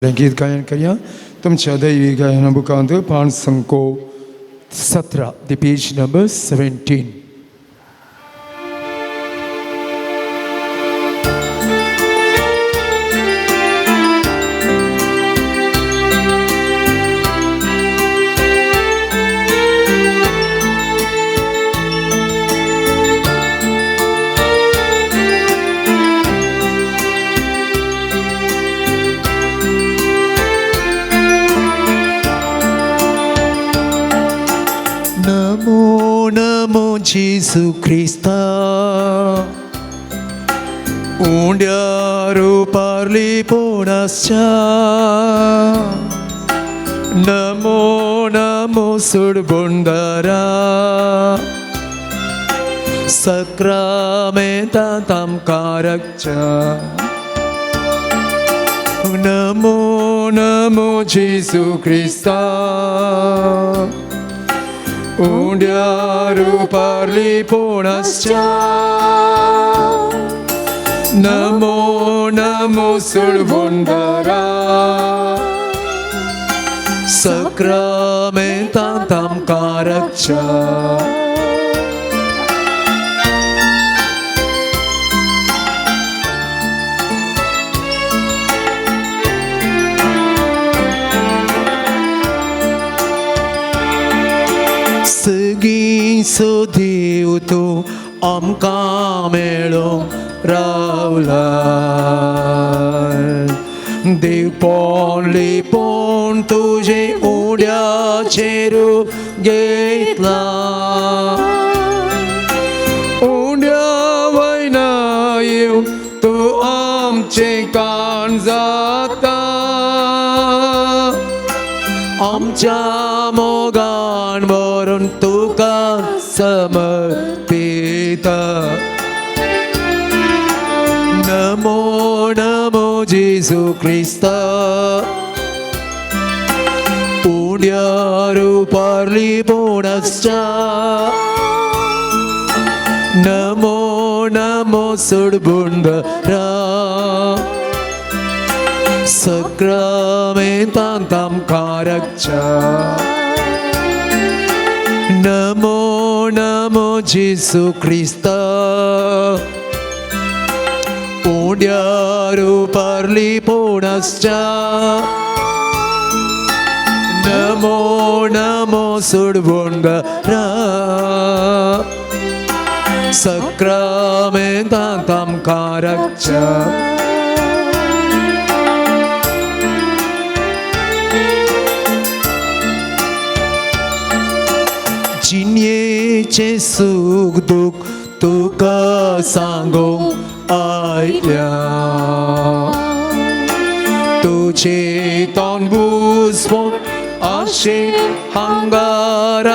गीत गायन करूया तुमच्या दैवी गायना बुकांत पान संको 17 the page number 17. Jesu Krista Undiaru parli ponascha Namo Namo Surbundara Sakramenta tam karakcha Namo Namo Jesu Krista Undiaru parli ponascha Namo Namo Surbundara Sakramenta tam karakcha Segi sodiu tu amka melo ravla Dev pon li pon tuje udia cheru getla Udia vaina yu tu amche kan zata Amcha mogan वरून तुका समर्पिता Namo Namo जेसू ख्रिस्ता पुण्यारू Parly पोणस्चा Namo Namo सुडबुंडरा सक्रामेंतांतां कारक्चा Namo Namo Jesu Krista Undiaru parli ponascha Namo Namo Surbundara Sakramentam karakcha Jinye suk duk tuka sangong aia Tuche ton buspot ashe hangaralya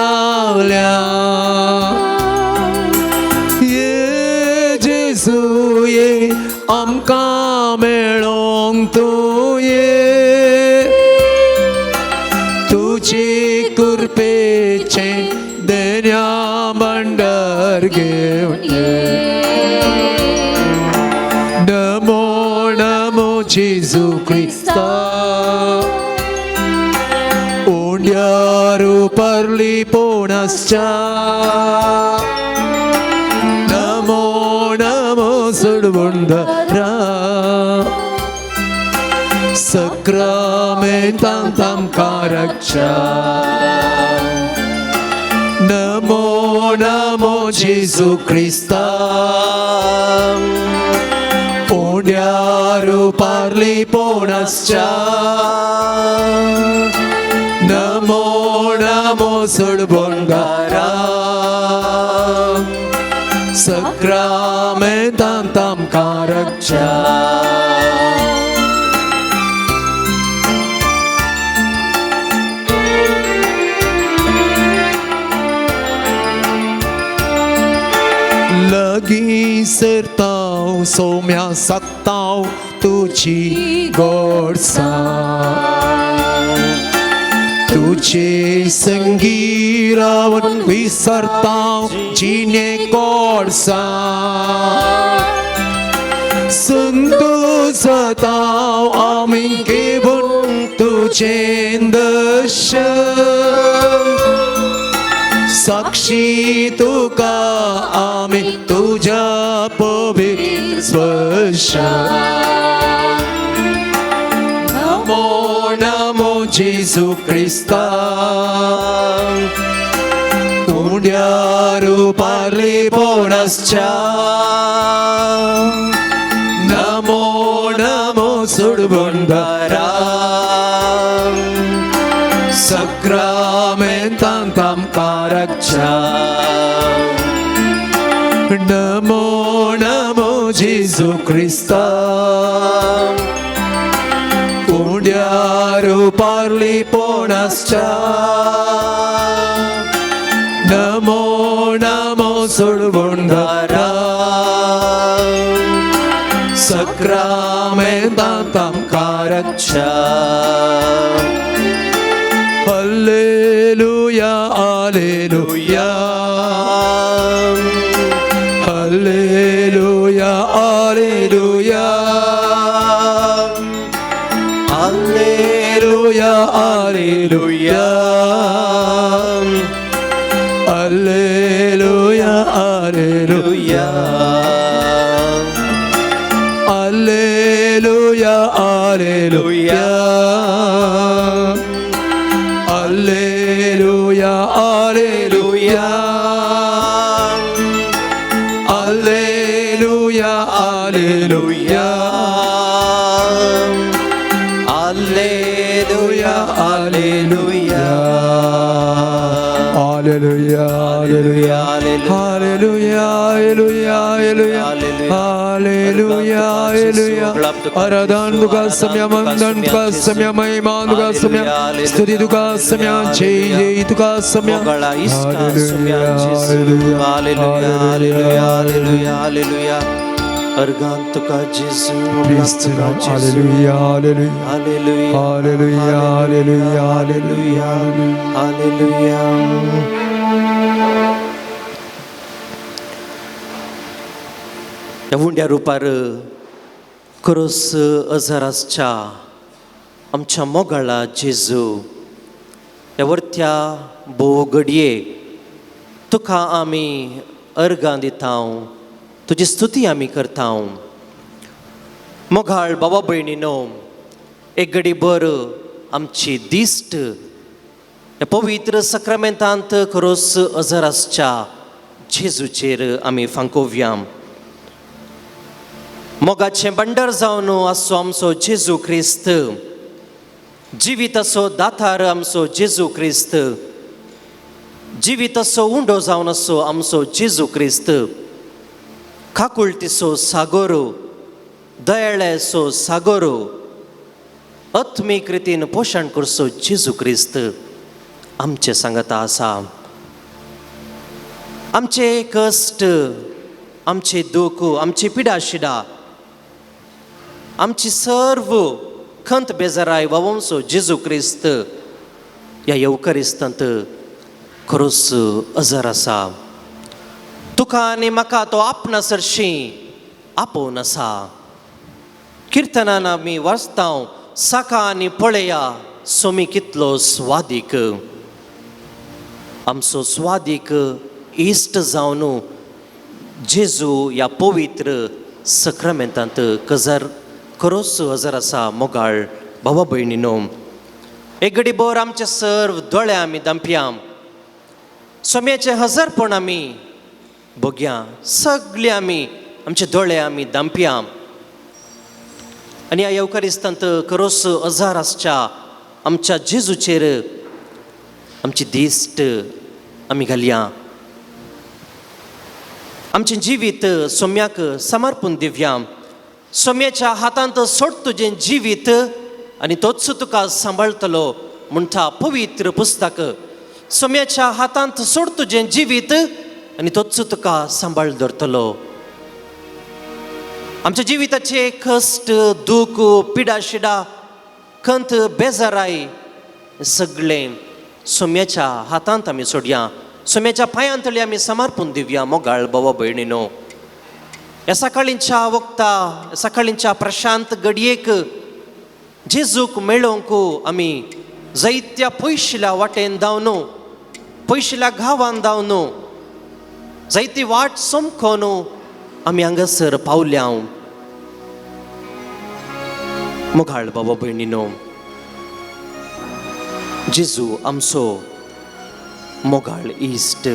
Ye Jesu ye amka melong tu ye Tuche kurpeche Denya bandar gevye Namo Namo Jesu Krista Undiaru parli ponascha Namo Namo Surbundara Sakramentam tam karakcha Namo Namo Jesu Krista Undiaru parli ponascha Namo Namo Surbundara Sakramentam tam karakcha Lagi sertau somya sattau tuchi gorsa Tuche sangiravan visartau jine gorsa संतोषताव आम्ही घेऊन तुझे दर्शन साक्षी तुका आम्ही तुझ्या पवित्र स्पर्श नमो नमो जेसू ख्रिस्ता तुझ्या रूपाले पोणसच्या नमो नमो सुडबुंडरा सक्रमेंतांतां कारक्षा नमो नमो जेसू ख्रिस्ता तुझ्या रूपाले पोणसच्या Namo Namo सुडबुंडरा सक्रमेंतांतां कारक्षा Hallelujah, hallelujah, hallelujah, hallelujah, hallelujah, hallelujah, hallelujah, hallelujah, hallelujah, hallelujah. Alleluia, alleluia, alleluia, alleluia, alleluia, alleluia, Hallelujah, hallelujah, hallelujah, hallelujah, hallelujah, hallelujah. आराधन तुका सम्या वंदन तुका सम्या महिमा तुका सम्या स्तुति तुका सम्या जय जय तुका सम्या Hallelujah, hallelujah, hallelujah, hallelujah. Argan tuka Jesu, Praise the Lord. Hallelujah, hallelujah, hallelujah, hallelujah, hallelujah, hallelujah, hallelujah. ह्या उंड्या रुपार cross अझरासच्या आमच्या मोगाळा जेजू ह्या वर्त्या भोव घडये तुका आमी अर्गां दितांव तुजी स्तुती आमी करतांव मोगाळ बाबा भयणीनो एक घडी भर आमची दिश्ट ह्या पवित्र सक्रामेंतांत क्रोस अझरासच्या जेजूचेर आमी फांकोवया मोगाचें बंडर जावन आसो आमचो जेजू ख्रिस्त जिवीत असो दातार आमचो जेजू ख्रिस्त जिवीत असो उंडो जावन असो आमचो जेजू ख्रिस्त काकुळटीचो सागर दयाळेचो सागर आत्मीक रितीन पोशण करचो जेजू ख्रिस्त आमचे सांगता आसा आमचे कश्ट आमचे दूख आमची पिडाशिडा आमची सर्व खंत बेजाराय वावोमचो जेजू ख्रिस्त ह्या येवकारिस्तांत खरोच अजर आसा तुका आनी म्हाका तो आपणासरशी आपोवन आसा किर्तनान आमी वाचतांव साका आनी पळया सोमी कितलो स्वादीक आमचो स्वादीक इश्ट जावन जेजू ह्या पवित्र सक्रामेंतांत खरोच हजर आसा मोगाळ भावा भयणीनो एक घडी भर आमचे सर्व दोळे आमी दांपया सोम्याचे हजरपण आमी बघया सगळे आमी आमचे दोळे आमी दांपया आनी ह्या येवकारिस्तांत खरोच अजार आसच्या आमच्या जेजूचेर आमची दिश्ट आमी घालया आमचें जिवीत सोम्याक समर्पून दिवया सोम्याच्या हातांत सोड तुजें जिवीत आनी तोच तुका सांबाळटलो म्हणटा पवित्र पुस्तक सोम्याच्या हातांत सोड तुजें जिवीत आनी तोच तुका सांबाळ दवरतलो आमच्या जिविताचे कश्ट दूख पिडाशिडा खंत बेजाराय सगळें सोम्याच्या हातांत आमी सोडया सोम्याच्या पांयांतळी आमी समर्पून दिवया मोगाळ भावा भयणीनो ह्या सकाळींच्या वक्ता सकाळींच्या प्रशांत घडयेक जेजूक मेळोवंक आमी जायत्या पयशिल्या वाटेन धांवन पयशिल्या गांवांत धांवन जायती वाट सोमकोन आमी हांगासर पावल्या. मोगाळ बाबा भयणीनो, जेजू आमचो मोगाळ इश्ट.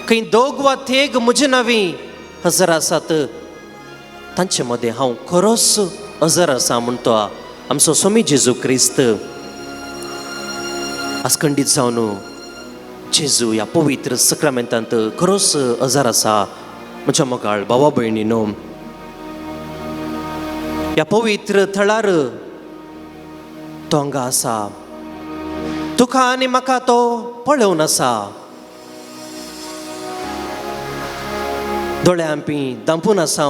खंय दोग वा तेग म्हजे नांवी हजर आसात तांचे मदें हांव खरोच हजर आसा म्हणतो आमचो स्वामी जेजू क्रिस्त. आसखंडीत जावन जेजू ह्या पवित्र सक्रामेंतांत खरोच हजर आसा म्हज्या मोगाळ भावा भयणीनो. ह्या पवित्र थळार तो हांगा आसा. तुका आनी म्हाका तो पळोवन आसा. दोळे आमी दांपून आसा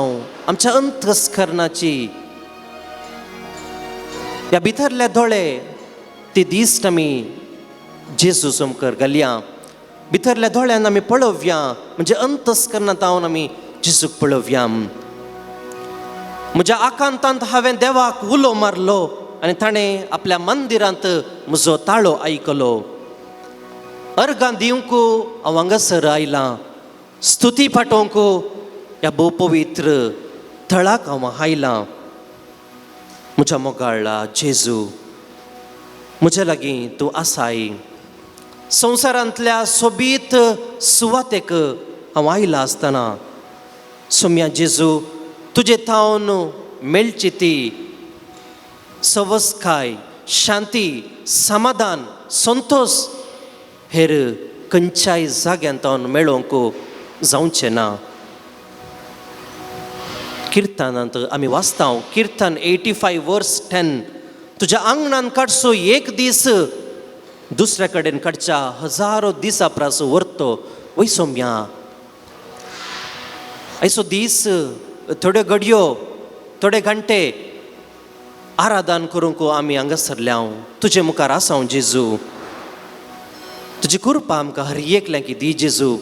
आमच्या अंतस्करणाची. ह्या भितरले दोळे ते दिश्ट आमी जेजू समकर घालया. भितरल्या दोळ्यान आमी पळोवया म्हणजे अंतस्करणांत हांव आमी जेजूक पळोवया. म्हज्या आकांतांत हांवें देवाक उलो मारलो आनी ताणें आपल्या मंदिरांत म्हजो ताळो आयकलो. अर्गां दिवंक हांव हांगासर आयलां. स्तुती पाठोवंक ह्या भोव पवित्र थळाक हांव आयलां. म्हज्या मोगाळा जेजू, म्हजे लागीं तूं आसाय. संवसारांतल्या सोबीत सुवातेक हांव आयला आसतना सोम्या जेजू तुजे थावन मेळची ती सवस्काय, शांती, समाधान, संतोष हेर खंयच्याय जाग्यांत हांव मेळोवंक जावचें ना. किर्तनांत आमी वाचता किर्तन 85 वर्स 10 तुज्या आंगणान काडसो एक दीस दुसऱ्या कडेन काडच्या हजारो दिसा प्रास व्हरतो. वय सोम्या, आयचो दीस थोड्यो घडयो थोडे घंटे आराधन करूंक आमी हांगासरल्या तुजे मुखार आसा जेजू. तुजी कृपा आमकां हर एकल्याक दी जेजू.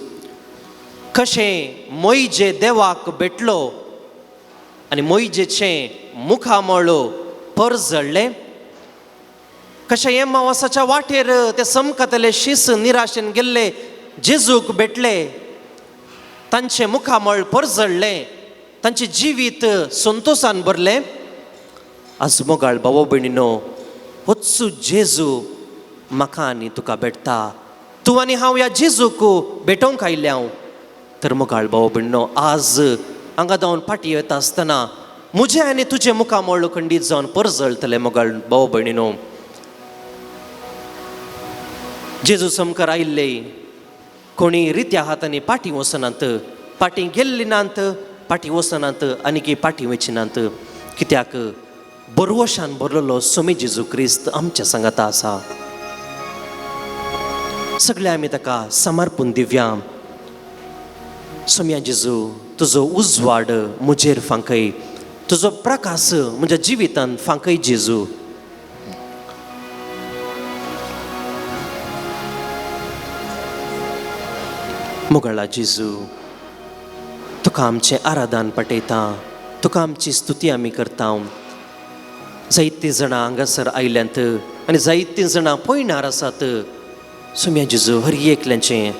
कशें मोइजे देवाक भेटलो आनी मोइजेचें मुखामळ परजळ्ळें, कशें एम्मावासाच्या वाटेर ते समकतले शीस निराशेन गेल्ले जेजूक भेटले, तांचें मुखामळ परजळ्ळें, तांचें जिवीत संतोशान भरलें. आज मोगाळ भावा भयणीनो, होचू जेजू म्हाका आनी तुका भेटता. तूं आनी हांव ह्या जेजूक भेटोवंक आयल्या. तर मोगाळ भावा भयणीनो, आज हांगा जावन फाटी येता आसतना म्हजें आनी तुजें मुखामळ खंडीत जावन परजळटलें. मोगाळ भावा भयणीनो, जेजू समकार आयिल्ले कोणी रित्या हातांनी पाटी वचनात, पाटी गेल्ली नात, पाटी वचनात आनी पाटी वचनात. कित्याक बरवशान बरलेलो स्वामी जेजू क्रिस्त आमच्या सांगाता आसा. सगळे आमी ताका समर्पण दिवया. सोम्या जेजू, तुजो उजवाड म्हजेर फांकय, तुजो प्रकाश म्हज्या जिवितांत फांकय जेजू. मोगाळा जेजू, तुका आमचें आराधन पटयता, तुका आमची स्तुती आमी करता. जायतीं जाणां हांगासर आयल्यांत आनी जायतीं जाणां पयणार आसात. सोम्या जेजू, हर एकल्याचें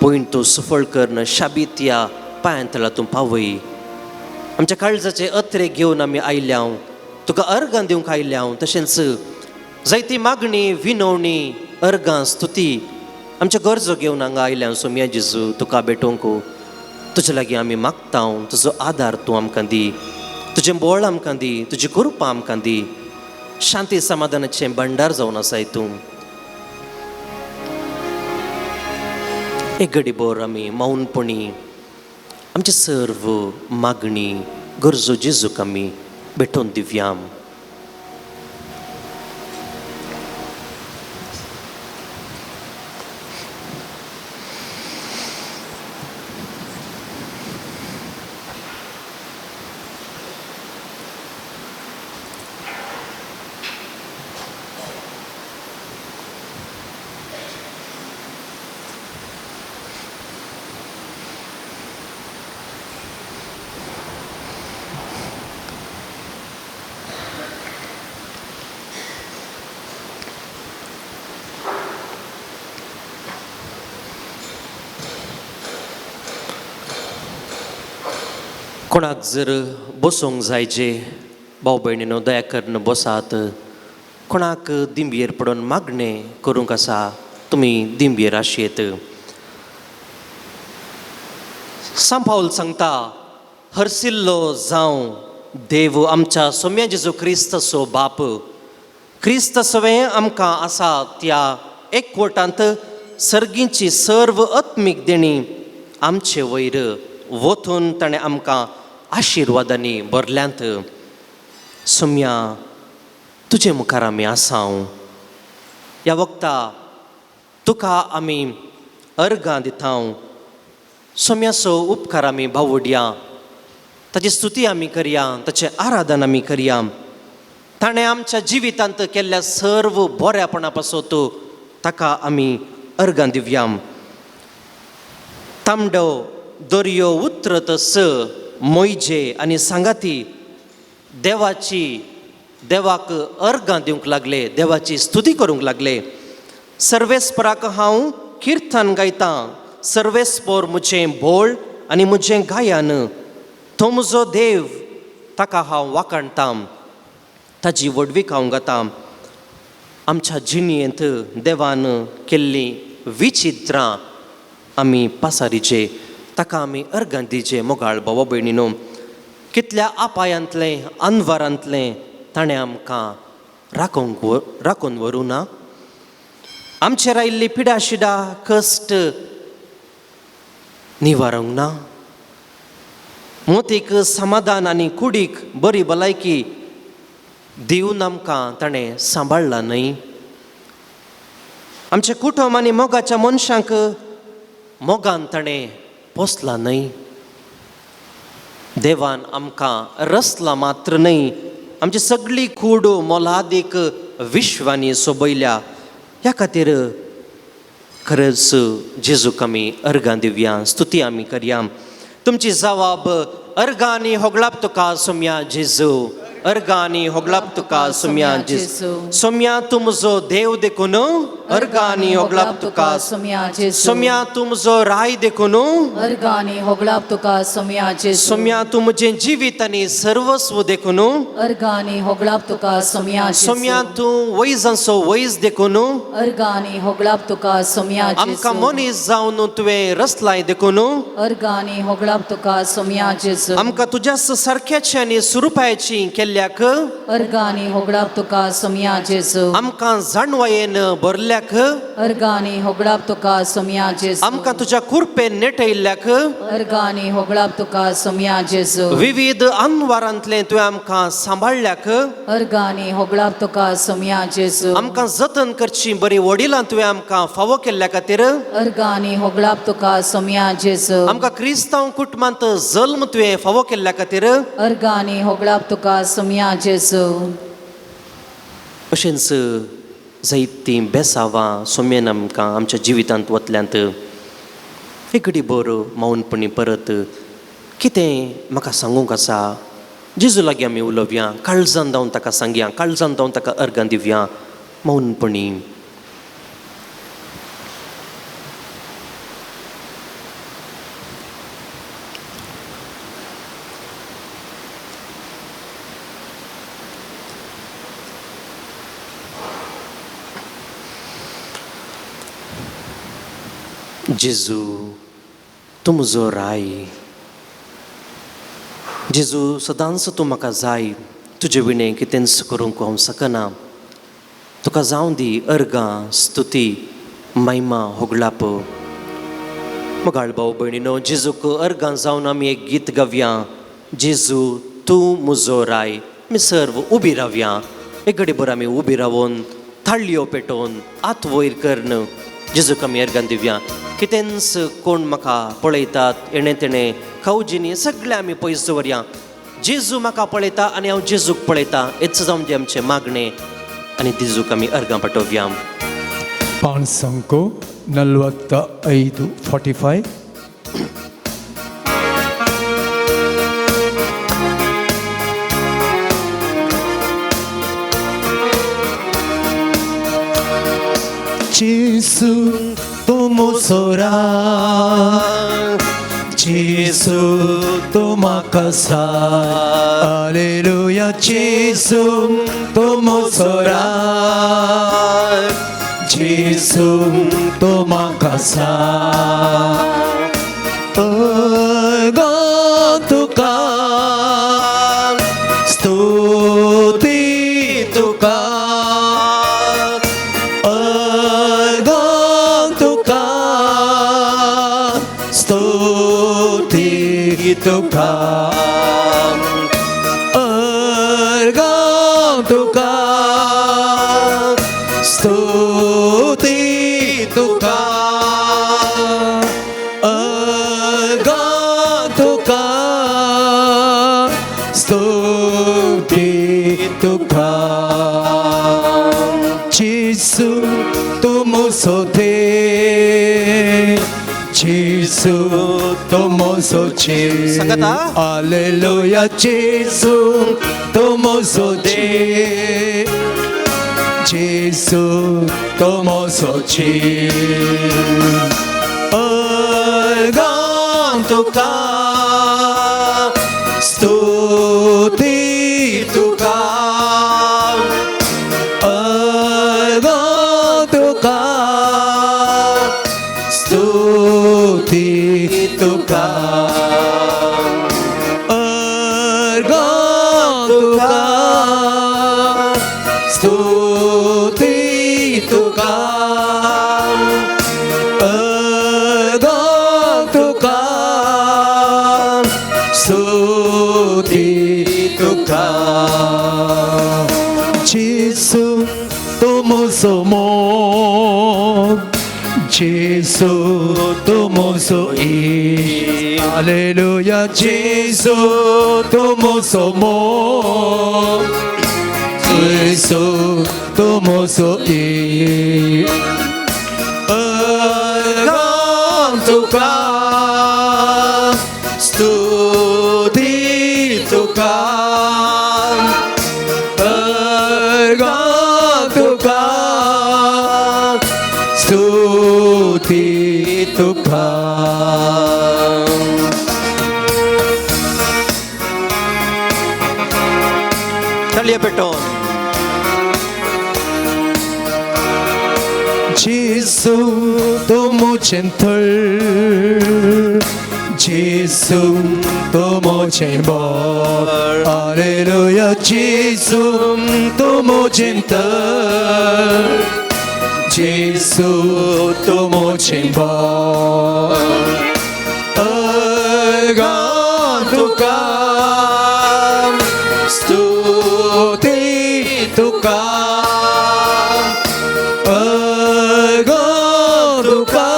पयण तूं सफळ करन शाबीत ह्या पांयांतळा तूं पावय. आमच्या काळजाचे अत्रे घेवन आमी आयल्या, तुका अर्गां दिवंक आयल्या. तशेंच जायती मागणी, विनवणी, अर्गां, स्तुती आमच्या गरजो घेवन हांगा आयल्या. सोम्या जेजू, तुका भेटोवंक तुजे लागीं आमी मागता. तुजो आदार तूं आमकां दी, तुजें बळ आमकां दी, तुजी कृपा आमकां दी. शांती समाधानाचें भंडार जावन आसाय तूं. एक घडीभर आमी मौनपणी आमचे सर्व मागणी, गरजो जेजूक आमी भेटोवन दिवया. कोणाक जर बसूंक जायचे भाव भयणीनो दया करून बसात. कोणाक दिंबयेर पडून मागणें करूंक आसा तुमी दिंबयेर आशेत. सांत पाऊल सांगता हरसिल्लो जावं देव आमच्या सोम्या जेजू क्रिस्तसो बाप. क्रिस्त सवे आमकां आसा त्या एकवटांत सर्गींची सर्व आत्मीक देणी आमचे वयर वतून ताणें आमकां आशिर्वादांनी भरल्यांत. सोम्या तुजे मुखार आमी आसांव. ह्या वक्ता तुका आमी अर्गां दितांव. सोम्याचो उपकार आमी भावुडया. ताची स्तुती आमी करया, ताचें आराधन आमी करया. ताणें आमच्या जिवितांत केल्ल्या सर्व बऱ्यापणा पासत ताका आमी अर्गां दिवया. तांबडो दर्यो उतरत मोयजे आनी सांगाती देवाक अर्गां दिवंक लागले, देवाची स्तुती करूंक लागले. सर्वेस्पराक हांव किर्तन गायतां. सर्वेस्पर म्हजें बोळ आनी म्हजें गायन. तो म्हजो देव, ताका हांव वाखाणटां. ताजी वडवीक हांव गातां. आमच्या जिणयेंत देवान केल्लीं विचित्रां आमी पासारीचे, ताका आमी अर्गां दिचे. मोगाळ भावा भयणीनो, कितल्या आपायांतलें अनवरांतलें ताणें आमकां राखून व्हरूं ना. आमचेर आयिल्ली पिडा शिडा कश्ट निवारूंक ना. मोतीक समाधान आनी कुडीक बरी भलायकी दिवन आमकां ताणें सांबाळला न्हय. आमचे कुटुंब आनी मोगाच्या मनशांक मोगान ताणें पोसला न्हय. देवान आमकां रचला मात्र न्हय, आमची सगळी कूड मोलादीक विश्वांनी सोबयल्या. ह्या खातीर खरंच जेजूक आमी अर्गां दिवया, स्तुती आमी करया. तुमची जबाब अर्गांनी होगलाप तुका सोम्या जेजू. अर्गांनी होगलाप तुका सोम्या जेजू. सोम्या तूं म्हजो देव देखून अर्गांनी होगलाप तुका सोम्या जेजू. सोम्या तूं म्हजो राय देखून अर्गांनी होगलाप तुका सोम्या जेजू. सोम्या तूं म्हजें जिवीत आनी सर्वस्व देखून अर्गांनी होगलाप तुका सोम्या जेजू. सोम्या तूं वैजांचो वैज देखून अर्गांनी होगलाप तुका सोम्या जेजू. आमकां मनीस जावन तुवें रचलाय देखून अर्गांनी होगलाप तुका सोम्या जेजू. आमकां तुज्या सारक्याची आनी सुरुपायाची केल्ल्याक अर्गांनी होगलाप तुका सोम्या जेजू. आमकां जाणवायेन भरल्याक अर्गांनी होगलाप तुका सोम्या जेजू. आमकां तुज्या कुरपेन नेटयल्ल्याक अर्गांनी होगलाप तुका सोम्या जेजू. विविध अनवारांतले तुवें आमकां सांबाळल्याक अर्गांनी होगलाप तुका सोम्या जेजू. आमकां जतन करची बरी वडिलां तुवें आमकां फावो केल्ल्या खातीर अर्गांनी होगलाप तुका सोम्या जेजू. आमकां क्रिस्तांव कुटुंबांत जल्म तुवें फावो केल्ल्या खातीर अर्गांनी होगलाप तुका सोम्या जेजू. अशेंच जायतीं बेसावां सोम्यान आमकां आमच्या जिवितांत वतल्यांत एक घडी भर मौनपणी परत कितें म्हाका सांगूंक आसा जेजू लागीं आमी उलोवया. काळजान जावन ताका सांगया, काळजान जावन ताका अर्गां दिवया मौनपणी. जेजू तूं म्हजो राय. जेजू सदांच तूं म्हाका जाय. तुजे विणें कितेंच करूंक हांव शकना. तुका जावं दी अर्गां, स्तुती, महिमा, होगलाप. मोगाळ भाव भयणीनो, जेजूक अर्गां जावन आमी एक गीत गावया. जेजू तूं म्हजो राय. आमी सर्व उबी रावया. एक घडी भर आमी उबी रावून थाळयो पेटोवन आत वयर करन जेजूक आमी अर्गां दिवया. कितेंच कोण म्हाका पळयतात एणे तेणे खावजिनी सगळे आमी पयस दवरया. जेजू म्हाका पळयता आनी हांव जेजूक पळयता. हेच जावन जें आमचें मागणें आनी जेजूक आमी अर्गां पाठोवया. पान संको 45:45. Gesù tu musorà, जेसू तो म्हाका साथ हालेलुया जेसू तो मोसोराय जेसू तो म्हाका साथ गो तुका स्तुती तुका गो तुका स्तुती तुका गो तुका स्तुती तुका गो तुका स्तुती तुका Gesù tu moso te Gesù tu moso ce Sagata. Alleluia Gesù tu moso te Gesù tu moso ce तुका स्तुती तुका तुका स्तुती तुका तुका स्तुती तुका तुका स्तुती तुका Gesù tu moso mo Gesù tu moso i Alleluia Gesù tu moso mo Gesù tu moso i तुका स्तुती तुका तुका स्तुती तुका तळिया Patton Gesù tu mo gentle Gesù tu mo gentle Alleluia Gesù tu mo gentle Gesù tu mo gentle tuka स्तुती तुका तुका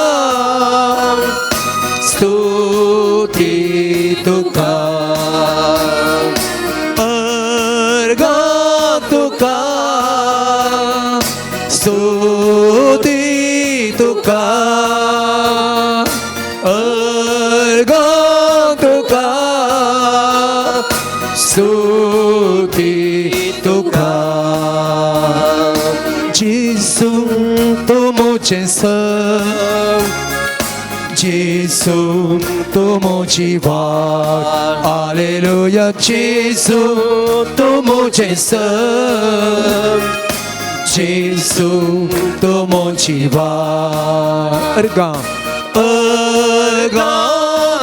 स्तुती तुका तुका स्तुती तुका तुका स्तुती तुका Gesù tu mo censa Gesù tu mo jiva Alleluia Gesù tu mo censa Gesù tu mo jiva Erga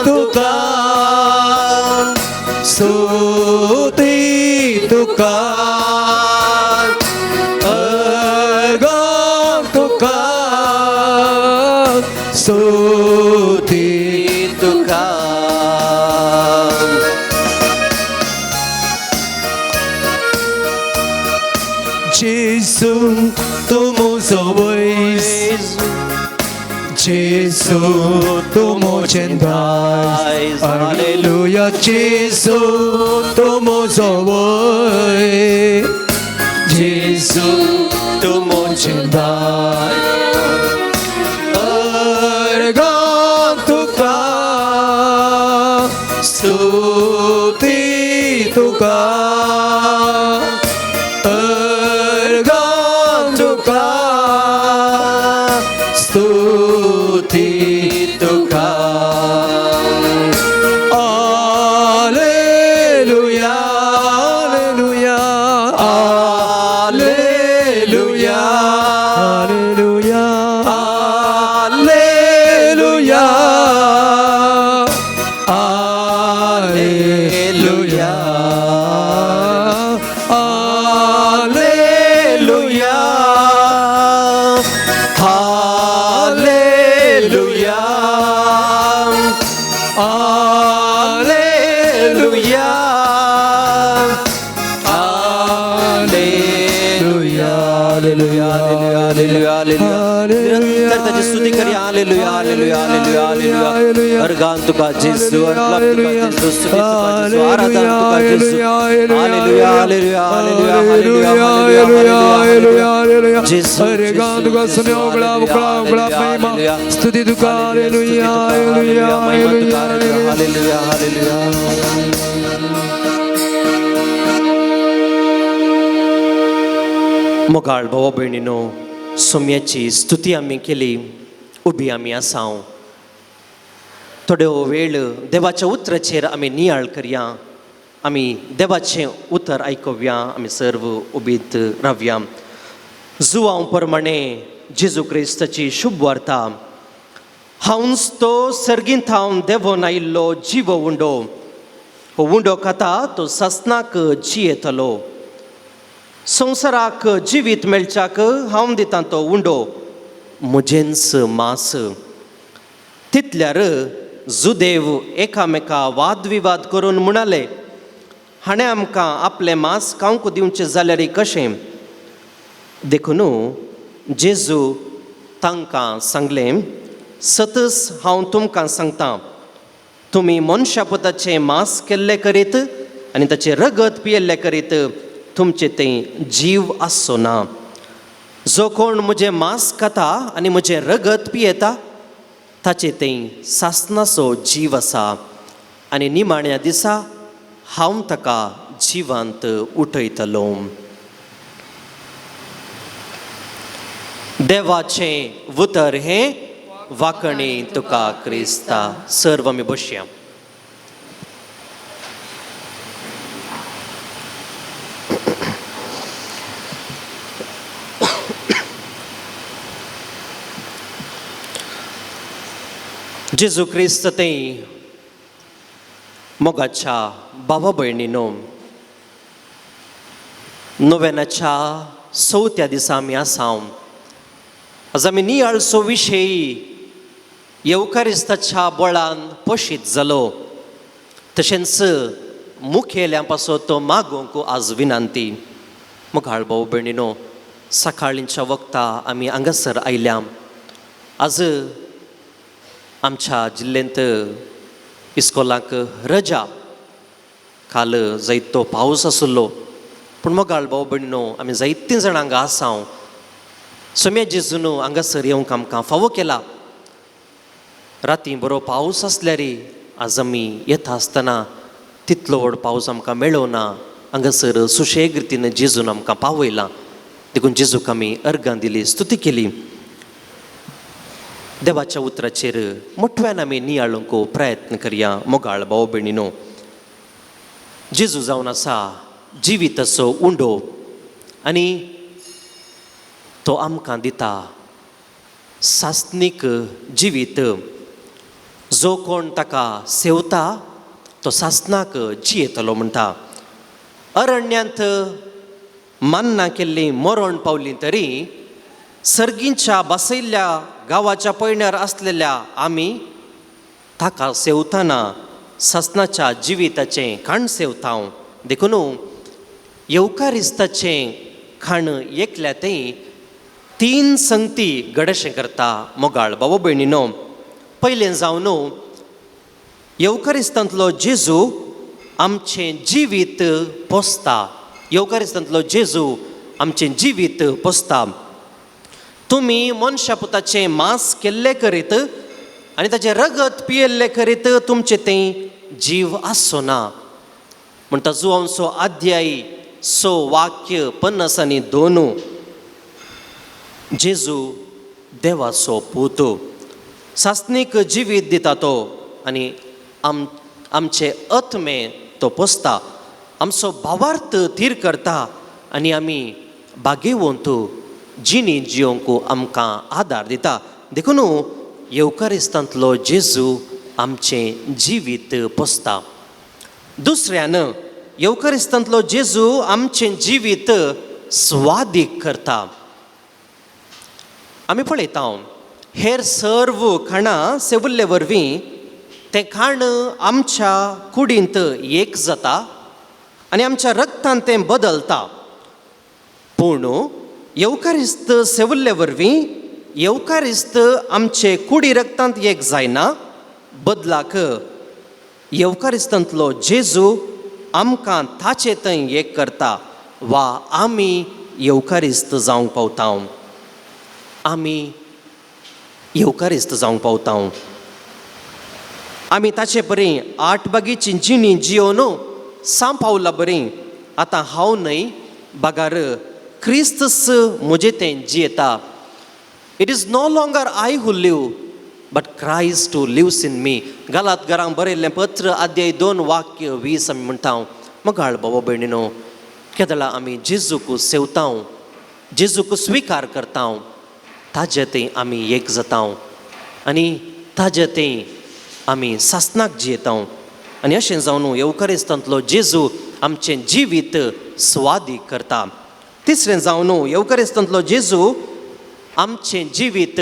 tuka Stuti tuka tuka Stuti तुका Gesù tu mo so voice Gesù tu mo cendai Alleluia Gesù tu mo so voice Gesù tu mo cendai tuka Stuti tuka tuka Stuti tuka हालेलुया हालेलुया निरंतर त्याची स्तुती करूया हालेलुया हालेलुया हालेलुया हालेलुया अर्गान तुका जेजू अर्गान तुका जेजू स्तुती तुका जेजू आराधना तुका जेजू हालेलुया हालेलुया हालेलुया हालेलुया हालेलुया जेजू अर्गान तुका सुन्या उगळा उगळा उगळा महिमा स्तुती तुका हालेलुया हालेलुया हालेलुया हालेलुया हालेलुया मोगाळ भावा भयणीनो सोम्याची स्तुती आमी केली उबी आमी आसाव थोड्यो वेळ देवाच्या उतराचेर आमी नियाळ करया आमी देवाचें उतर आयकुया आमी सर्व उबीत रावया जुवांव प्रमाणे जेजू क्रिस्ताची शुभ वार्ता हांवच तो सर्गींत हांव देवून आयिल्लो जीव उंडो हो उंडो खाता तो सासनाक जियेतलो संवसाराक जिवीत मेळच्याक हांव दितां तो उंडो म्हजेंच मास तितल्यार जुदेव एकामेका वादविवाद करून म्हणाले हाणें आमकां आपलें मास खावंक दिवचें जाल्यार कशें देखून जेजू तांकां सांगलें सतस हांव तुमकां सांगतां तुमी मनशा पुताचें मास केल्लें करीत आनी ताचें रगत पियेल्लें करीत तुमचें तें जीव आसचो ना जो कोण म्हजें मास खाता आनी म्हजें रगत पियेता ताचें तें सासनाचो जीव आसा आनी निमाण्या दिसा हांव ताका जिवांत उठयतलो देवाचें उतर हें वाकणी तुका क्रिस्ता सर्व आमी बसया जेजू क्रिस्त तें मोगाच्या भावा भयणीनो नोवेनाच्या 4थ्या दिसा आमी आसाव आज आमी नियाळसो विशय येवकारिस्ताच्या बळान पोशीत जालो तशेंच मुखेल्या पासो तो मागोवंक आज विनंती मोगाळ भाव भयणीनो सकाळींच्या वक्ता आमी हांगासर आयल्या आज आमच्या जिल्ल्यांत इस्कॉलाक रजा काल जायतो पावस आसलो पूण मोगाळ भाव भयणीनो आमी जायतीं जाणां हांगा आसाव सोम्या जेजून हांगासर येवंक आमकां फावो केला राती बरो पावस आसल्यार आज आमी येता आसतना तितलो व्हड पावस आमकां मेळ्ळो ना हांगासर सुशेग रितीन जेजून आमकां पावयलां देखून जेजूक आमी अर्गां दिली स्तुती केली देवाच्या उतराचेर मोठ्यान आमी नियाळूंक प्रयत्न करया मोगाळ भाव भयणीनो जेजू जावन आसा जिवीत असो उंडो आनी तो आमकां दिता सासनीक जिवीत जो कोण ताका सेवता तो सासनाक जियेतलो म्हणटा अरण्यांत मान्ना केल्ली मरण पावली तरी सर्गींच्या बसयल्ल्या गांवाच्या पयण्यार आसलेल्या आमी ताका सेवताना सासनाच्या जिविताचें खाण सेवता देखून येवकारिस्ताचें खाण एकल्या तें 3 संगती घडशें करता मोगाळ भाव भयणीनो पयलें जावन येवकारिस्तांतलो जेजू आमचें जिवीत पोसता येवकारिस्तांतलो जेजू आमचें जिवीत पोसता तुमी मनशा पुताचें मांस केल्लें करीत आनी ताचें रगत पियेल्लें करीत तुमचें तें जीव आसचो ना म्हणटा जुवांचो अध्याय 6 वाक्य 50 आनी 2 जेजू देवाचो पूत सासनीक जिवीत दिता तो आनी आमचे आत्मे तो पोसता आमचो भावार्थ थीर करता आनी आमी बागेवंत जिणी जियोंक आमकां आदार दिता देखून येवकारिस्तांतलो जेजू आमचें जिवीत पोसता दुसऱ्यान येवकारिस्तांतलो जेजू आमचें जिवीत स्वादीक करता आमी पळयता हेर सर्व खाणां सेवल्ले वरवीं तें खाण आमच्या कुडींत एक जाता आनी आमच्या रगतान तें बदलता पूण येवकारिस्त सेवल्ले वरवीं येवकारिस्त आमचे कुडी रक्तांत एक जायना, बदलाक येवकारिस्तांतलो जेजू आमकां ताचे थंय एक करता वा आमी येवकारिस्त जावंक पावता. आमी येवकारिस्त जावंक पावता. आमी ताचे बरी 8 बागेची जिणी जियोन सांपावला बरी. आतां हांव न्हय बागार क्रिस्तस म्हजे तें जियेता. It is no longer I who live but Christ who lives in me. गलातकारांक बरयल्लें पत्र अध्याय 2 वाक्य 20 आमी म्हणटा. मगाळ बाबा भयणीनो, केदळा आमी जेजूक सेवता, जेजूक स्विकार करता, ताजे थंय आमी एक जाता आनी ताजे थंय आमी सासनाक जियेता. आनी अशें जावन येवकारिस्तांतलो जेजू आमचें जिवीत स्वादीक करता. तिसरें जावन येवकारिस्तांतलो जेजू आमचें जिवीत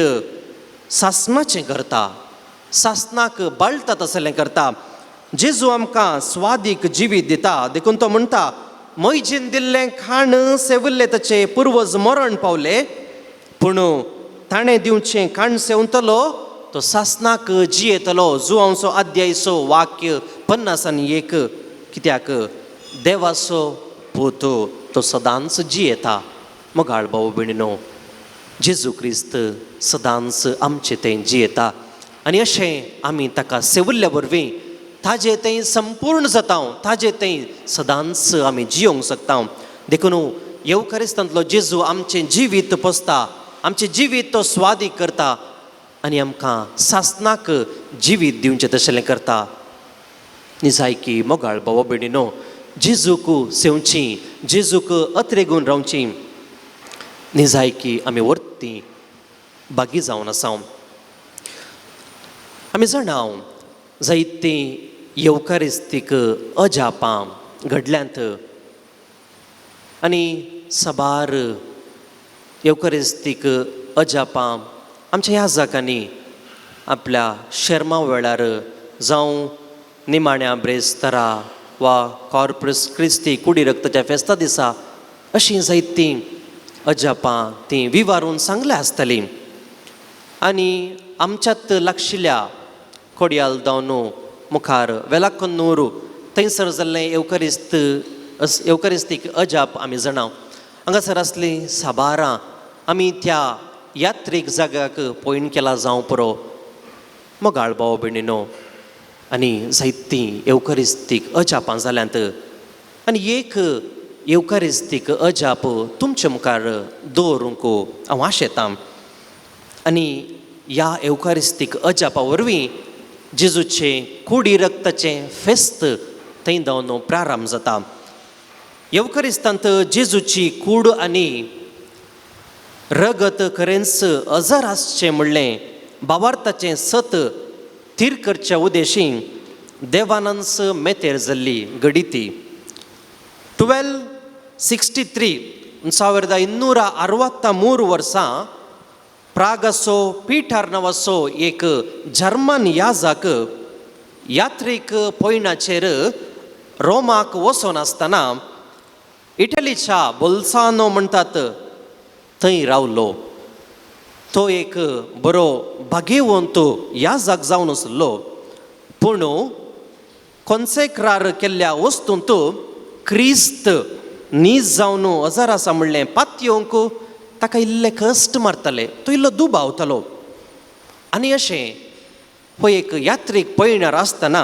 सासनाचें करता, सासनाक बळटा तसलें करता. जेजू आमकां स्वादीक जिवीत दिता. देखून तो म्हणटा, मैजीन दिल्लें खाण सेविल्लें ताचे पुर्वज मरण पावले, पूण ताणें दिवचें खाण सेवतलो तो सासनाक जियेतलो. जुआंचो अध्याय 6 वाक्य 51. कित्याक देवाचो पूत तो सदांच जियेता. मगाळ भाव भयणीनो, जेजू क्रिस्त सदांच आमचे थंय जियेता. आनी अशें आमी ताका सेविल्ल्या वरवीं ताजे थंय संपूर्ण जाता, ताजे थंय सदांच आमी जियोंक शकता. देखून येवकारिस्तांतलो जेजू आमचें जिवीत पोसता, आमचें जिवीत तो स्वादीक करता आनी आमकां सासनाक जिवीत दिवचें तशें करता. निजायकी मोगाळ भाव भयणीनो, जेजूक सेवचीं, जेजूक अत्रेगून रावचीं. निजायकी आमी वर्ती बागी जावन आसा. आमी जाणा जायतीं येवकारिस्तीक अजापां घडल्यांत आनी साबार येवकारिस्तीक अजापां आमच्या ह्या जागांनी आपल्या शर्मा वेळार जावं निमाण्या ब्रेस्तारा वा कॉर्पस क्रिस्ती कुडी रक्ताच्या फेस्ता दिसा अशीं जायतीं अजापां तीं विवारून सांगल्या आसतलीं. आनी आमच्यात लागशिल्ल्या कोडयाल दावनू मुखार वेलाकन्नूर थंयसर जाल्लें येवकारिस्तीक अजाप आमी जाणा. हांगासर आसलीं साबारां आमी त्या यात्रेक जाग्याक पयण केला जावं पुरो. मोगाळ भाव भयणीनो, आनी जायतीं येवकारिस्तीक अजापां जाल्यांत. आनी एक येवकारिस्तीक अजाप तुमचे मुखार दवरूंक हांव आशेतां. आनी ह्या येवकारिस्तीक अजापा वरवीं जेजूचें कुडी रक्ताचें फेस्त थंय जावन प्रारंभ जाता. येवकारिस्तांत जेजूची कूड आनी रगत खरेंच अजर आसचें म्हणलें भावार्थाचें सत थीर करच्या उद्देशीं देवानंस मेतेर जाल्ली घडी ती. 1263 1263 वर्सां प्रागाचो पीठार नांवाचो एक जर्मन याजक यात्रेक पयणाचेर रोमाक वचोन आसतना इटलीच्या बोल्सानो म्हणटात थंय रावलो. तो एक बरो भाग्यवंत याजक जावन आसलो, पूण कॉन्सेक्रार केल्ल्या वस्तूंत क्रिस्त नीज जावन अजर आसा म्हणलें पातयेवंक ताका इल्ले कश्ट मारताले, तो इल्लो दुबावतालो. आनी अशें हो एक यात्रेक पयणार आसतना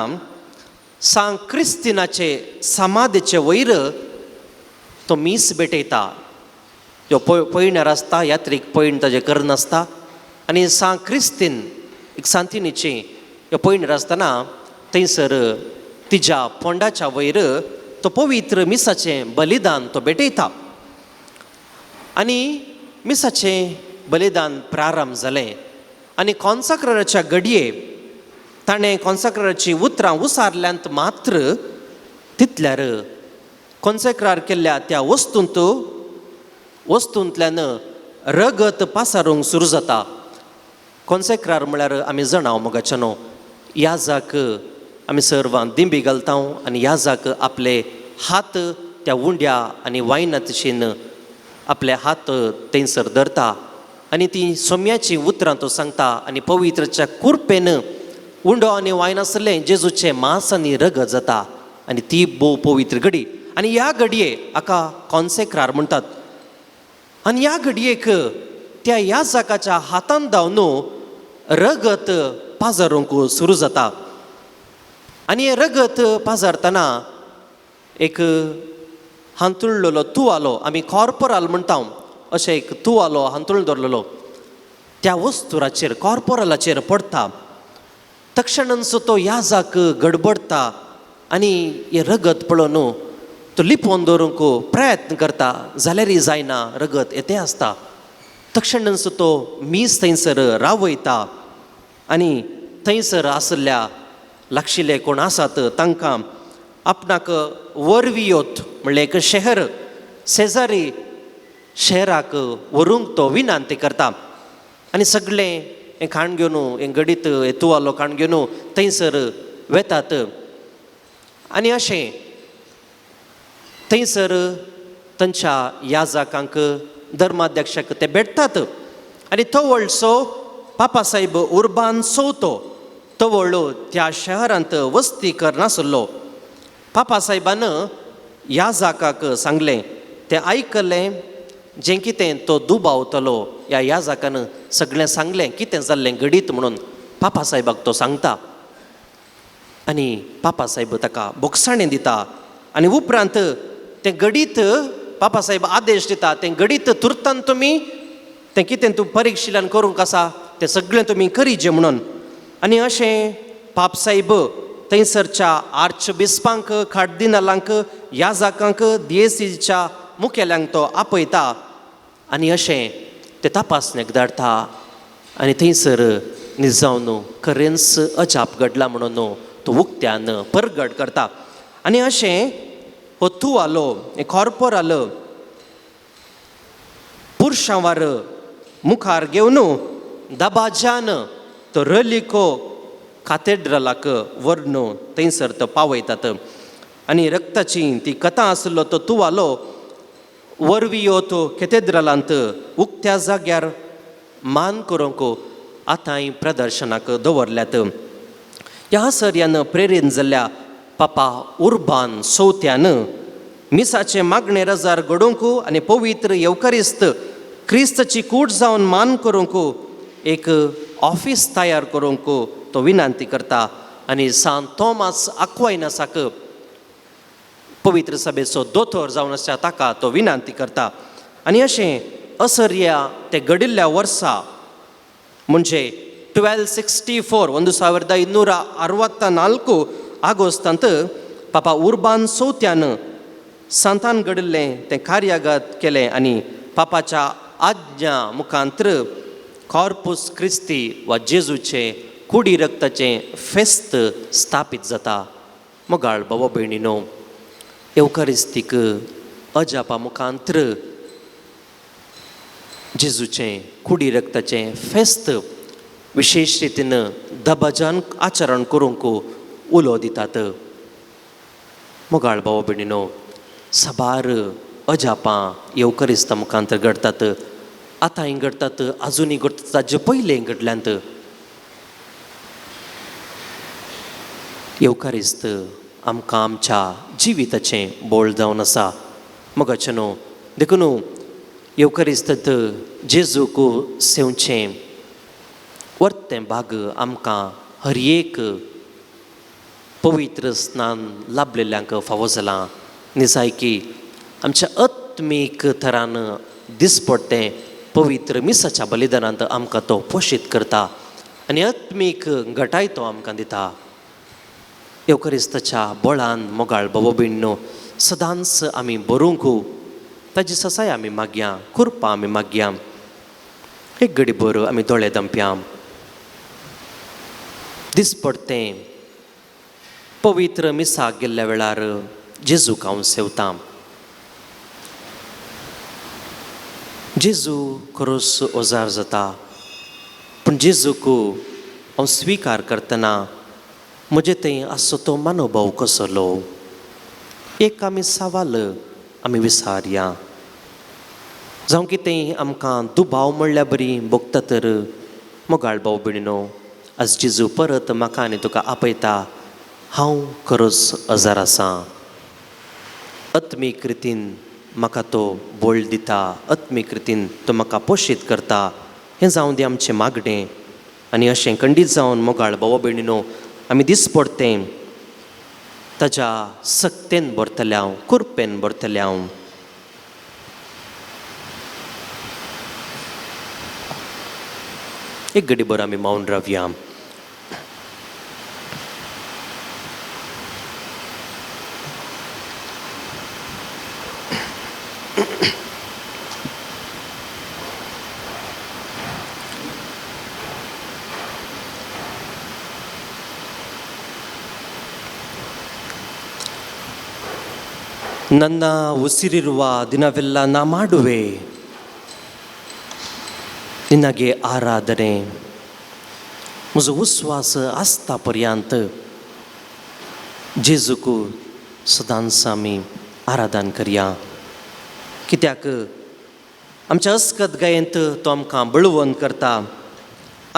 सांग क्रिस्तिनाचे समाधीचे वयर तो मीस भेटयता. जो पयणार आसता यात्रेक पयण ताजे कर्ण आसता आनी सांग क्रिस्तीन एक सांतिनीची ह्यो पयणार आसतना थंयसर तिच्या पोंडाच्या वयर तो पवित्र मिसाचें बलिदान तो भेटयता. आनी मिसाचें बलिदान प्रारंभ जालें आनी कॉन्साक्राराच्या घडये ताणें कॉन्साक्राराची उतरां उसारल्यांत मात्र तितल्यार कॉन्सेक्रार केल्ल्या त्या वस्तूंतल्यान रगत पासारूंक सुरू जाता. कॉन्सेक्रार म्हळ्यार आमी जाणाव मोगाच्या न्हू, याजक आमी सर्वांक दिंबी घालता आनी याजक आपले हात त्या उंड्या आनी वायनातशीन आपले हात थंयसर धरता आनी ती सोम्याची उतरां तो सांगता आनी पवित्रच्या कुरपेन उंडो आनी वायन आसलें जेजूचें मांस आनी रगत जाता आनी ती भोव पवित्र घडी आनी ह्या घडये हाका कॉन्सेक्रार म्हणटात. आनी ह्या घडयेक त्या याजकाच्या हातान धांवन रगत पाजारूंक सुरू जाता. आनी हें रगत पाजारतना एक हांतुळलेलो तुवालो, आमी कॉर्पोराल म्हणटा अशें एक तुवालो हांतुळ दवरलेलो त्या वस्तुराचेर कॉर्पोरलाचेर पडटा. तक्षणच तो याजक गडबडता आनी हें रगत पळोवन तो लिपोवन दवरूंक प्रयत्न करता जाल्यारय जायना, रगत येतें आसता. तक्षणच तो मीस थंयसर रावयता आनी थंयसर आसल्या लागशिल्ले कोण आसात तांकां आपणाक वरवियोत म्हणल्यार एक शहर शेजारी शहराक व्हरूंक तो विनंती करता. आनी सगळें हें खाण घेवन हें घडीत हें तुवालो खाण घेवन थंयसर वेतात. आनी अशें थंयसर तांच्या याजकांक धर्माध्यक्षाक ते भेटतात. आनी तो व्हडसो पापा साहेब उर्बान चवथो तो व्हडलो त्या शहरांत वस्ती करनासलो. पापा साहेबान याजकाक सांगलें, तें आयकलें जें कितें तो दुबावतलो. ह्या याजकान सगळें सांगलें कितें जाल्लें घडीत म्हणून पापा साहेबाक तो सांगता. आनी पापा साहेब ताका बोगसाणें दिता आनी उपरांत तें घडीत पापा साहेब आदेश दिता, तें घडीत तुर्तान तुमी तें कितें तूं परिक्षिलन करूंक आसा तें सगळें तुमी करीजे म्हणून. आनी अशें पाप साहेब थंयसरच्या आर्च बिस्पांक, कार्दिनालांक, याजकांक, दिएसीच्या मुखेल्यांक तो आपयता आनी अशें ते तपासणेक धाडटा. आनी थंयसर जावन खरेंच अजाप घडला म्हणून तो उक्त्यान परगट करता. आनी अशें हो तुवालो कॉर्पोराल पुरशांवार मुखार घेवन दबाज्यान तो रलिको काथेड्रलाक व्हरून थंयसर तो पावयतात. आनी रक्ताची ती कथा आसलो तो तुवालो वरवियो तो कॅथेड्रलांत उक्त्या जाग्यार मान करूंक आतांय प्रदर्शनाक दवरल्यात. ह्या सर्यान प्रेरीत जाल्ल्या पापा उर्बान चवथ्यान मिसाचे मागणे रजार घडोवंक आनी पवित्र येवकारिस्त क्रिस्तची कूड जावन मान करूंक एक ऑफिस तयार करूंक तो विनंती करता. आनी सांत थॉमास आक्वायनासाक पवित्र सभेचो दोतोर जावन आसा ताका तो विनंती करता. आनी अशें असर्या ते घडिल्ल्या वर्सा म्हणजे 1264 1264 आगोस्तांत पापा उर्बान चवथ्यान सांतान घडिल्लें तें कार्यागत केलें आनी पापाच्या आज्ञा मुखांतर कॉर्पुस क्रिस्ती वा जेजूचे कुडी रक्ताचें फेस्त स्थापीत जाता. मोगाळ भाव भयणीनो, एवकारिस्तीक अजापा मुखांतर जेजूचें कुडी रक्ताचें फेस्त विशेश रितीन दबाजान आचरण करूंक उलो दितात. मोगाळ भाव भयणीनो, साबार अजापां येवकारिस्ता मुखांतर घडटात. आतांय घडटात, आजुनी घडटात, ताजे पयलें घडल्यांत. येवकारिस्त आमकां आमच्या जिविताचें बोळ जावन आसा. मोगाचेनो देखून येवकारिस्तांत जेजूक सेवचें वर्तें भाग आमकां हर एक पवित्र स्नान लाभलेल्यांक फावो जालां. निजायकी आमच्या आत्मीक थरान दिसपडटें पवित्र मिसाच्या बलिदानांत आमकां तो पोशीत करता आनी आत्मीक घटाय तो आमकां दिता. येवकारिस्ताच्या बोळान मोगाळ भाव भयणीनो, सदांच आमी बरोवंक ताजी ससाय आमी मागया, कृपा आमी मागया. एक घडीभर आमी दोळे धांपया. दिसपडटें पवित्र मिसाक गेल्ल्या वेळार जेजूक हांव सेवतां. जेजू खरोच ओजार जाता, पूण जेजूक हांव स्विकार करतना म्हजे थंय आसचो तो मनोभाव कसलो. एक आमी सवाल आमी विचारया. जावं कितें आमकां दुबाव म्हणल्यार बरी भोगता तर मोगाळ भाव भयणीनो, आज जेजू परत म्हाका आनी तुका आपयता. हांव खरोच अजार आसां. आत्मीक रितीन म्हाका तो बोळ दिता, आत्मीक रितीन तो म्हाका पोशीत करता. हें जावं दी आमचें मागणें. आनी अशें खंडीत जावन मोगाळ भाव भयणीनो आमी दिसपडटें ताच्या सक्तेन भरतले हांव, कुरपेन भरतले हांव. एक घडीभर आमी मौन रावया. ನನ್ನ ಉಸಿರಿರುವ ದಿನವೆಲ್ಲ ನಾ ಮಾಡುವೆ ನಿನಗೆ आराधने. म्हजो उस्वास आसता पर्यंत जेजूक सदांच आमी आराधन करया. कित्याक आमच्या अस्कत गायेंत तो आमकां बळवंत करता.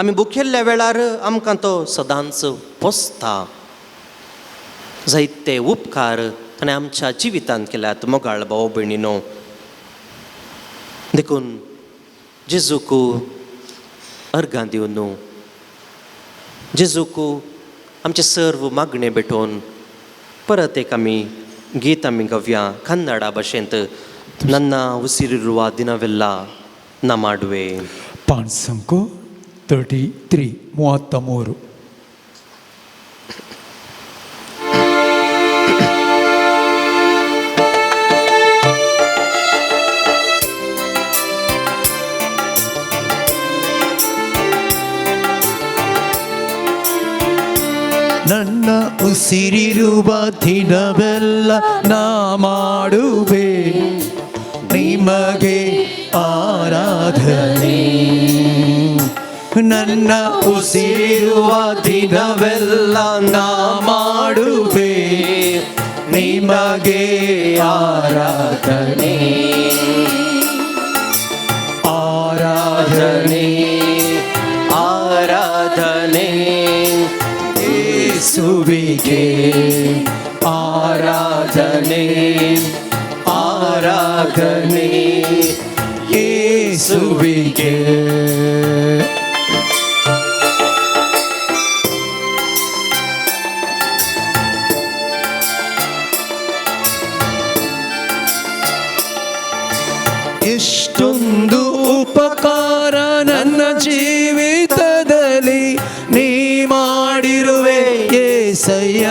आमी भुकेल्ल्या वेळार आमकां तो सदांच पोसता. जायते उपकार ताणें आमच्या जिवितांत केल्यात मोगाळ भाव भयणीनो. देखून जेजूक अर्गां दिवन जेजूक आमचे सर्व मागणे भेटोवन परत एक आमी गीत आमी गावया कन्नडा भाशेंत. ನನ್ನ ಉಸಿರಿರುವ ದಿನವೆಲ್ಲ ನಾ ಮಾಡುವೆ. ಪಾನ್ ಸಂಕೋ 33. ನನ್ನ ಉಸಿರಿರುವ ದಿನವೆಲ್ಲ ನಾ ಮಾಡುವೆ ನಿಮಗೆ ಆರಾಧನೆ. ನನ್ನ ಉಸಿರಿರುವ ದಿನವೆಲ್ಲ ನಾ ಮಾಡುವೆ ನಿಮಗೆ ಆರಾಧನೆ. ಆರಾಧನೆ ಆರಾಧನೆ ಯೇಸುವಿಗೆ ಆರಾಧನೆ. ಆರಾಧನೆ ಯೇಸುವಿಗೆ. ಎಷ್ಟೊಂದು ಉಪಕಾರ ನನ್ನ ಜೀವಿತದಲ್ಲಿ ನೀ ಮಾಡಿರುವೆ యేసయ్య.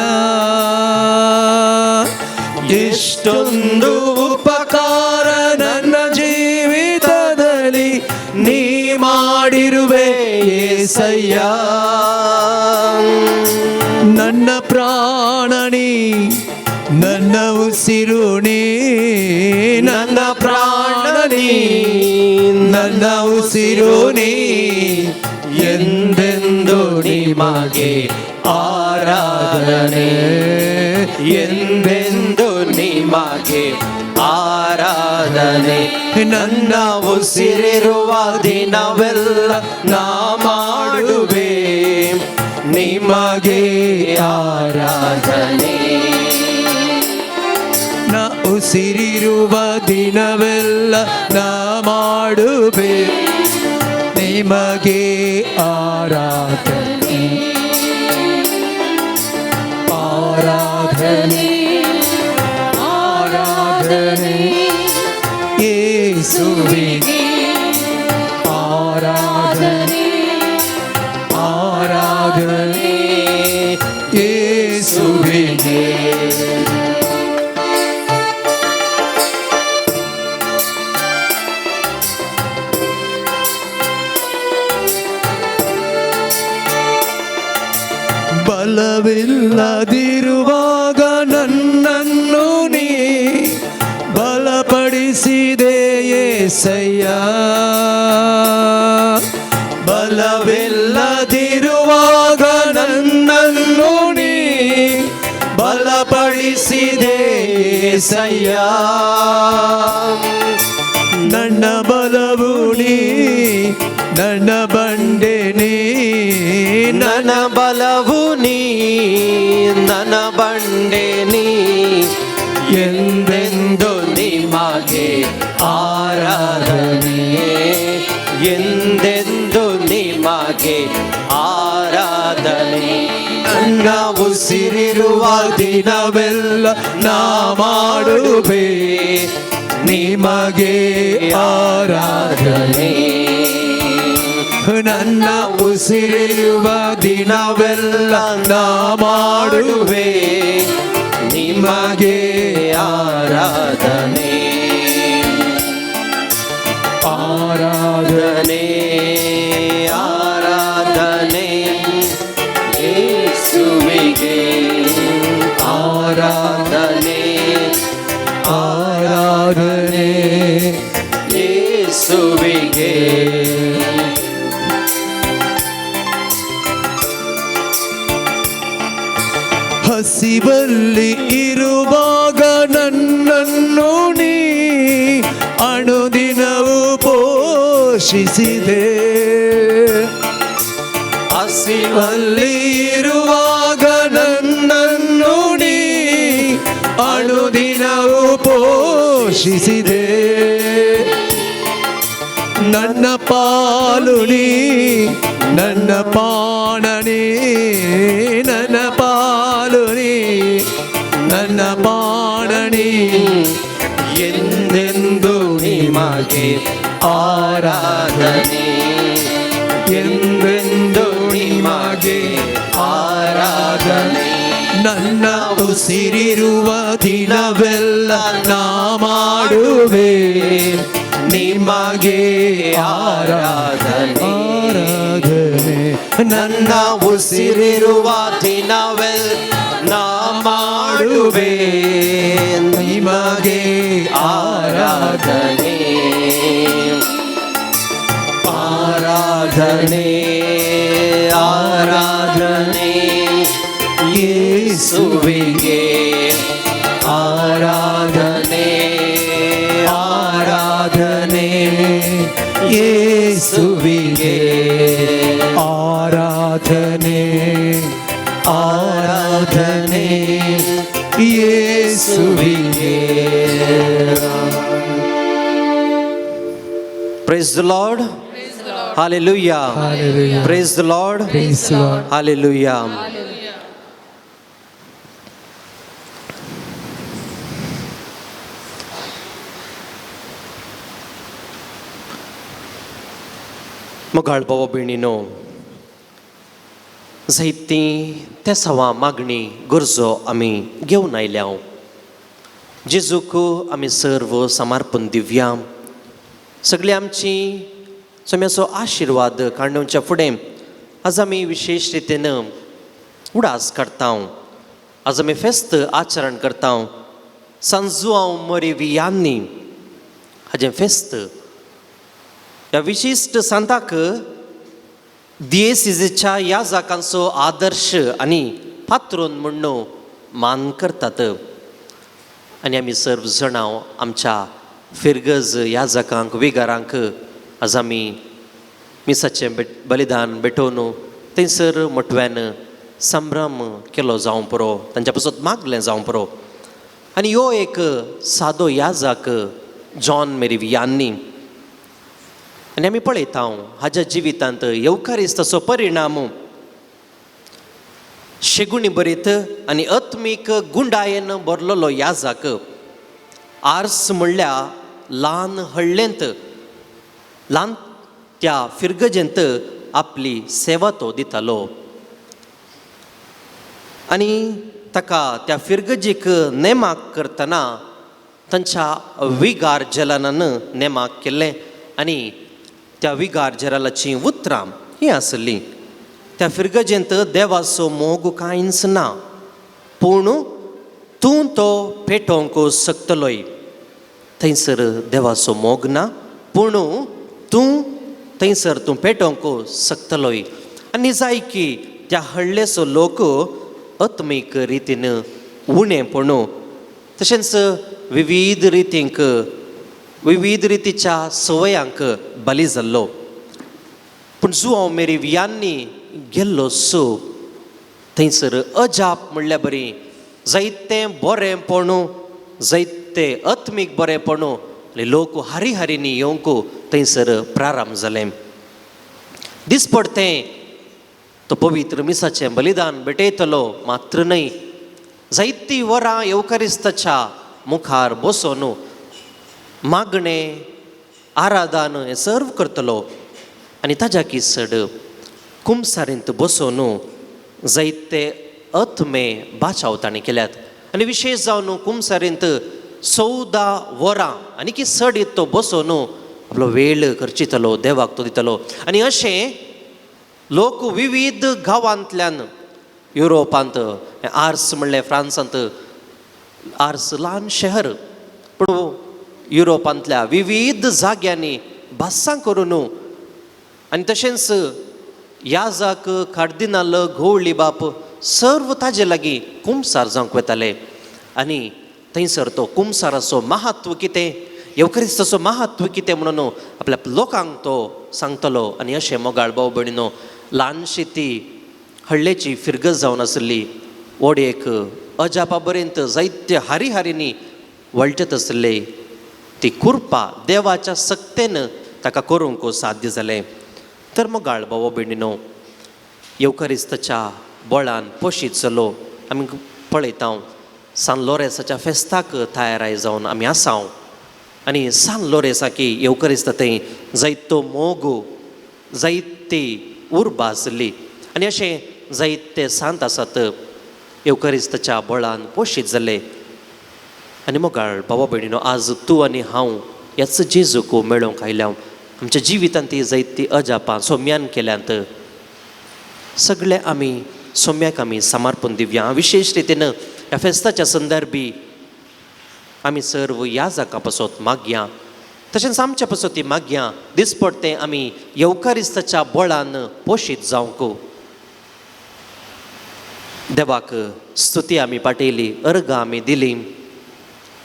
ಎಷ್ಟೊಂದು ಉಪಕಾರ ನನ್ನ ಜೀವಿತದಲ್ಲಿ ನೀ ಮಾಡಿರುವೆ యేసయ్య. ನನ್ನ ಪ್ರಾಣನಿ ನನ್ನ ಉಸಿರು ನೀ, ನನ್ನ ಪ್ರಾಣನಿ ನನ್ನ ಉಸಿರು ನೀ. ಎಂದೆಂದು ನಿಮಗೆ ಆರಾಧನೆ, ಎಂದೆಂದು ನಿಮಗೆ ಆರಾಧನೆ. ನನ್ನ ಉಸಿರಿರುವ ದಿನವೆಲ್ಲ ನಾ ಮಾಡುವೆ ನಿಮಗೆ ಆರಾಧನೆ. ನಾ ಉಸಿರಿರುವ ದಿನವೆಲ್ಲ ನಾ ಮಾಡುವೆ ನಿಮಗೆ ಆರಾಧನೆ. ಆರಾಧನೆ ಆರಾಧನೆ ಯೇಸುವಿಗೆ. ಆರಾಧನೆ ಆರಾಧನೆ ಯೇಸುವಿಗೆ. ಬಲವಿಲ್ಲದಿರುವಾಗ ನನ್ನನ್ನು ನೀ ಬಲಪಡಿಸಿದೆ యేసయ్య. ಬಲವಿಲ್ಲದಿರುವಾಗ ನನ್ನನ್ನು ನೀ ಬಲಪಡಿಸಿದೆ యేసయ్య. ನನ್ನ ನನ್ನ ಬಲವು ನೀ ನನ್ನ ಬಂಡೆ ನೀ ನನ್ನ ಬಲವು ನೀ ನನ್ನ ಬಂಡೆ ನೀ ಎಂದೆಂದು ನಿಮಗೆ ಆರಾಧನೆ ಎಂದೆಂದು ನಿಮಗೆ ಆರಾಧನೆ ನನ್ನ ಉಸಿರಿರುವ ದಿನವೆಲ್ಲ ನಾ ಮಾಡುವೆ ನಿಮಗೆ ಆರಾಧನೆ ನನ್ನ ಉಸಿರಿರುವ ದಿನವೆಲ್ಲ ನಾ ಮಾಡುವೆ ನಿಮಗೆ ಆರಾಧನೆ ಆರಾಧನೆ ಆರಾಧನೆ ಯೇಸುವಿಗೆ ಆರಾಧನೆ ಆರಾಧನೆ ಯೇಸುವಿಗೆ ಹಸಿವಲ್ಲಿ ಇರುವಾಗ ನನ್ನನ್ನು ನೀ ಅನುದಿನವೂ ಪೋಷಿಸಿದೆ ಹಸಿವಲ್ಲಿ ಇರುವಾಗ ನನ್ನನ್ನು ನೀ ಅನುದಿನವೂ ಪೋಷಿಸಿದೆ ನನ್ನ ಪಾಲು ನೀ ನನ್ನ ಪಾಣನಿ ನನ್ನ ಪಾಲು ನೀ ನನ್ನ ಪಾಣನಿ ಎಂದೆಂದು ನಿಮಗೆ ಆರಾಧನೆ ಎಂದೆಂದು ನಿಮಗೆ ಆರಾಧನೆ ನನ್ನ ಉಸಿರಿರುವ ದಿನವೆಲ್ಲ ನಾ ಮಾಡುವೆ ನಿಮಗೆ ಆರಾಧನೆ ಆರಾಧನೆ ನನ್ನ ಉಸಿರಿರುವ ದಿನವೆಲ್ಲ ನಾ ಮಾಡುವೆ ನಿಮಗೆ ಆರಾಧನೆ ಆರಾಧನೆ ಆರಾಧನೆ ಯೇಸುವಿಗೆ ಆರಾಧನೆ ಆರಾಧನೆ ಯೇಸುವಿಗೆ ಆರಾಧನೆ ಆರಾಧನೆ ಯೇಸುವಿಗೆ Praise the Lord. Hallelujah. Hallelujah. Praise the Lord. Praise the Lord. Hallelujah. मगाळ भावा भयणीनो जायती तेसावां मागणी गरजो आमी घेवन आयल्या जेजूक आमी सर्व समर्पण दिवया सगळी आमची सोम्याचो आशिर्वाद काडूच्या फुडें आज आमी विशेष रितीन उडास काडटा आज आमी फेस्त आचरण करता सांजुआंव मोरेवियांनी हाजें फेस्त ह्या विशिश्ट सांताक दियेसिजेच्या ह्या जाकांचो आदर्श आनी पात्रोन म्हणून मान करतात आनी आमी सर्व जाणां आमच्या फिरगज ह्या जाकांक विगारांक आज आमी मिसाचें बलिदान भेटोवन थंयसर मोठव्यान संभ्रम केलो जावं पुरो तांच्या पासून मागलें जावं पुरो आनी ह्यो एक सादो याजाक जॉन मेरिवियांनी आनी आमी पळयता हाज्या जिवितांत येवकारिस्ताचो परिणाम शेगुणी बरीत आनी आत्मीक गुंडायेन भरलेलो याजाक आर्स म्हणल्यार ल्हान हळ्ळेंत ल्हान त्या फिरगजेंत आपली सेवा तो दितालो आनी ताका त्या फिरगजीक नेमाक करतना तांच्या विगार जलानान नेमाक केल्लें आनी त्या विगार जलालाची उतरां ही आसली त्या फिरगजेंत देवाचो मोग कांयच ना पूण तूं तो पेटोवंक शकतलोय थंयसर देवाचो मोग ना पूण थंयसर तूं पेटोवंक शकतलोय आनी जाय की त्या हळ्ळेचो लोक आत्मीक रितीन उणेपण तशेंच विविध रितींक विविध रितीच्या सवयांक बली जाल्लो. पूण जो हांव मेरेवियांनी गेल्लो सो थंयसर अजाप म्हणल्यार बरी जायतें बरेंपणू जायतें आत्मीक बरेंपणू आनी लोक हारी हारींनी येवंक थंयसर प्रारंभ जालें. दिसपडतें तो पवित्र मिसाचें बलिदान भेटयतलो मात्र न्हय, जायतीं वरां येवकारिस्ताच्या मुखार बसून मागणें आराधन हें सर्व करतलो आनी ताज्या किसड कुमसारींत बसून जायते अथमे बाचावतांनी केल्यात. आनी विशेश जावन कुमसारींत 14 वरां आनी की सड तो बसून आपलो वेळ खर्चितलो, देवाक तो दितलो. आनी अशें लोक विविध गांवांतल्यान युरोपांत, आर्स म्हणलें फ्रांसांत, आर्स ल्हान शहर पूण युरोपांतल्या विविध जाग्यांनी बास्सां करून आनी तशेंच याजक, कार्दिनाल, घोवळी बाप सर्व ताजे लागीं कुमसार जावंक वताले. आनी थंयसर तो कुमसाराचो महत्व कितें, येवकारिस्ताचो महत्व कितें म्हणून आपल्या लोकांक तो सांगतलो. आनी अशें मोगाळ भाव भयणीनो, ल्हानशी ती हळ्ळेची फिरगत जावन आसली वोडयेक अजापा पर्यंत जायत्या हारी हारींनी वळटत आसले ती कुरपा देवाच्या सक्तेन ताका करूंक साध्य जालें. तर मोगाळ भाव भयणीनो, येवकारिस्ताच्या बळान पोशीत जालो आमी पळयता. सान लोरेसाच्या फेस्ताक तयाराय जावन आमी आसांव आनी सान लोरेसाकी येवकारिस्त थंय जायतो मोग, जायती उर्बा आसली आनी अशें जायते सांत आसात येवकारिस्ताच्या बळान पोशीत जाले. आनी मोगाळ भावा भयणीनो, आज तूं आनी हांव ह्याच जेजूक मेळोवंक आयल्या. आमच्या जिवितांत ती जायती अजापां सोम्यान केल्यांत. सगळे आमी सोम्याक आमी समर्पण दिवया. विशेश रितीन ह्या फेस्ताच्या संदर्भी आमी सर्व ह्या जाका पासत मागया. तशेंच आमच्या पासत ती मागया दिसपडतें आमी येवकारिस्ताच्या बळान पोशीत जावंक. देवाक स्तुती आमी पाटयली, अर्गां आमी दिली,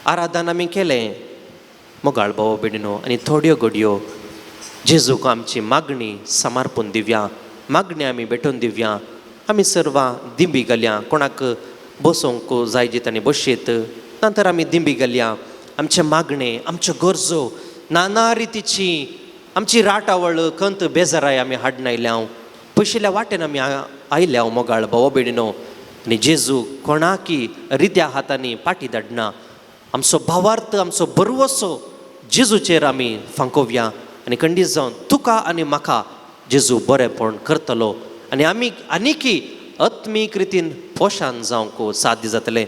आराधन आमी केलें. मोगाळ भाव भयणीनो, आनी थोड्यो घडयो जेजूक आमची मागणी समर्पण दिवया, मागणी आमी भेटोवन दिवया. आमी सर्वां दिंबी घालया. कोणाक बसोवंक जाय जे तांणी बसयत, नंतर आमी दिंबी घालया. आमचे मागणे, आमच्यो गरजो, नाना रितीची आमची राटावळ, खंत बेजाराय आमी हाडून आयल्या. पयशिल्ल्या वाटेन आमी आयल्या मोगाळ भाव भयणीनो. आनी जेजू कोणाकी रित्या हातांनी पाटी धाडना. आमचो भावार्थ, आमचो बरवसो जेजूचेर आमी फांकोवया आनी खंडीत जावन तुका आनी म्हाका जेजू बरेंपण करतलो आनी आमी आनिकी आत्मीक रितीन पोशान जावंक साध्य जातलें.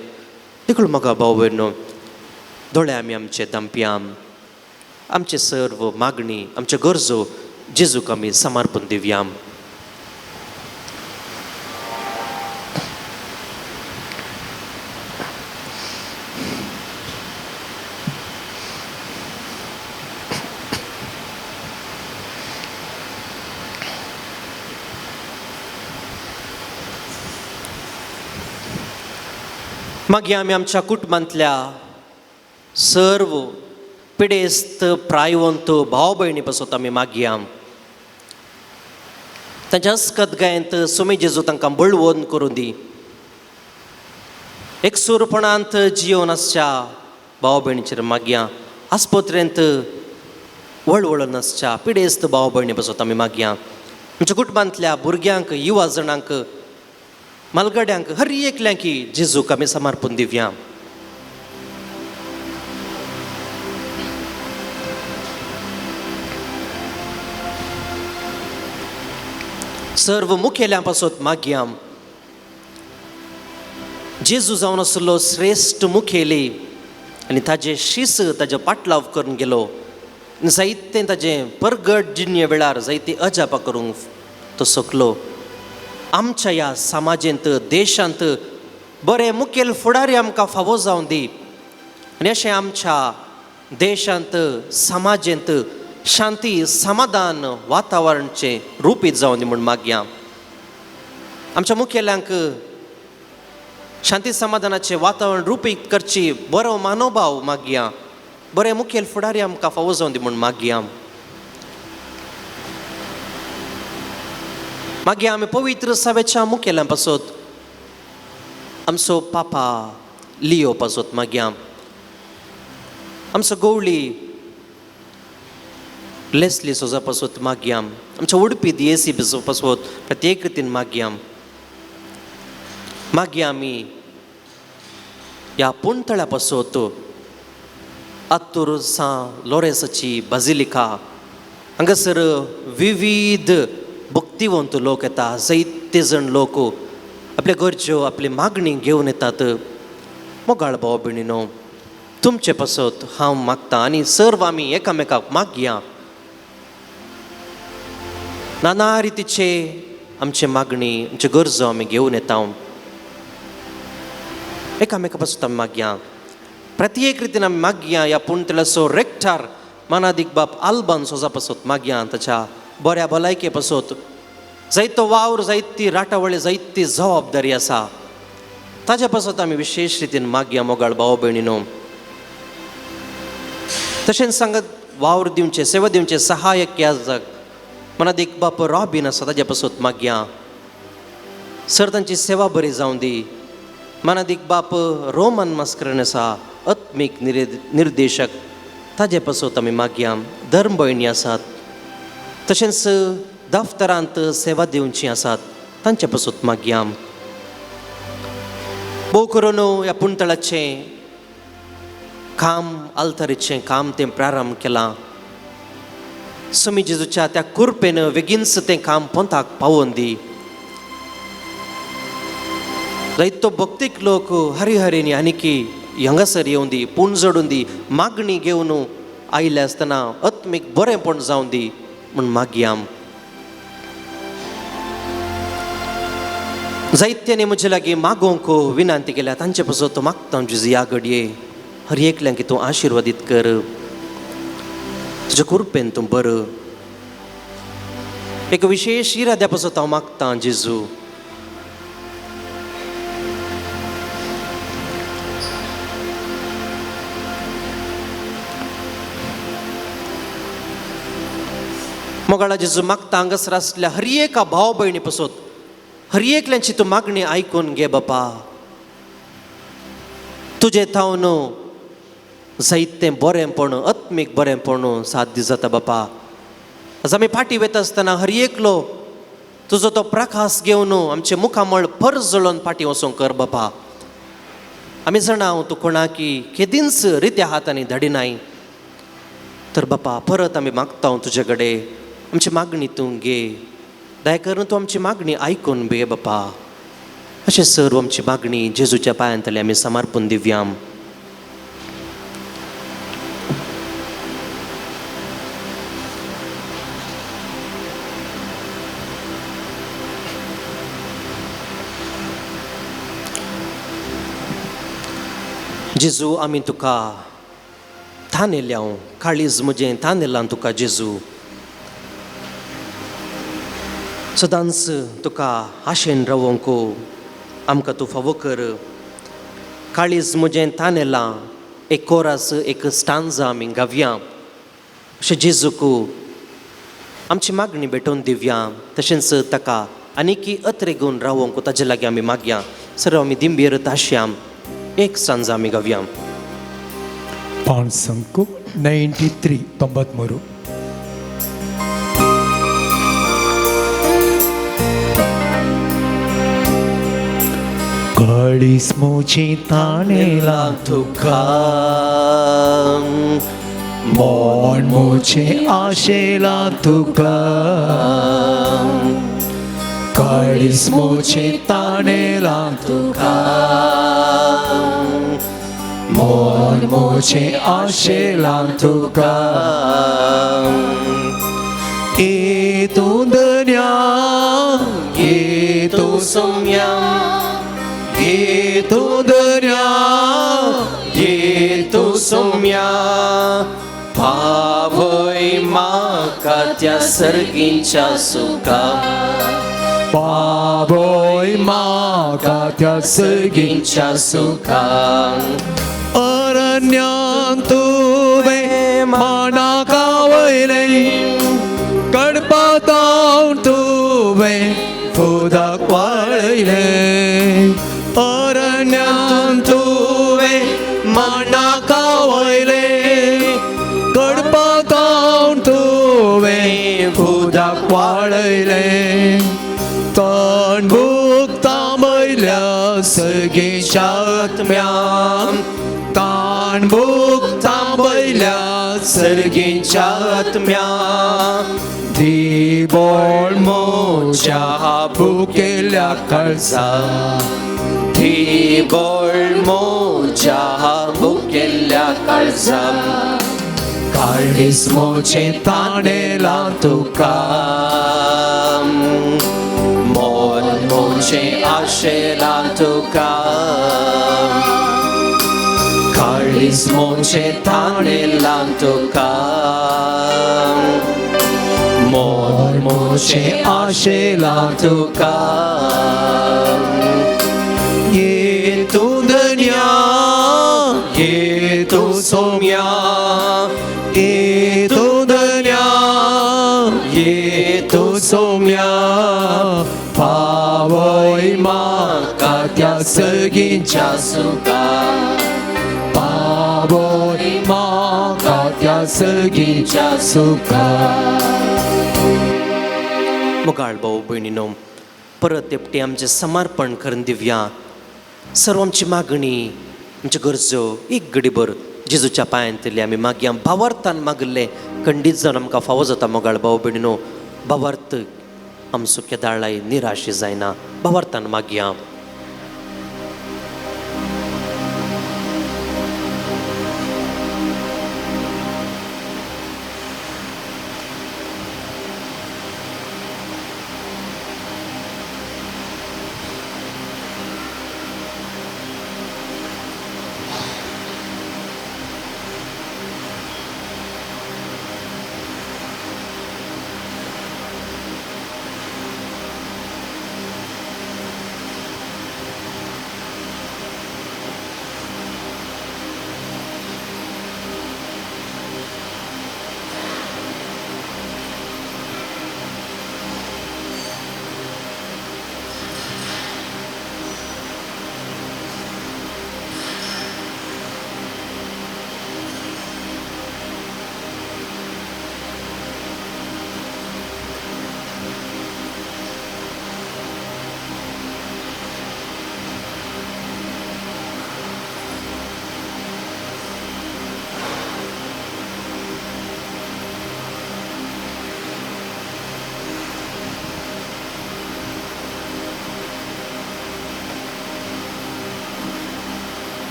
देखून म्हाका भाव भयणीनो, दोळे आमी आमचे दांपया, आमचे सर्व मागणी, आमच्यो गरजो जेजूक आमी समर्पण दिवया. मागीर आमी आमच्या कुटुंबांतल्या सर्व पिडेस्त प्रायवंत भाव भयणी पासत आमी मागया. तांच्या अस्कतगायेंत सुमे जेजू तांकां बळवंत करूं दी. एकसूरपणांत जियोन आसच्या भाव भयणीचेर मागया. आस्पत्रेंत वळवळून आसच्या पिडेस्त भाव भयणी पासत आमी मागया. आमच्या कुटुंबांतल्या भुरग्यांक, युवा जणांक, मालगड्यांक, हर एकल्यांकी जेजूक आमी समर्पण दिवया. सर्व मुखेल्यां पासत मागया. जेजू जावन आसलो श्रेश्ठ मुखेली आनी ताजे शीस ताजे पाटलाव करून गेलो. जायतें ताजें परगट जिण्य वेळार जायती अजापां करूंक तो सोंकलो. आमच्या ह्या समाजेंत, देशांत बरे मुखेल फुडारी आमकां फावो जावं दी आनी अशें आमच्या देशांत, समाजेंत शांती, समाधान वातावरणचें रुपीत जावं दी म्हूण मागया. आमच्या मुखेल्यांक शांती समाधानाचें वातावरण रुपीत करची बरो मनोभाव मागया. बरे मुखेल फुडारी आमकां फावो जावन दी म्हूण मागया. मागीर आमी पवित्र सभेच्या मुखेल्यां पासत आमचो पापा लियो पासत मागया. आमचो गवळी लेस्ली सोजा पासत मागया. आमच्या उडपी दिएसी पासत प्रत्येक रितीन मागया. मागया आमी ह्या पुणतळ्या पासत आत्तूर सा लोरेसाची बाजिलिका हांगासर विविध भक्तिवंत लोक येता. जायते जण लोक आपल्या गरज्यो आपली मागणी घेवन येतात. मोगाळ भाव भयणीनो, तुमचे पासत हांव मागता आनी सर्व आमी एकामेकाक मागया. नाना रितीचे आमचे मागणी आमचे गरजो आमी घेवन येता. एकामेका पासत आमी मागया. प्रत्येक रितीन आमी मागया. ह्या पुणतळ्याचो रेक्टार मानादीक बाप आल्बान सोजा पासत मागया. ताच्या बऱ्या भलायके पासत जायतो वावर जायती राटावळी जायती जबाबदारी आसा. ताच्या पासत आमी विशेष रितीन मागया मोगाळ भाव भयणीनो. तशेंच सांगत वावर दिवचे सेवा दिवचे सहाय्यक याजक मनादीक बाप रॉबिन आसा ताच्या पासत मागया. सर तांची सेवा बरी जावं दी. मनादीक बाप रोमन मास्करन आसा आत्मीक निर्देशक ताजे पासत आमी मागया. धर्म भयणी आसात. तशेंच दफ्तरांत सेवा दिवची आसात तांचे पासत मागया. भोव करून ह्या पुणतळाचें काम आल्तारीचें काम तें प्रारंभ केलां. स्वामी जेजूच्या त्या कृपेन बेगीनच तें काम पंथाक पावोवन दी. जायतो भक्तीक लोक हरिहरीनी आनीकी हांगासर येवन दी, पूण जोडून दी, मागणी घेवन आयले आसतना आत्मीक बरेंपण जावं दी म्हूण मागया. जायत्यांनी म्हजे लागीं मागोवंक विनंती केल्या. तांचे पासत मागता जेजू ह्या घडये हर एकल्यांक तूं आशिर्वादीत कर. तुज्या कृपेन तूं बर. एक विशेष इराद्या पासत हांव मागता जेजू. मोगाळा जेजू मागता हांगासर आसल्या हर एका भाव भयणी पासत हर एकल्यांची तूं मागणी आयकून घे बापा. तुजे थावन जायतें बरेंपण आत्मीक बरेंपण साध्य जाता बापा. आज आमी फाटी वयता आसतना हर एकलो तुजो तो प्रकाश घेवन आमचे मुखामळ परस जळोवन फाटी वचोंक कर बापा. आमी जाणां तूं कोणाकी केदींच रित्या हातांनी धाडिनाय. तर बापा परत आमी मागता तुजे कडेन आमची मागणी तूं घे. दया करून तूं आमची मागणी आयकून घे बापा. अशें सर्व आमची मागणी जेजूच्या पांयांतली आमी समर्पून दिवया. जेजू आमी तुका थानेल्या काळीज म्हजें थानेलां तुका जेजू. सदांच तुका आशेन रावोंक आमकां तूं फावो कर. काळीज म्हजें थानेलां एक कोरास एक स्टांजा आमी गावया. अशें जेजूक आमची मागणी भेटोवन दिवया. तशेंच ताका आनीकी अत्रे घेवन रावोंक ताजे लागीं आमी मागया. सर्व आमी दिंबेर ताश्या एक सांजा आमी गावया. पाण संको 93 93. काळीस मोची ताणेला तुका मोन मोचे आशेला तुका. काळीस मोचे ताणेला तुका मोन मोचे आशेला तुका. ये तू दर्या ये तू सौम्या ये तू दर्या ये तू सौम्या पावय म्हाका त्या सर्गींच्या सुका. पावय म्हाका त्या सर्गींच्या सुका. अरण्यान तू मानाका वयले कडपाताव तुवें उदक वाळयले अरण्यांत तुवें मानाका वयले कडपाताव तुवें उदक वाळयले तणबूक तांबयल्या सगळींच्या आत्म्यां ताणबूक तांबयल्या सर्गींच्या आत्म्यां दिबोळ मोच्या भुकेल्या काळजां दिबोळ मोच्या भुकेल्या काळजां काळीस मोचे ताणेलां तुका मोल मोचे आशेलां तुका काळीस मोचे ताणेलां तुका मोल मोचे आशेलां तुका ये तू धन्या ये तू सोम्या ये तू धन्या ये तू सोम्या पावय म्हाका त्या सगळींच्या सुका पावय म्हाका त्या सगळींच्या सुका मुगाळ भाऊ भयणीनो परत एकटी आमचें समर्पण करून दिवया सर्व आमची मागणी आमच्यो गरजो एक घडीभर जेजूच्या पांयांतली आमी मागया भावार्थान मागले खंडीत जावन आमकां फावो जाता मोगाळ भाव भयणीनो भावार्थ आमचो केदारळाय निराशी जायना भावार्थान मागया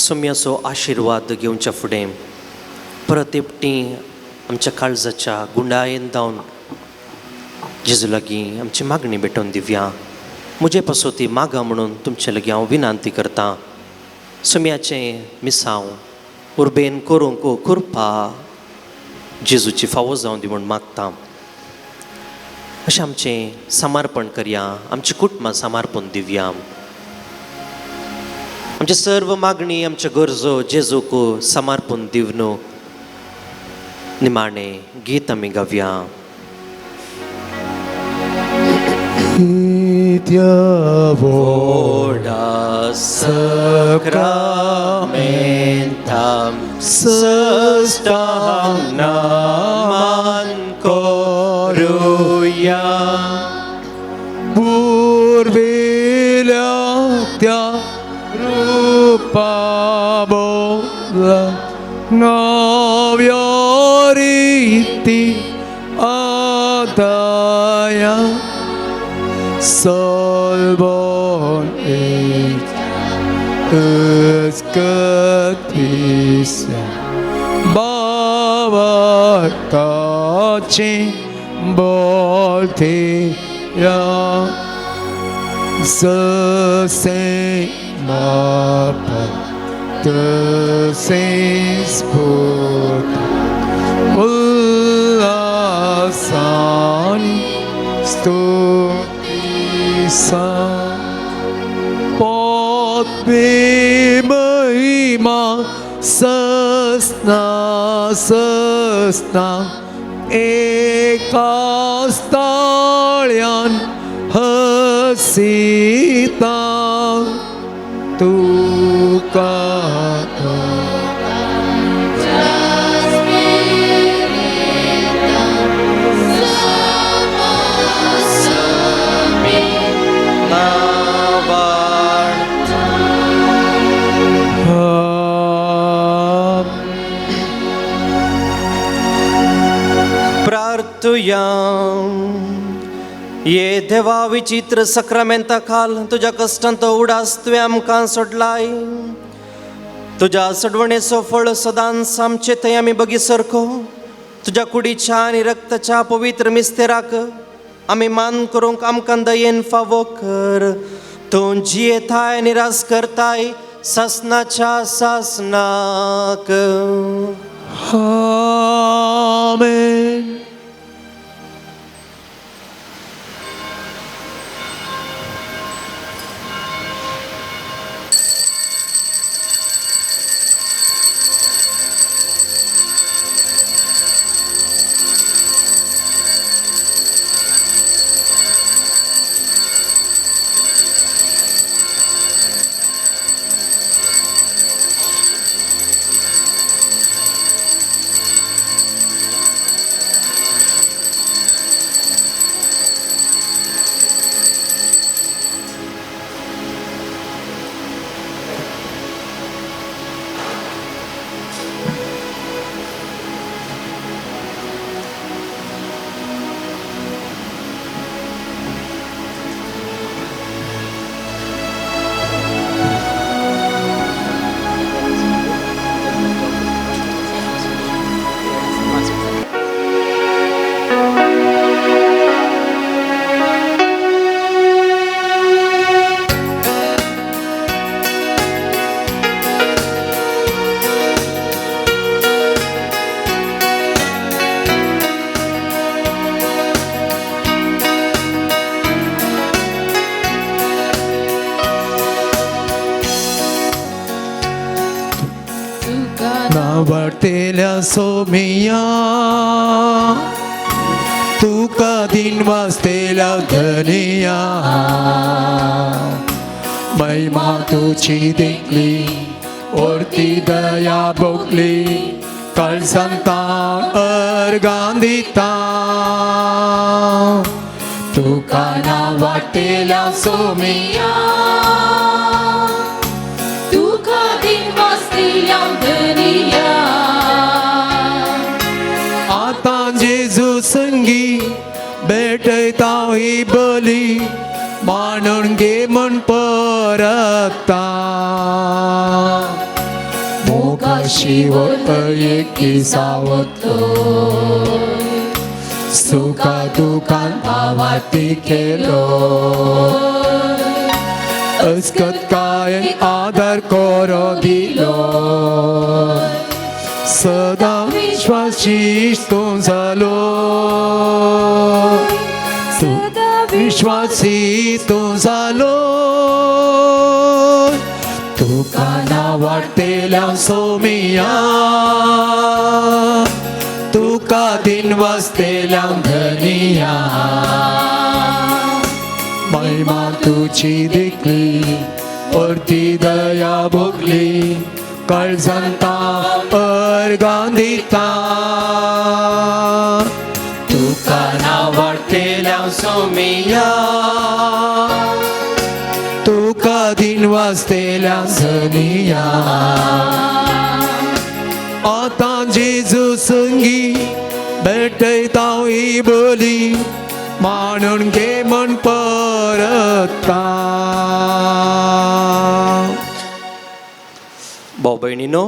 सोम्याचो आशिर्वाद घेवच्या फुडें परत एकटी आमच्या काळजाच्या गुंडायेन जावन जेजू लागीं आमची मागणी भेटोवन दिवया म्हजे पासोती मागा म्हणून तुमचे लागीं हांव विनंती करतां सोम्याचें मिसांव उर्बेन करूंक कृपा जेजूची फावो जावं दी म्हूण मागतां अशें आमचें समर्पण करया आमची कुटुंबां समर्पण दिवया आमचे सर्व मागणी आमच्यो गरजो जेजूक समर्पण दिवन निमाणें गीत आमी गावया Voda sacramentam sustam naman koruya Purvilia tya rupabola Navyariti adaya Salvon et escatisa Baba 나와까지 볼테야 스세마파 드세스포타 울라사니 스토티사 potbimima sasna ekastalyan hasita tukata प्रार्थूया. ये देवा विचित्र सक्रामेंता खाल तुझ्या कष्टांत उडास तुवें आमकां सोडलाय. तुझ्या सडवणेचो फळ सदांच आमचे थंय आमी बगीसरको. तुझ्या कुडीच्या आनी रक्ताच्या पवित्र मिस्तेराक आमी मान करूंक आमकां दयेन फावो कर. तूं जियेताय निराश करताय सासनाच्या सासनाक. आमेन. नावाटेल्या सोमिया तुका दिन वाजतेल्या धनिया महिमा तुझी देखली ओरती दया भोगली कळसंता अर्गांदिता तुका नावाटेल्या सोमिया तुका दिन वाजतेल्या धनिया आता जेजू संगी भेटता ही बली मानून घे म्हण परता मोगाशी वत एकी सावतलो सुखा दुखान भावाती केलो अस्कत काय आदर करो दिलो सदा विश्वासी तू झालो सदा विश्वासी तू झालो तुका नावाटेल्या सोमिया तुका दिन वाजतेल्या धनिया महिमा तुझी देखली वरती दया भोगली कळसंता अर्गांदिता तुका नावाटेल्या सोमिया तुका दिन वाजतेल्या धनिया आता जेजू संगी भेटता ही बली मानून घे म्हण परता भाऊ बहिणीनो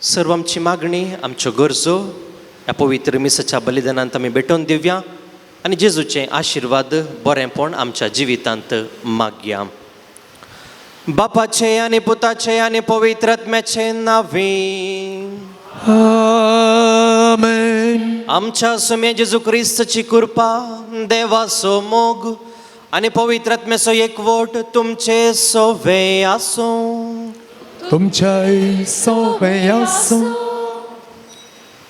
सर्व आमची मागणी आमच्यो गरजो ह्या पवित्र मिसाच्या बलिदानांत आमी भेटोवन दिवया आनी जेजूचे आशिर्वाद बरेंपण आमच्या जिवितांत मागया. बापाचे आनी पुताचे आनी पवित्र आत्म्याचे नांवे आमेन. आमच्या सुमे जेजू क्रिस्ताची कृपा, देवाचो मोग आनी पवित्र आत्म्याचो एकवट तुमचे सोवे आसूं. तुमच्या सोबे आसूं.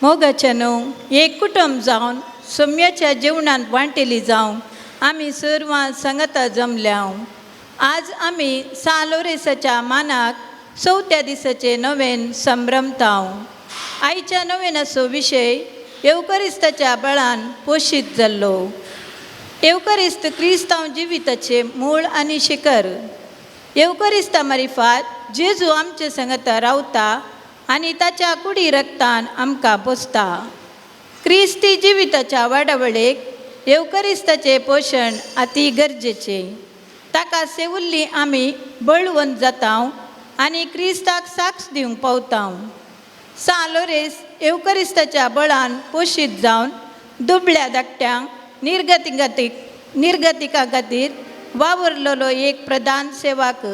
मोगाच्या न्हू एक कुटुंब जावन सोम्याच्या जेवणांत वांटेली जावं आमी सर्वां सांगाता जमल्या. आज आमी सालोरेसाच्या मानाक 4थ्या दिसाचे नवेन संभ्रमतांव. आयच्या नवेनाचो विशय येवकरिस्ताच्या बळान पोशीत जाल्लो. येवकरिस्त क्रिस्तांव जिविताचे मूळ आनी शिखर. येवकरिस्ता मारिफात जेजू आमचे सांगाता रावता आनी ताच्या कुडी रक्तान आमकां पोसता. क्रिस्ती जिविताच्या वाडावळेक येवकरिस्ताचे पोशण अति गरजेचे. ताका सेवुल्ली आमी बळवंत जातांव आनी क्रिस्ताक साक्ष दिवंक पावतांव. सालोरेस येवकरिस्ताच्या बळान पोशीत जावन दुबळ्या धाकट्यांक निर्गतिका खातीर वावरलेलो एक प्रधान सेवक.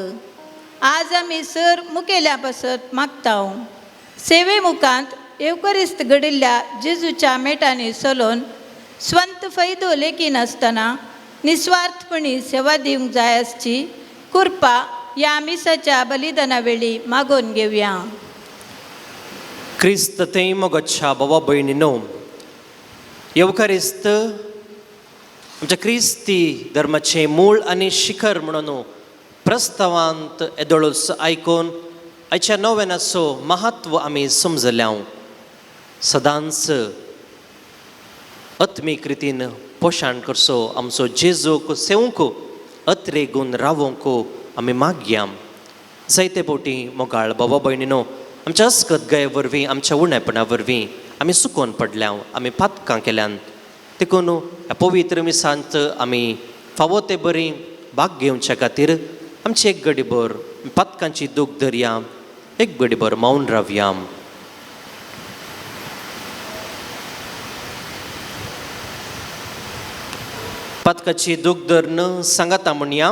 आज आमी सर मुखेल्या पासत मागतांव. सेवे मुखांत येवकरिस्त घडिल्ल्या जेजूच्या मेटांनी चलोवन स्वंत फायदो लेखी नासतना निस्वार्थपणी सेवा दिवंक जाय आसची कृपा ह्या मिसाच्या बलिदाना वेळी मागोवन घेवया. क्रिस्त ते मोगाच्या भावा भयणीनो, येवकरिस्त आमच्या क्रिस्ती धर्माचे मूळ आनी शिखर म्हणून प्रस्तावांत येदोळूच आयकून आयच्या नोवेनाचो महत्व आमी समजल्या. सदांच आत्मीक रितीन पोशाण करचो आमचो जेजूक सेवूंक अत्रेगून रावूंक आमी मागया. जायते फावटी मोगाळ भावा भयणीनो, आमच्या अस्कतगाये वरवीं आमच्या उणेपणा वरवीं आमी सुकोवन पडल्या, आमी पातकां केल्यान. देखून ह्या पवित्र मिसांत आमी फावो ते बरी भाग घेवच्या खातीर आमची एक घडीभर पातकांची दूख धरया, एक घडीभर मौन रावया. पातकाची दूख धरन सांगाता म्हणया.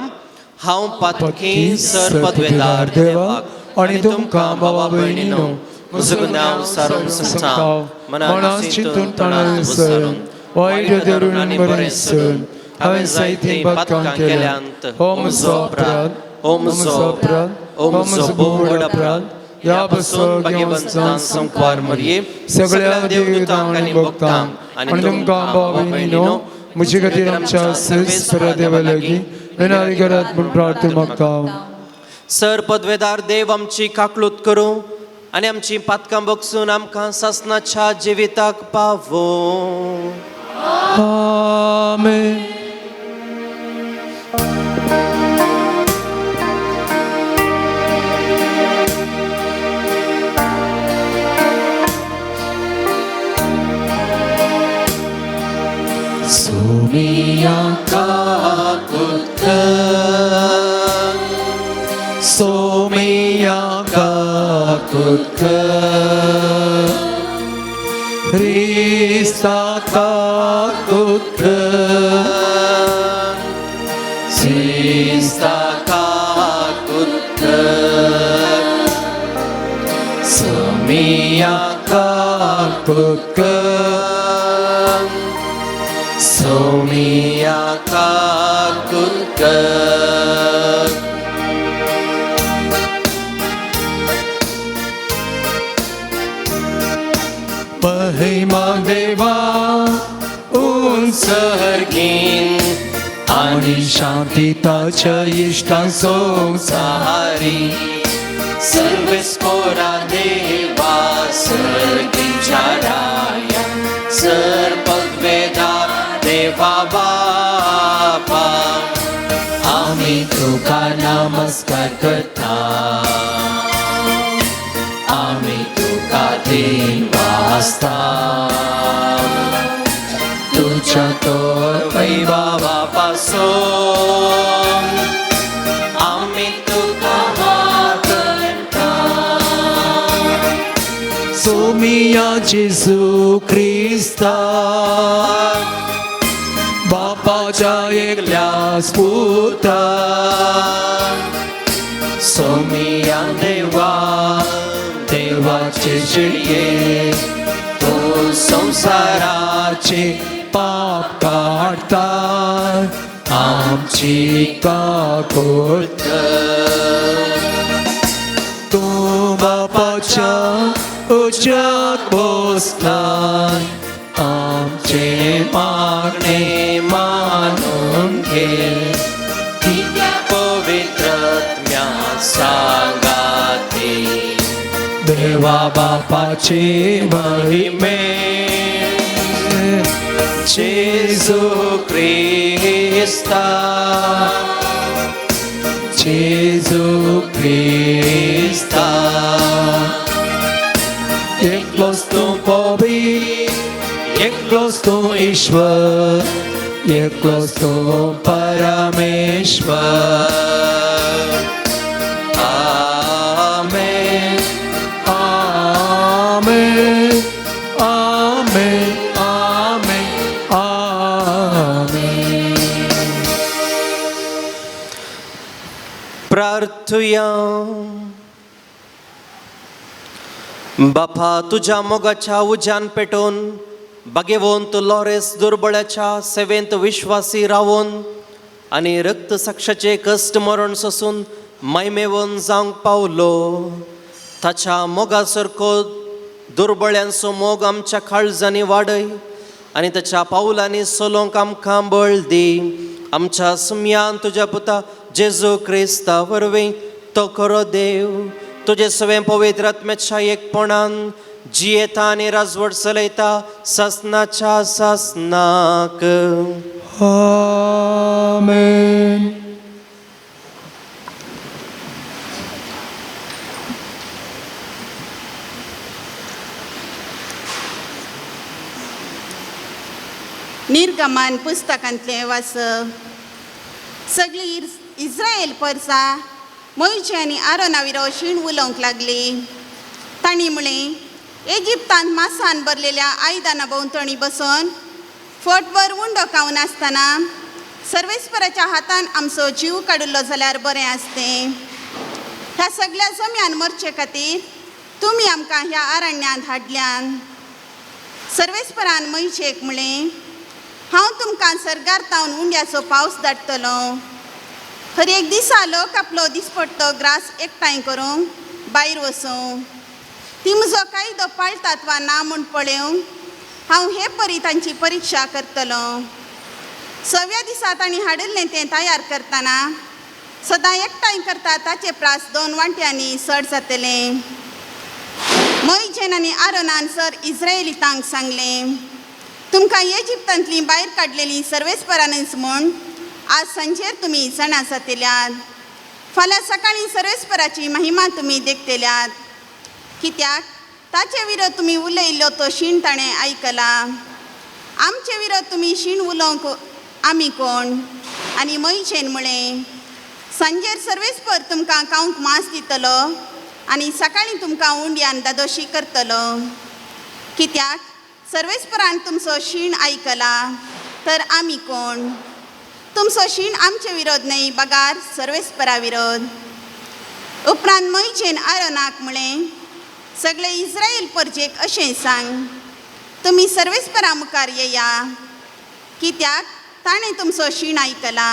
हांव पातकी सर पदवेदार देवाक आनी तुमकां भावा भयणीनो म्हजो गुन्यांव सारून सांगता. मनान चिंतून तोंडान विसरून वायट धरून आनी बरें सरून हांवें जायतीं पातकां केल्यांत. हो म्हजो अपराध, हो म्हजो अपराध, हो म्हजो बोड अपराध. ह्या बसोक भाग्यवंतान संकवार मरये सगळ्या देवदूतांक आनी भक्तांक आनी तुमकां भावा भयणीनो म्हजे खातीर आमच्या सर्वेस्परा देवा लागीं विनाविघरात म्हूण प्रार्थना मागता. सर पदवेदार देव आमची काकलूत करूं आनी आमची पातकां बगसून आमकां सासणाच्या जिविताक पावो. आमेन. Somiya kakutka, Somiya kakutka, Krista kakutka, Krista kakutka, Somiya kakutka, Somiya kakutka. महिमा देवा उंच सर्गीन आणि शांती ताच्या इष्टांचो सहारी सर्वेस्पोरा देवा सर्गीच्या राया सर पदवेदार देवा बापा आम्ही तुका नमस्कार करता आम्ही तुका दिन वाजता तुझ्या तोर वैभवा पासून आम्ही तुका करता या जेजू ख्रिस्ता बापाच्या एकल्या स्पुता सोमिया देवा देवाचे चिडये तो संसाराचे पाप काढता आमची काकोत तो बापाच्या उज्यात बसलाय आमचे मागणे मानून घे दिव्या पवित्रात्म्या सांगाते देवा बापाचे महिमे जेजू ख्रिस्ता जेजू ख्रिस्ता एकलोच तू पवित्र एकलोच तू ईश्वर एकलोच तू परमेश्वर आमेन आमेन आमेन आमेन आमेन प्रार्थुया बापा तुझ्या मोगाच्या उज्यान पेटोवन बागेवोन तू लॉरेस दुर्बळाच्या सेवेंत विश्वासी रावून आनी रक्त साक्षाचे कश्ट मरण सोसून मैमेवून जावंक पावलो ताच्या मोगा सारको दुर्बळ्यांचो मोग आमच्या काळजांनी वाडय आनी ताच्या पावलांनी चलोवंक आमकां बळ दी आमच्या सुमयान तुज्या पुता जेजू क्रिस्ता वरवीं तो खरो देव तुझे सवे पवित्र आत्म्याच्या एकपणान जियेता आनी राजवट चलयता सासनाच्या सासनाक आमेन. निर्गमन पुस्तकांतले वाचप. सगळी इस्रायल परसा मोइशे आनी आरोना विरो शीण उलोवंक लागली. तांणी म्हळें इजिप्तांत मासान भरलेल्या आयदाना भोंवतणी बसून फोटभर उंडो खावन आसतना सर्वेस्पराच्या हातान आमचो जीव काडिल्लो जाल्यार बरें आसतें. ह्या सगळ्या जम्यान मरचे खातीर तुमी आमकां ह्या अरण्यांत हाडल्यान. सर्वेस्परान मोइशेक म्हळें हांव तुमकां सर्गार्तावन उंड्याचो पावस धाडटलो. हर एक दिसा लोक आपलो दिसपट्टो ग्रास एकठांय करूंक भायर वचूं. ती म्हजो कायदो पाळटात वा ना म्हूण पळोवंक हांव हे परी तांची परिक्षा करतलो. 6व्या दिसा तांणी हाडिल्लें तें तयार करतना सदां एकठांय करता ताचे प्रास 2 वांट्यांनी चड जातलें. मोइशेन आनी आरोनान सर इस्रायेलीतांक सांगलें तुमकां इजिप्तांतलीं भायर काडलेलीं सर्वेस्परानच म्हूण आज सांजेर तुमी जाणा जातल्यात. फाल्यां सकाळीं सर्वेस्पराची महिमा तुमी देखतल्यात. कित्याक ताचे विरोध तुमी उलयल्लो तो शीण ताणें आयकला. आमचे विरोध तुमी शीण उलोवंक आमी कोण. आनी मोइशेन म्हळें सांजेर सर्वेस्पर तुमकां खावंक मांस दितलो आनी सकाळीं तुमकां उंड्यान दादोशी करतलो. कित्याक सर्वेस्परान तुमचो शीण आयकला तर आमी कोण. तुमचो शीण आमचे विरोध न्हय बगार सर्वेस्परा विरोध. उपरांत मोइशेन आरोनाक म्हळें सगळे इस्रायल परजेक अशें सांग तुमी सर्वेस्परा मुखार येया कित्याक ताणें तुमचो शीण आयकला.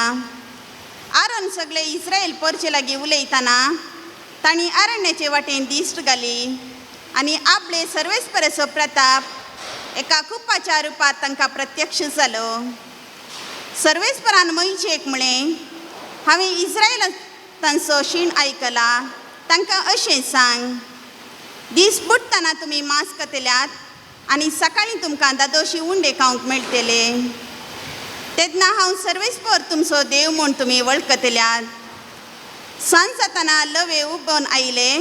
आरोन सगळे इस्रायल परजे लागीं उलयतना तांणी अरण्याचे वाटेन दिश्ट घाली आनी आपले सर्वेस्पराचो प्रताप एका खुपाच्या रुपांत तांकां प्रत्यक्ष जालो. सर्वेस्परान मोइशेक म्हळें हांवें इस्रायलांचो शीण आयकला तांकां अशें सांग दीस बुडटना तुमी मांस खातल्यात आनी सकाळीं तुमकां दादोशी उंडे खावंक मेळटले. तेन्ना हांव सर्वेस्पर तुमचो देव म्हूण तुमी वळखतल्यात. सांज जातना लवे उबोवन आयले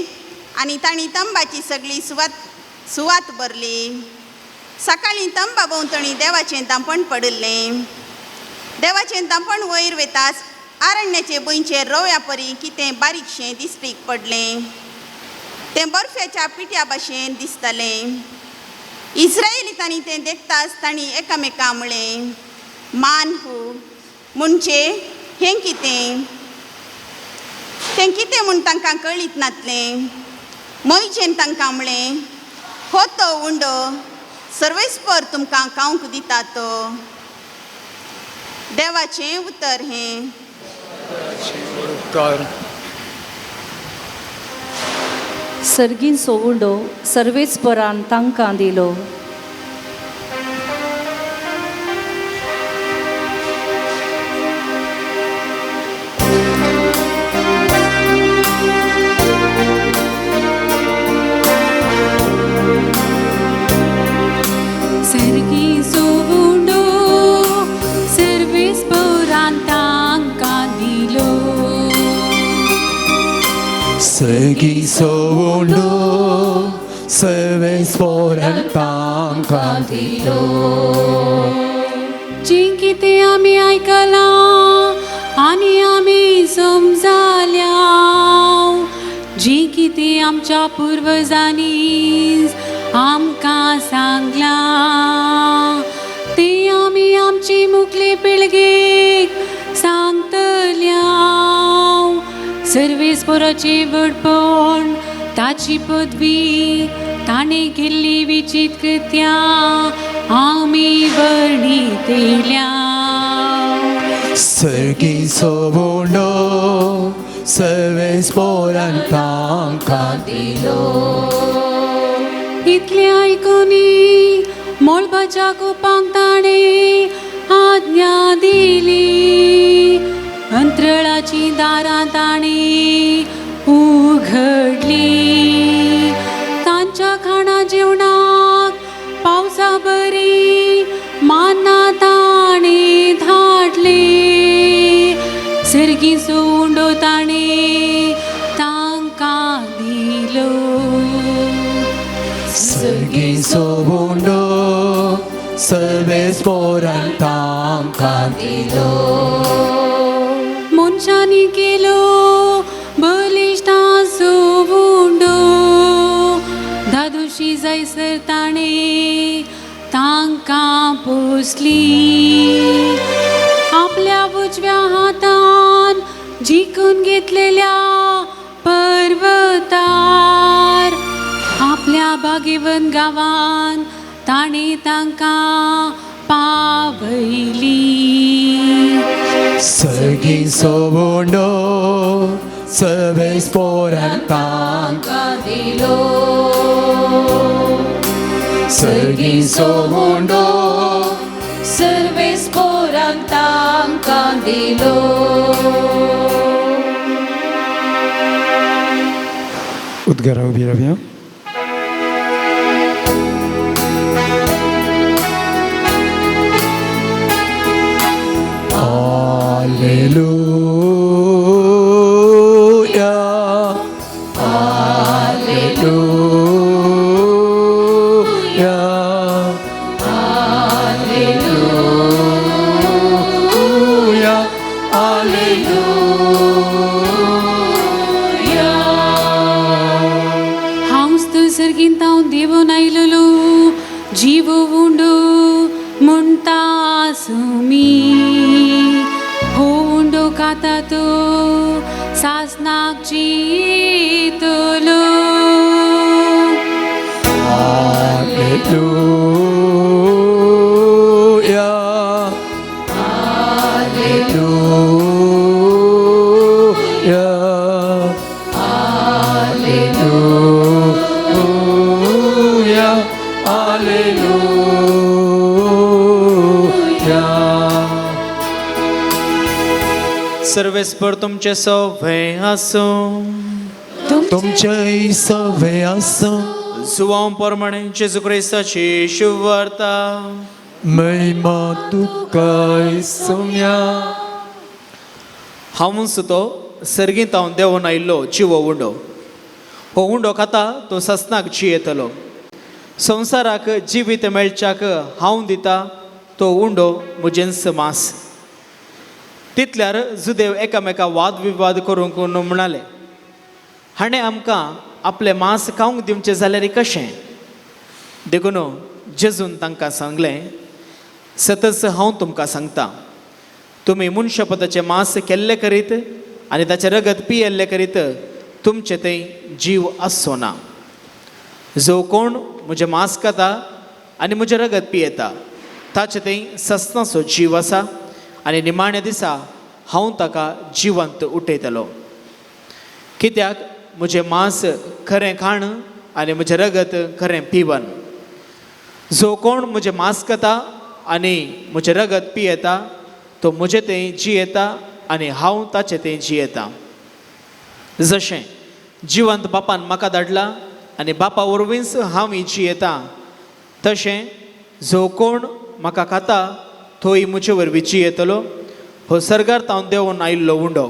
आनी तांणी तंबाची सगळी सुवात भरली. सकाळीं तंबा भोंवतणी देवाचें दांपण पडिल्लें. देवाचें दांपण वयर वेताच अरण्याचे भुंयचेर रोव्या परी कितें बारीकशें दिश्टीक पडलें. तें बर्फ्याच्या पिट्या भाशेन दिसतालें. इस्रायलितांनी तें देखताच तांणी एकामेकां म्हळें, मान हो म्हणजे हें कितें? तें कितें म्हूण तांकां कळीत नासलें. मोयजेन तांकां म्हळें, हो तो उंडो सर्वेस्पर तुमकां खावंक दिता तो. देवाचें उतर हें. सर्गीन सोवुंडो सर्वेच परान तांकां दिलो. Sergi sovundo servis porantang kadilo. Sergi sovundo servis porantang kadilo. जिंकी ते आमी ऐकला आणि आमी समजाल्या, जी कितें आमच्या पुर्वजांनी आमकां सांगला, ते आमी आमची मुखले पिळगेक सांगतल्या. सर्वेस्पराचे व्हडपण, ताची पदवी, ताणें केल्ली विचित्र कृत्या आमी वर्णितल्या. Sergi sovundo servis porantang kadilo. इतले आयकुनी मोळपाच्या कोपांक ताणें आज्ञा दिली. अंतराळाची दारां ताणें उघडली. तांच्या खाणा जेवणाक पावसा बरी माना ताणें धाडले. सर्गी सोंडो ताणें तांकां दिलो. Sergi sovundo servis porantang kadilo. मनशांनी केलो बलिश्टा सोवुंडो. धादोशी जायसर ताणें तांकां पोसली. आपल्या उजव्या हातान जिखून घेतलेल्या पर्वतार आपल्या बागेवन गांवान ताणें तांकां पावयली. Sergi sovundo servis porantang kadilo. Sergi sovundo Sarves porantang kadilo. Udgara ubi raviam. Hallelujah. Hallelujah. Hallelujah. Hallelujah. हांवच तर सर्गीन तावन देवून आयलोलो जीव उंडो म्हणटा सुमी. हो उंडो खाता तो सासनाक जितलो. Hallelujah. Hallelujah. Hallelujah. Hallelujah. सर्वेस्पर तुमचे सव्हे आसूं. तुमचे सवे आसूं. जुवां प्रमाणे जेजू क्रिस्ताची शुभ वार्ता. महिमा तुका येसुया. हांव सुतो सर्गींत हांव देंवन आयिल्लो जिवो उंडो. हो उंडो खाता तो ससनाक जियेतलो. संवसाराक जिवीत मेळच्याक हांव दिता तो उंडो म्हजेंच मांस. तितल्यार जुदेव एकामेका वाद विवाद करूंक न्हू म्हणाले. हाणें आमकां आपलें मांस खावंक दिवचें जाल्यार कशें? देखून जेजून तांकां सांगलें, सतच हांव तुमकां सांगतां, तुमी मनशापताचें मांस केल्लें करीत आनी ताचें रगत पियेल्लें करीत तुमचे थंय जीव आसचो ना. जो कोण म्हजें मांस खाता आनी म्हजें रगत पियेता ताचे थंय सस्नाचो जीव आसा आनी निमाण्या दिसा हांव ताका जिवंत उठयतलो. कित्याक म्हजें मांस खरें खाण आनी म्हजें रगत खरें पिवन. जो कोण म्हजें मांस खाता आनी म्हजें रगत पियेता तो म्हजे थंय जियेता आनी हांव ताचे थंय जियेता. जशें जिवंत बापान म्हाका धाडला आनी बापा वरवींच हांव जियेता, तशें जो कोण म्हाका खाता तोय म्हजे वरवीं जियेतलो. हो सर्गार हांव देंवन आयिल्लो उंडो.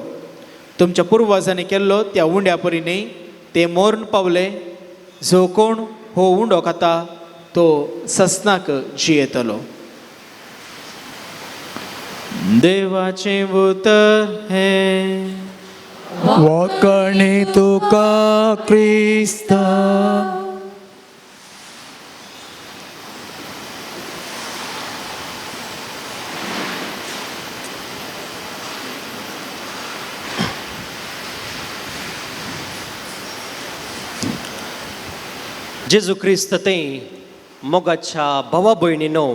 तुमच्या पुर्वजांनी केल्लो त्या उंड्या परी न्ही, ते मरण पावले. जो कोण हो उंडो खाता तो सस्नाक जियेतलो. देवाचें उतर हें वखणी तुका क्रिस्त. जेजू क्रिस्त ते मोगाच्या भावा भयणीनो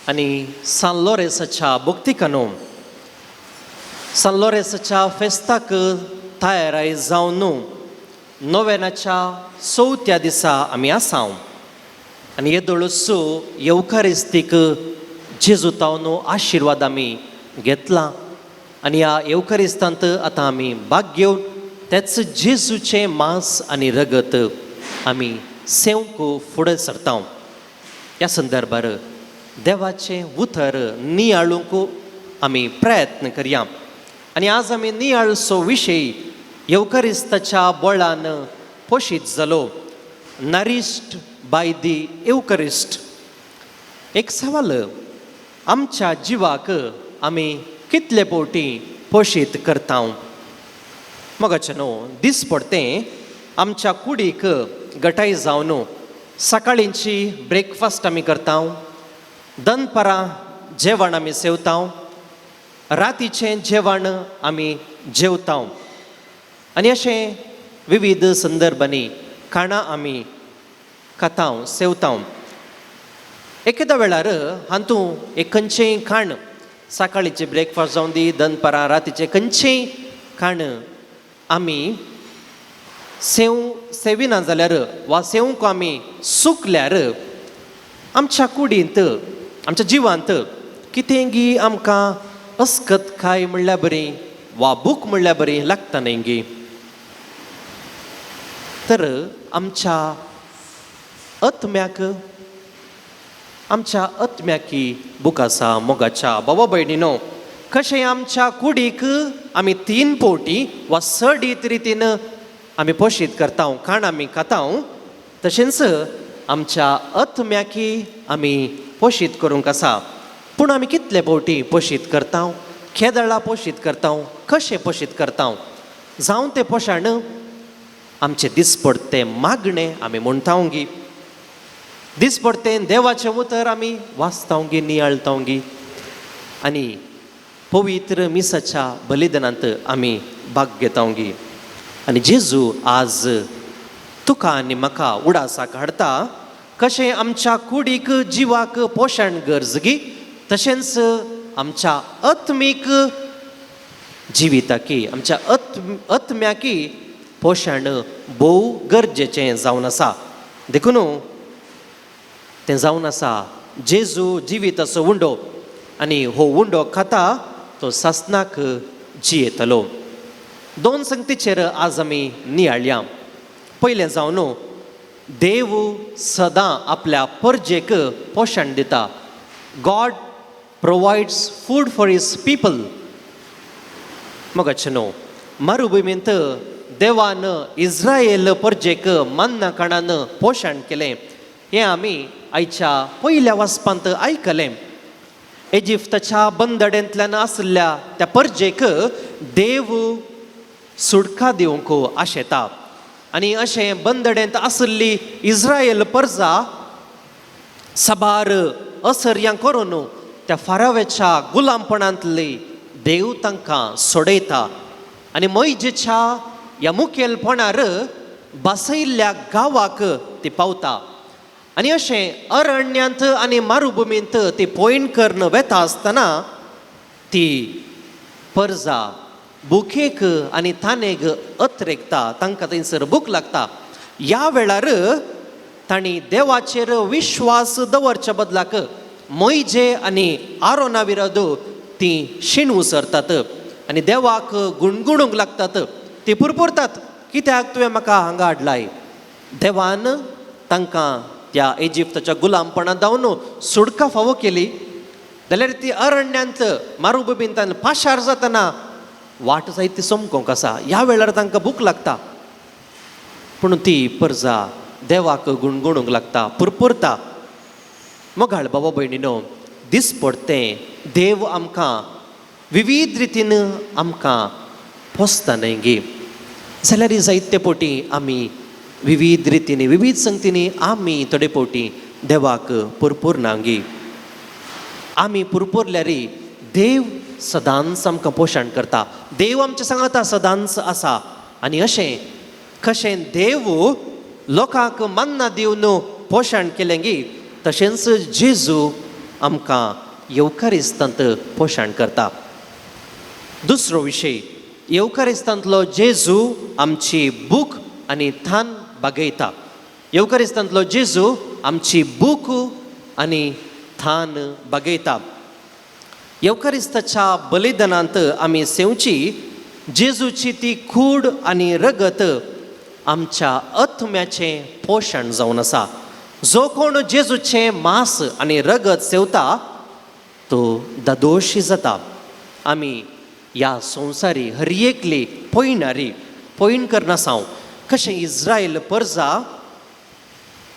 आनी सान लॉरेन्साच्या भक्तिकानो, सान लॉरेन्साच्या फेस्ताक तयाराय जावन नोवेनाच्या 4थ्या दिसा आमी आसाव आनी येदोळसो येवकारिस्तीक जेजू तावन आशिर्वाद आमी घेतला. आनी ह्या येवकारिस्तांत आतां आमी भाग घेवन तेच जेजूचें मांस आनी रगत आमी सेवंक फुडें सरता. ह्या संदर्भार देवाचें उतर नियाळूंक आमी प्रयत्न करया. आनी आज आमी नियाळसो विशय येवकारिस्ताच्या बोळान पोशीत जालो, नरिश्ड बाय दी एवकरिस्ट. एक सवाल, आमच्या जिवाक आमी कितले पोवटी पोशीत करता? मोगाचें न्हू, दीस पडतें आमच्या कुडीक गटाय जावन सकाळींची ब्रेकफास्ट आमी करता, दनपारां जेवण आमी सेवता, रातीचें जेवण आमी जेवता आनी अशें विविध संदर्भांनी खाणां आमी खाता सेवता. एकेदा वेळार हातूं एक खंयचेंय खाण, सकाळीचें ब्रेकफास्ट जावन दी, दनपारां रातीचें खंयचेंय खाण आमी सेविना जाल्यार वा सेवंक आमी सुकल्यार आमच्या कुडींत, आमच्या जिवांत कितेंगी आमकां अस्कत खाय म्हणल्यार बरी वा भूक म्हणल्यार बरी लागता न्ही गी. तर आमच्या आत्म्याकी भूक आसा. मोगाच्या भावा भयणीनो, कशें आमच्या कुडीक आमी 3 पोवटी वा सडीत रितीन आमी पोशीत करता, खाण आमी खाता, तशेंच आमच्या आत्म्याकी आमी पोशीत करूंक आसा. पूण आमी कितले पोवटी पोशीत करता, केदळा पोशीत करता, कशें पोशीत करता? जावं तें पोशण आमचें दिसपडतें मागणें आमी म्हणटा गी, दिसपडतें देवाचें उतर आमी वाचता गी, नियाळता गी, आनी पवित्र मिसाच्या बलिदानांत आमी भाग घेता गी. आनी जेजू आज तुका आनी म्हाका उडासाक हाडटा, कशें आमच्या कुडीक जिवाक पोशण गरजगी, तशेंच आमच्या आत्मीक जिविताकी, आमच्या आत्म्याकी पोशण भोव गरजेचें जावन आसा. देखून तें जावन आसा जेजू जिवीत असो उंडो आनी हो उंडो खाता तो सासनाक जियेतलो. 2 संगतीचेर आज आमी नियाळया. पयलें जावन देव सदां आपल्या परजेक पोशण दिता. God provides food for his people. मोगाचें न्हू, मरुभुमींत देवान इस्रायल परजेक मन्ना कणान पोशण केलें. हें आमी आयच्या पयल्या वाचपांत आयकलें. इजिप्ताच्या बंदडेंतल्यान आसल्या त्या परजेक देव सुटका दिवंक आशेता. आनी अशें बंदडेंत आसली इस्रायल परजा साबार असर्यां करून त्या फाराव्याच्या गुलामपणांतले देव तांकां सोडयता आनी मैजेच्या ह्या मुखेलपणार बसयल्ल्या गांवाक ती पावता. आनी अशें अरण्यांत आनी मारुभुमींत ती पयण करून वेता आसतना ती परजा बुकेक आनी तानेक अत्रेकता, तांकां थंयसर भूक लागता. ह्या वेळार तांणी देवाचेर विश्वास दवरच्या बदलाक मैजे आनी आरोना विरोध ती शीण उसरतात आनी देवाक गुणगुणूंक लागतात. ती पुरपुरतात, कित्याक तुवें म्हाका हांगा हाडलाय. देवान तांकां त्या इजिप्तच्या गुलामपणां जावन सुडका फावो केली जाल्यार ती अरण्यांत मारुभुमींत पाशार जातना वाट जायत ती सोमकोंक आसा. ह्या वेळार तांकां भूक लागता पूण ती परजा देवाक गुणगुणूंक लागता, पुरपुरता. मोगाळ बाबा भयणीनो, दिसपडटें देव आमकां विविध रितीन आमकां पोसता न्हय गे, जाल्यार जायते पोटी आमी विविध रितींनी विविध संगतींनी आमी थोडे पोटी देवाक पुरपुरना गे. आमी पुरपुरल्यार देव सदांच आमकां पोशण करता. देव आमच्या सांगाता सदांच आसा. आनी अशें कशें देव लोकांक मन्ना दिवन पोशण केलें गे, तशेंच जेजू आमकां येवकारिस्तांत पोशण करता. दुसरो विशय, येवकारिस्तांतलो जेजू आमची भूक आनी थान बागयता. येवकारिस्तांतलो जेजू आमची भूक आनी थान बागयता. येवकारिस्ताच्या बलिदानांत आमी सेवची जेजूची ती कूड आनी रगत आमच्या आत्म्याचें पोशण जावन आसा. जो कोण जेजूचें मांस आनी रगत सेवता तो दादोशी जाता. आमी ह्या संवसारी हर एकली पयण करना साव कशें इज्रायल परजा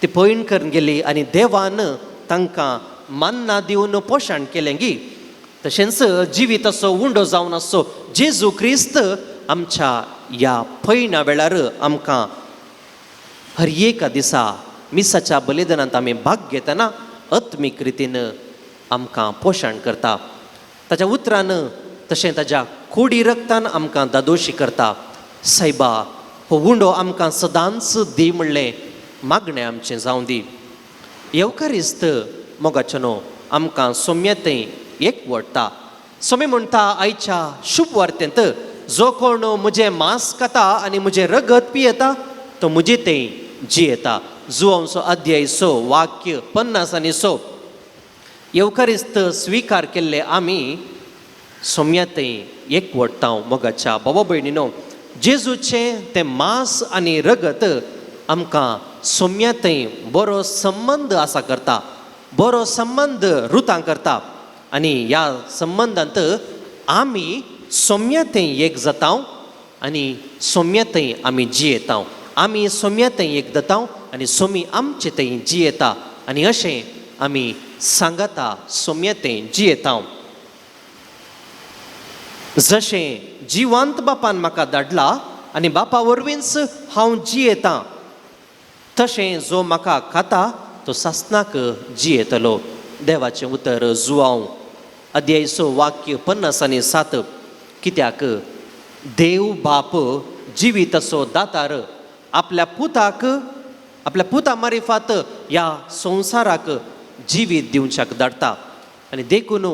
ती पयण करून गेली आनी देवान तांकां मन्ना दिवन पोशण केलें गी, तशेंच जिवीत असो उंडो जावन असो जेजू क्रिस्त आमच्या ह्या पयणा वेळार आमकां हर एका दिसा मिसाच्या बलिदानांत आमी भाग घेतना आत्मीक रितीन आमकां पोशण करता. ताच्या उतरान तशें ताच्या कुडी रक्तान आमकां दादोशी करता. सायबा, हो उंडो आमकां सदांच दी म्हणलें मागणें आमचें जावं दी. येवकारिस्त मोगाचेनो आमकां सोम्यतें एकवटता. सोमे म्हणटा आयच्या शुभ वार्तेंत, जो कोण म्हजें मांस खाता आनी म्हजें रगत पियेता तो म्हजे तें जियेता. जुवांचो अध्याय 6 वाक्य 50 आनी 6. येवकारिस्त स्विकार केल्ले आमी सोम्यातें एकवटता. मोगाच्या बाबा भयणीनो, जेजूचें तें मांस आनी रगत आमकां सोम्यातें बरो संबंद आसा करता, बरो संबंद रुतां करता. आनी ह्या संबंदांत आमी सोम्यातें एक जाता आनी सोम्यातें आमी जियेता. आमी सोम्यातें एक जाता आनी सोमी आमचे तें जियेता. आनी अशें आमी सांगाता सोम्यातें जियेता. जशें जिवंत बापान म्हाका धाडला आनी बापा वरवींच हांव जियेतां, तशें जो म्हाका खाता तो सासनाक जियेतलो. देवाचें उतर जुवांव अध्याय 6 वाक्य 50 आनी 7. कित्याक देव बाप जिवीत असो दातार आपल्या पुता मारिफात ह्या संवसाराक जिवीत दिवच्याक धाडटा. आनी देखून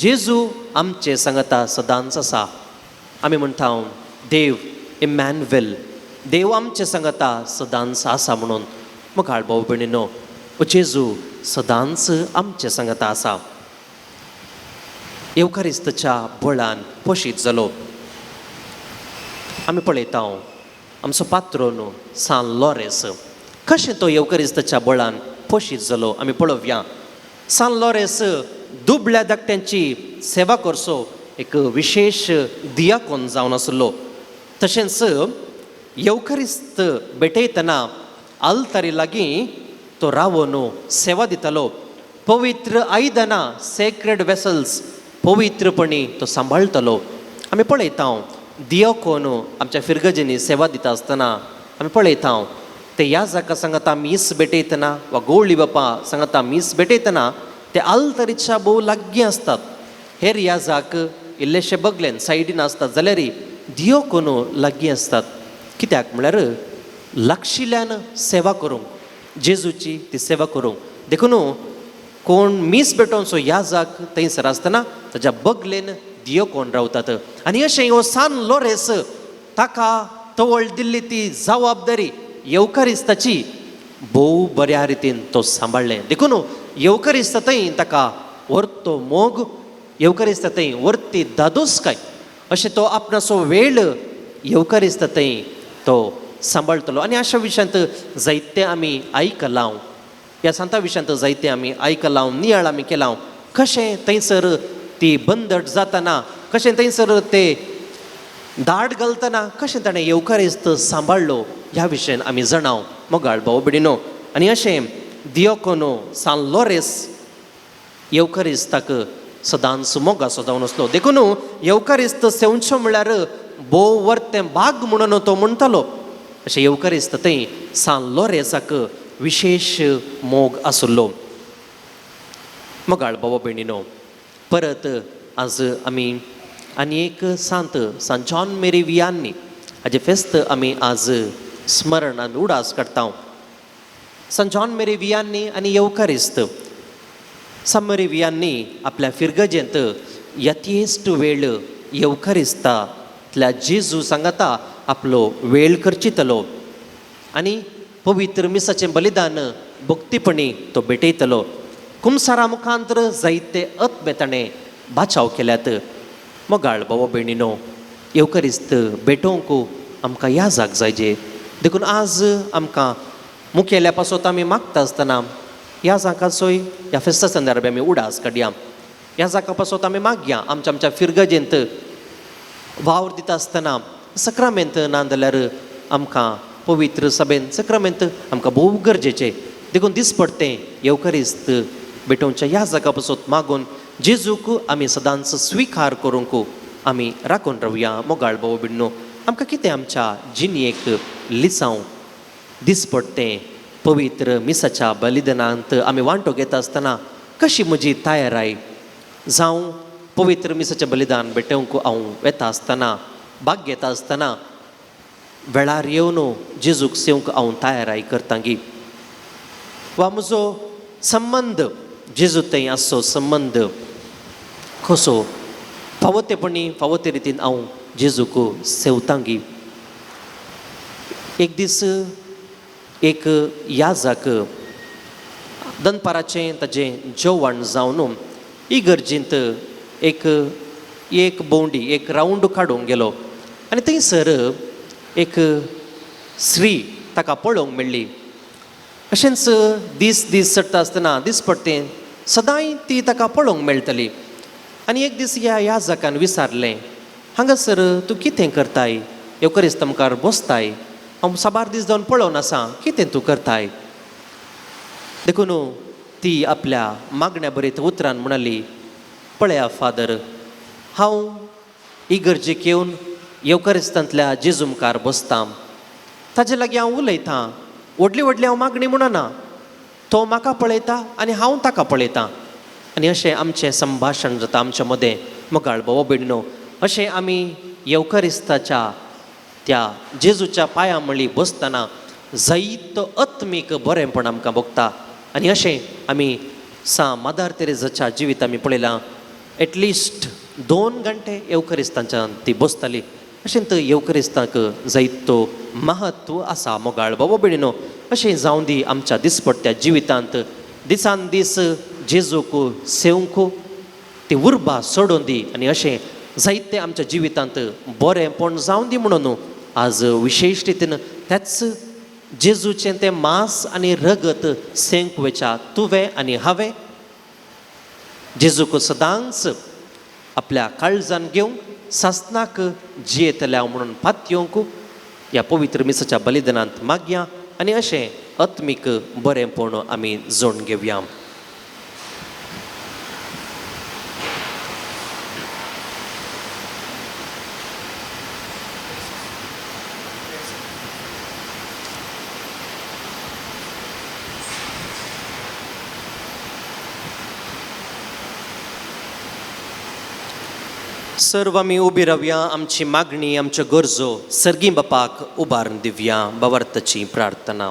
जेजू आमचे सांगता सदांच आसा. आमी म्हणटा देव इमॅन्युएल, देव आमचे सांगता सदांच आसा म्हणून. मोगाळ भाव भयणीनो, जेजू सदांच आमचे सांगता आसा. येवकारिस्तच्या बळान पोशीत जालो. आमी पळयता आमचो पात्रोन सान लॉरेस कशें तो येवकारिस्तच्या बळान पोशीत जालो आमी पळोवया. सान लॉरेस दुबळ्या धाकट्यांची सेवा करचो एक विशेष दियाकोन जावन आसलो. तशेंच येवकारिस्त भेटयतना आल्तारी लागीं तो रावून सेवा दितालो. पवित्र आयदनां सेक्रेड वेसल्स पवित्रपणी तो सांबाळटलो. आमी पळयता दियाकोन आमच्या फिरगजींनी सेवा दिता आसतना आमी पळयता ते ह्या जाका सांगता मीस भेटयतना वा गवळी बापा सांगता मीस भेटयतना ते आल्तरीच्या भोव लागीं असतात. हेर ह्या जाक इल्लेशे बगलेन सायडीन असतात जाल्यार दियो कोनू लागीं असतात. कित्याक म्हळ्यार लागशिल्ल्यान सेवा करूंक, जेजूची ती सेवा करूंक. देखून कोण मीस भेटोन सो ह्या जाक थंयसर आसतना ताच्या बगलेन दियो कोण रावतात. आनी अशें हो सान लोरेस ताका तवळ दिल्ली ती जबाबदारी येवकारिस्ताची भोव बऱ्या रितीन तो सांबाळ्ळें. देखून येवकारिस्त थंय ताका व्हरतो मोग, येवकारिस्त थंय व्हरती दादोसकाय अशें तो आपणाचो वेळ येवकारिस्त थंय तो सांबाळटलो. आनी अशा विशयांत जायते आमी आयकलां, ह्या सांता विशयांत जायते आमी आयकलां, नियाळ आमी केलां. कशें थंयसर ती बंदट जातना, कशें थंयसर ते दाट घालतना कशें ताणें येवकारिस्त सांबाळलो ह्या विशयान आमी जाणाव मोगाळ भाव भयणीनो. आनी अशें दियोकोनो सान लोरेस येवकारिस्ताक सदांच मोगाचो जावन आसलो. देखून येवकारिस्त सेवचो म्हळ्यार भोव वर्तें भाग म्हणून तो म्हणटालो. अशें येवकारिस्त थंय सान लोरेसाक विशेश मोग आसलो. मोगाळ भाव भयणीनो, परत आज आमी आनी एक सांत जॉन मेरी वियान्नी हाजे फेस्त आमी आज स्मरणान उडास काडटा. सान जॉन मेरी वियान्नी आनी येवकारिस्त. सान मेरी वियान्नी आपल्या फिरगजेंत यथेश्ट वेळ येवकारिस्तांतल्या जेजू सांगाता आपलो वेळ करचितलो आनी पवित्र मिसाचें बलिदान भक्तीपणी तो भेटयतलो. कुमसारा मुखांतर जायते आत्मे ताणें बाचाव केल्यात. मोगाळ भाव भयणीनो, येवकारिस्त भेटोवंक आमकां ह्या जाग जायजे. देखून आज आमकां मुखेल्या पासत आमी मागता आसतना ह्या जाकाचोय ह्या फेस्ता संदर्भात आमी उडास काडया. ह्या जाका पासत आमी मागया. आमच्या फिरगजेंत वावर दिता आसतना सक्रामेंत ना जाल्यार आमकां पवित्र सभेन सक्रामेंत आमकां भोव गरजेचें. देखून दिसपडटें येवकारिस्त भेटोवच्या ह्या जाका पासत मागून जेजूक आमी सदांच स्विकार करूंक आमी राखून रावया. मोगाळ भाव भयणीनो, आमकां कितें आमच्या जिणयेक लिसांव दिसपडटें पवित्र मिसाच्या बलिदानांत आमी वांटो घेता आसतना कशी म्हजी तयाराय जावं पवित्र मिसाचें बलिदान भेटोवंक हांव वेता आसतना, भाग घेता आसतना वेळार येवन जेजूक सेवंक हांव तयाराय करतां गी. वा म्हजो संबंद जेजू थंय आसचो संबंद कसो फावतेपणी फावते रितीन हांव जेजूक सेवतां गी. एक दीस एक याजाक दनपाराचें ताजें जेवण जावन इगर्जेंत एक भोंवडी एक रावंड काडूंक गेलो आनी थंयसर एक स्त्री ताका पळोवंक मेळ्ळी. अशेंच दीस चडटा आसतना दिसपट्टें सदांय ती ताका पळोवंक मेळटली. आनी एक दीस ह्या याजकान विचारलें, हांगासर तूं कितें करताय? येवकारिस्त मुखार बसताय, हांव साबार दीस जावन पळोवन आसा, कितें तूं करताय? देखून ती आपल्या मागण्या बरीत उतरान म्हणली, पळया फादर, हांव इगर्जेक येवन येवकारिस्तांतल्या जेजू मुखार बसतां, ताजे लागीं हांव उलयतां, व्हडली हांव मागणी म्हणना, तो म्हाका पळयता आनी हांव ताका पळयतां. आनी अशें आमचें संभाशण जाता आमच्या मदें. मोगाळ भाव भयणीनो, अशें आमी येवकारिस्ताच्या त्या जेजूच्या पांयां मळी बसतना जायतो आत्मीक बरेंपण आमकां भोगता. आनी अशें आमी मादार तेरेजाच्या जिवीत आमी पळयलां, एटलिस्ट 2 घंटे येवकारिस्तांच्यान ती बसताली. अशें तर येवकारिस्तांक जायतो महत्व आसा. मोगाळ भाव भयणीनो, अशें जावं दी आमच्या दिसपट्ट्या जिवितांत दिसान दीस जेजूक सेवंक ती उर्बा सोडून दी आनी अशें जायते आमच्या जिवितांत बरेंपण जावं दी म्हणून आज विशेश रितीन त्याच जेजूचें तें मांस आनी रगत सेंक वेच्या तुवें आनी हांवें जेजूक सदांच आपल्या काळजान घेवंक सासनाक जियेतल्या म्हणून पातयेवंक ह्या पवित्र मिसाच्या बलिदानांत मागया आनी अशें आत्मीक बरेंपण आमी जोडून घेवया. सर्व आमी उबी रावया, आमची मागणी आमच्यो गरजो सर्गी बापाक उबारून दिवया. बावार्थाची प्रार्थना.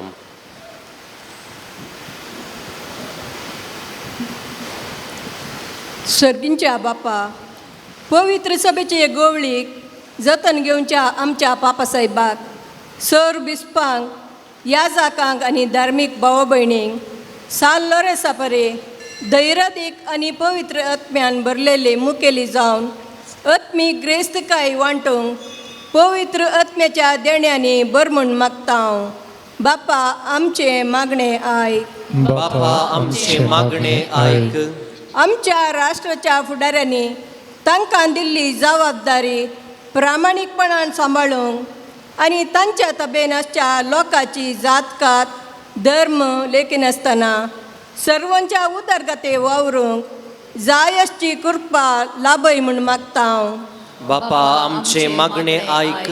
सर्गींच्या बापा, पवित्र सभेचे गवळीक जतन घेवच्या आमच्या पापासाहेबाक, सर बिस्पांक, याजाकांक आनी धार्मीक भाव भयणींक साल लोरेसा परे धैर्यादीक आनी पवित्र आत्म्यान भरलेले मुखेली जावन आत्मीक ग्रेस्तकाय वांटूंक पवित्र आत्म्याच्या देण्यांनी बर म्हूण मागता हांव. बापा आमचे मागणे आयक. बापा आमचे मागणे आयक. आमच्या राष्ट्राच्या फुडाऱ्यांनी तांकां दिल्ली जबाबदारी प्रामाणीकपणान सांबाळूंक आनी तांच्या तबेन आसच्या लोकांची जातकात धर्म लेखीन आसतना सर्वांच्या उदरगते वावरूंक जाय आसची कृपा लाभय म्हूण मागता हांव. बापा आमचे मागणे आयक.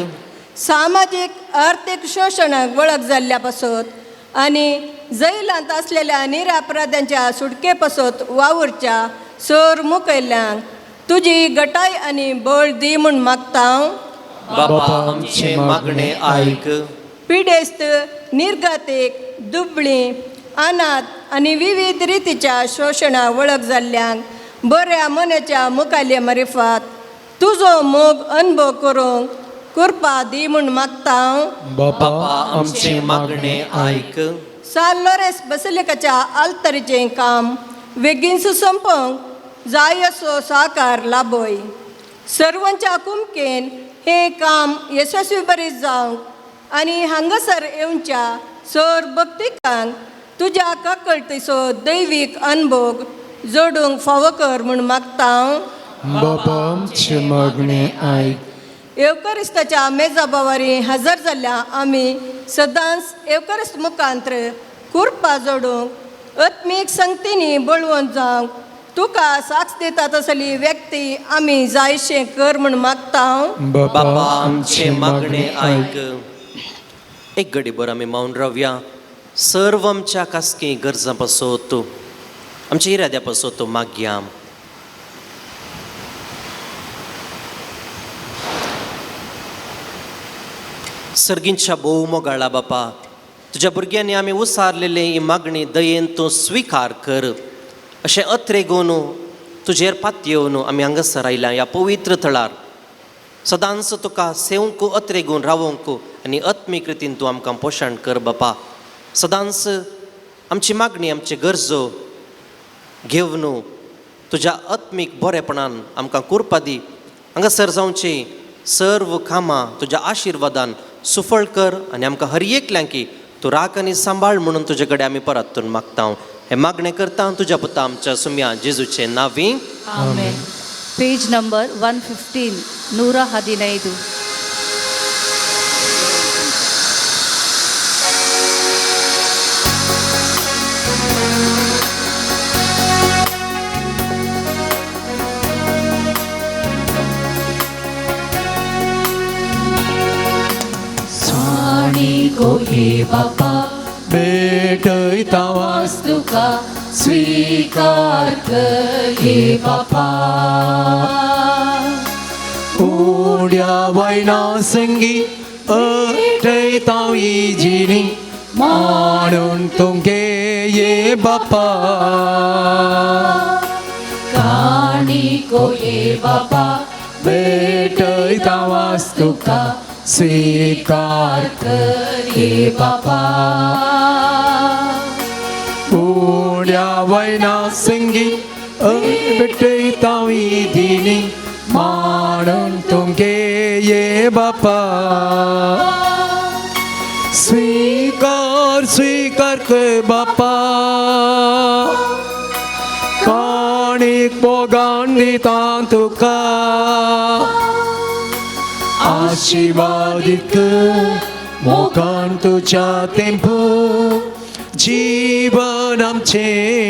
सामाजीक आर्थीक शोशणाक वळख जाल्ल्या पासत आनी जैलांत असलेल्या निरापराध्यांच्या सुटके पासत वावुरच्या सर मुखेल्यांक तुजी गटाय आनी बळ दी म्हूण मागता हांव. बापा आमचे मागणे आयक. पिडेस्त, निर्गतीक, दुबळी, अनाथ आनी विविध रितीच्या शोशणा वळख जाल्ल्यांक बऱ्या मनाच्या मुखाल्या मरिफात तुजो मोग अनुभव करूंक कृपा दी म्हूण मागता हांव. बापा आमचे मागणे आयक. साल लोरेस बसलिकाच्या आल्तरीचें काम बेगीन संपोवंक जाय असो सहकार लाभय. सर्वांच्या कुमकेन हे काम यशस्वी बरें जावंक आनी हांगासर येवच्या सर भक्तिकांक तुज्या काकळटीचो दैवीक अनुभव जोडूंक फावो कर म्हूण मागता हांव. बापा आमचे मागणे आयक. एवकरिस्ताच्या मेजाबावारी हजर जाल्ल्या आमी सदांच एवकरिस्त मुखांत्र कृपा जोडूंक आत्मीक संगतींनी बळवून जावंक तुका साक्ष दिता तसली व्यक्ती आमी जायशें कर म्हूण मागता हांव. बापा आमचे मागणे आयक. एक घडीभर आमी मौन रावया. सर्व आमच्या खासगी गरजां पासत आमच्या इराद्या पासत मागया. सर्गींच्या भोव मोगाळा बापा, तुज्या भुरग्यांनी आमी उसारलेले ही मागणी दयेन तूं स्विकार कर. अशें अत्रेगोन तुजेर पातयेवन आमी हांगासर आयल्या ह्या पवित्र थळार सदांच तुका सेवंक अत्रेगून रावंक आनी आत्मीक रितीन तूं आमकां पोशण कर बापा. सदांच आमची मागणी आमचे गरजो घेवन तुज्या आत्मीक बरेपणान आमकां कृपा दी. हांगासर जावची सर्व कामां तुज्या आशिर्वादान सुफळ कर आनी आमकां हर एकल्यांकी तूं राख आनी सांबाळ म्हणून तुजे कडेन आमी परतून मागता. हे मागणें करता तुज्या पुता आमच्या सुम्या जेजूचे नांवी. आमेन. Page number 115 115. साणीको हे बापा भेटयता तुका स्वीकार कर हे बापा. उड्या वैना संगी अटयता इजिनी माणून तुमगे ये बापा. काणीको हे बापा भेटयता तुका स्वीकार कर हे बापा. उड्या वैना संगी भेटयता इजिनी माणून तुमगे ये बापा. स्वीकार स्वीकार कर बापा. काणीक बोगान दिता तुका आशीर्वादित मोगान तुझ्या तेंपू जीवन आमचे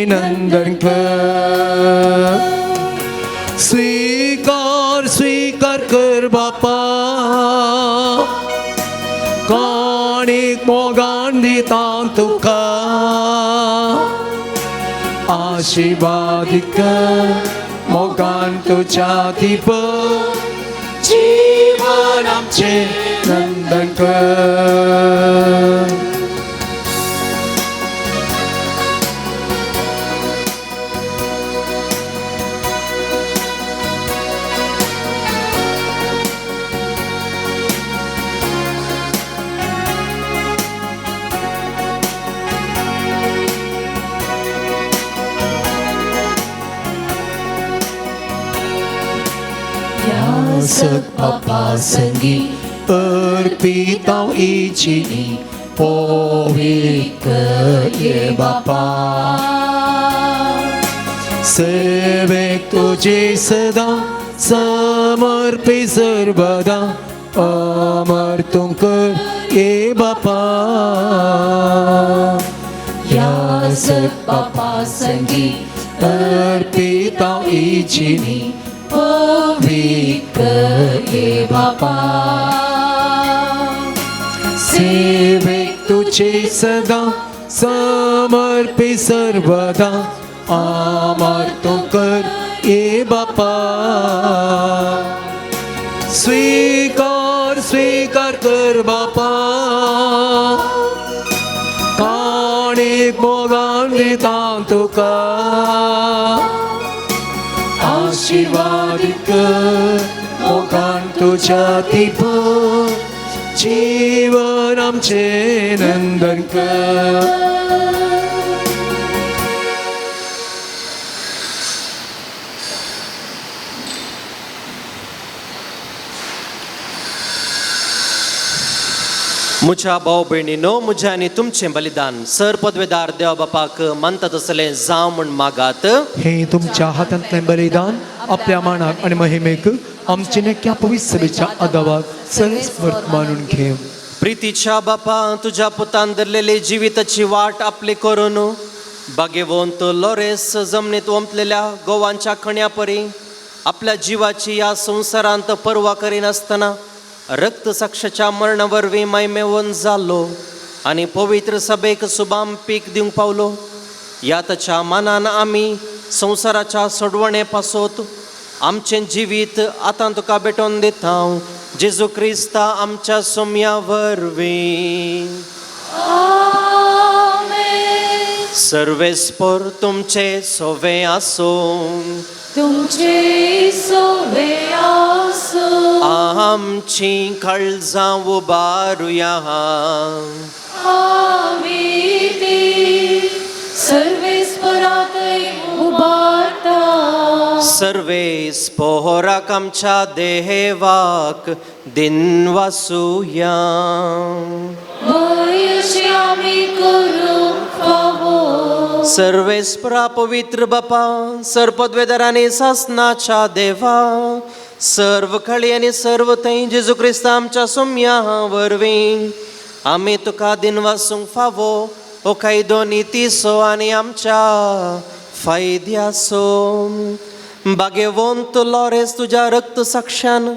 नंदन कर. स्वीकार स्वीकार कर बापा. काणीक मोगान दिता तुका आशीर्वादित मोगान तुझ्या दीप जीवन आमचे नंदन कर. Papa senggi Berpitau ijini Powi ke ye Bapa Sebek तुझे सदा समर्पे सर्वदा अमर तुम कर ये बापा. Yasek Papa senggi Berpitau ijini Powi ke ye Bapa सेवेक तुझे सदा समर्पे सर्वदा अमर तो कर ये बापा. स्वीकार स्वीकार कर बापा काणिक मोगान दिता तुका आशीर्वादित कर मोगान तुझ्या दीप जीवन आमचे नंदन कर. मुझ्या भाऊ बहिणीनो मुझ्या आणि तुमचे बलिदान सर पदवेदार देवा बापाक म्हणतात असले जाव म्हण मागात. हे तुमच्या हातांतले बलिदान आपल्या मानाक आणि महिमेक आमचे नेक्या पवित्र सभेच्या आदावाक सर्वस्पर्थ मानून घे. प्रीतीच्या बापा तुझ्या पुतान धरलेले जीविताची वाट आपले करून बागेवंत लॉरेस जमनीत ओंपलेल्या गोवांच्या खण्यापरी आपल्या जीवाची या संसारांत पर्वा करीनासतना रक्त साक्षाच्या मरणावरवी मैमेवन जाल्लो आणि पवित्र सभेक सुबाम पीक दिवंक पावलो. यातच्या मानान आम्ही संसाराच्या सोडवणे पासोत आमचे जिवीत आतां तुका भेटोवन दिता जेजू क्रिस्ता आमच्या सोम्या वरवीं. सर्वेस्पर तुमचे सोवे आसूं तुमचे सोवे आसो आमची काळजां उबारुया. आमी ती सर्वेस्परातय उबारता सर्वेस्पराक आमच्या देवाक दिन वासुया. वयशी आमी करूंक फावो सर्वेस्परा पवित्र बापा सरपदवेदारांनी सासनाच्या देवा सर्व खळी आणि सर्व थंय जेजू क्रिस्ता आमच्या सोम्या वरवीं आमी तुका दिन वासूंक फावो ओ कायदो नितीसो आनी आमच्या फायद्यासो. बागेवंत लॉरेस तुझ्या रक्त साक्षान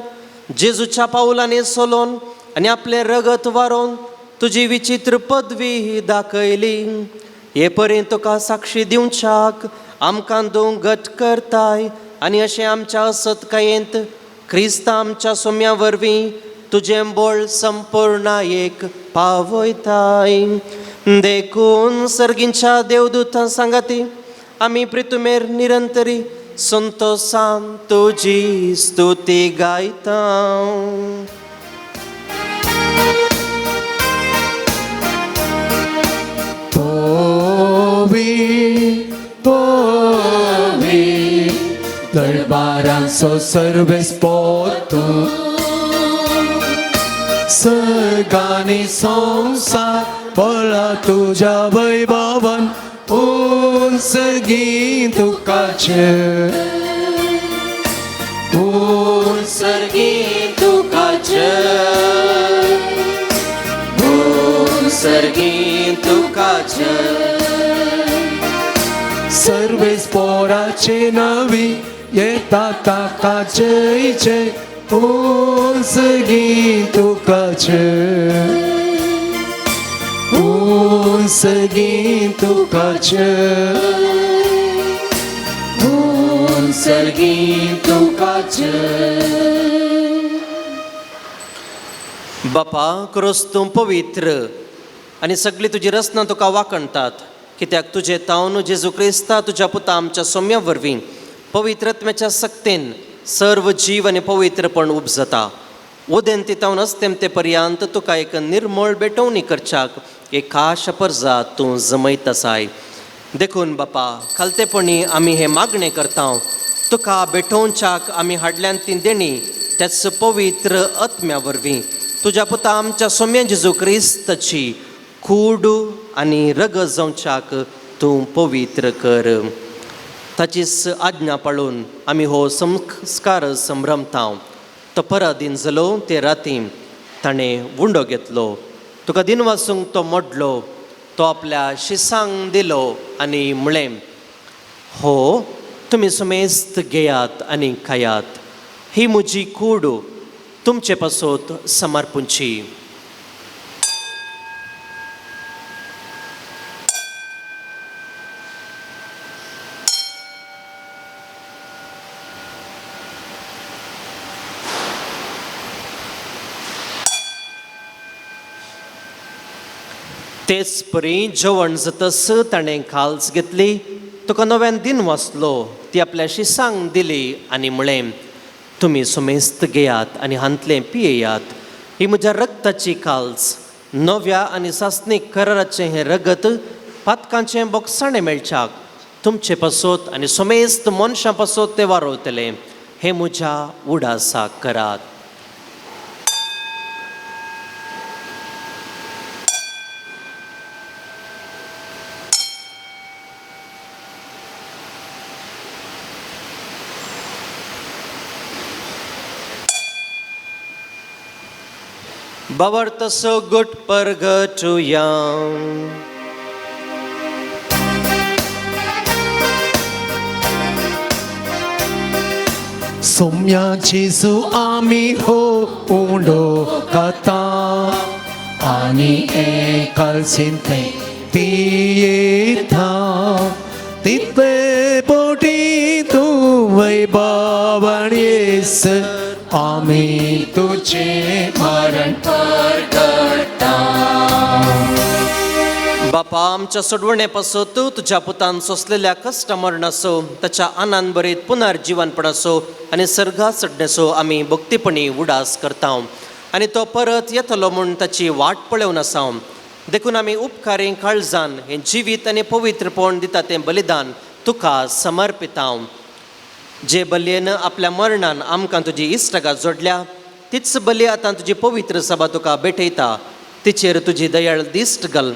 जेजूच्या पावलांनी सोलोन आनी आपले रगत वारोवन तुजी विचित्र पदवी दाखयली. हे पर्यंत तुका साक्षी दिवच्याक आमकां दोन घट करताय आनी अशें आमच्या सत्कायेंत क्रिस्ता आमच्या सोम्या वरवीं तुजें बोळ संपूर्णायेक पावयताय. देखून सर्गींच्या देवदूतां सांगाती आमी प्रितुमेर निरंतरी संतोषान तुजी स्तुती गायता. दरबारांचो सर्वेस्पर तूं सर्गानी संसार बोला तुझ्या वैभवान उंच गीत तुकाचे उंच गीत तुकाचे उंच गीत तुकाचे. सर्वेस्पराचे नवी येता ताका जय जय उंच गीत तुकाचे उंच गीत तुकाचे उंच सर्गी तुकाच बापा करोस तूं पवित्र आनी सगळी तुजी रचना तुका वाकणटात, कित्याक तुजे तावन जेजू क्रिस्ता तुज्या पुता आमच्या सोम्या वरवीं पवित्रत्म्याच्या सक्तेन सर्व जीव आनी पवित्रपण उपजता. उदेन तितावन असतें ते पर्यंत तुका एक निर्मळ बेटवणी करच्याक एक खास परजा तूं जमयत आसाय. देखून बापा खालतेपणी आमी हे मागणें करता, तुका बेटोवच्याक आमी हाडल्यान ती देणी त्याच पवित्र आत्म्या वरवीं तुज्या पुता आमच्या सोम्या जेजू क्रिस्ताची कूड आनी रगत जावच्याक तूं पवित्र कर. ताचीच आज्ञा पाळून आमी हो संस्कार संभ्रमता. तो पराधीन जालो ते रातीं ताणें वुंडो घेतलो, तुका दिन वासूंक तो मोडलो, तो आपल्या शिसांक दिलो आनी म्हळें, हो तुमी सुमेस्त घेयात आनी खायात, ही म्हजी कूड तुमचे पासत समर्पूंची. तेच परी जेवण जातस ताणें खाल्स घेतली, तुका नव्यान दिन वाचलो, ती आपल्या शिसांक दिली आनी म्हळें, तुमी सुमेस्त घेयात आनी हांतलें पियेयात, ही म्हज्या रगताची खाल्स, नव्या आनी सासणीक कराराचें हें रगत पातकांचें बोगसाणें मेळच्याक तुमचे पासत आनी सुमेस्त मनशां पासत तें वारोवतलें, हें म्हज्या उडासाक करात. Bavarta so good purgatoria. Saumya जेजू आमी हो उंडो खाता आनी एकाल्सीन ते पियेता, तितले पोटी तूं वैभवान येस आमी तुझे मरण परगटा. बापा आमच्या सोडवणे पासत तुझ्या पुतान सोंसलेल्या कश्ट मरणासो, ताच्या आनंद बरीत पुनर्जीवनपणासो आनी सर्गात चडण्यासो आमी भक्तीपणी उडास करता आनी तो परत येतलो म्हूण ताची वाट पळोवन आसा. देखून आमी उपकारीं काळजान हें जिवीत आनी पवित्रपण दिता तें बलिदान तुका समर्पिता. जे बलयेन आपल्या मरणान आमकां तुजी इश्टगात जोडल्या, तीच बली आतां तुजी पवित्र सभा तुका भेटयता. तिचेर तुजी दयाळ दिश्ट घाल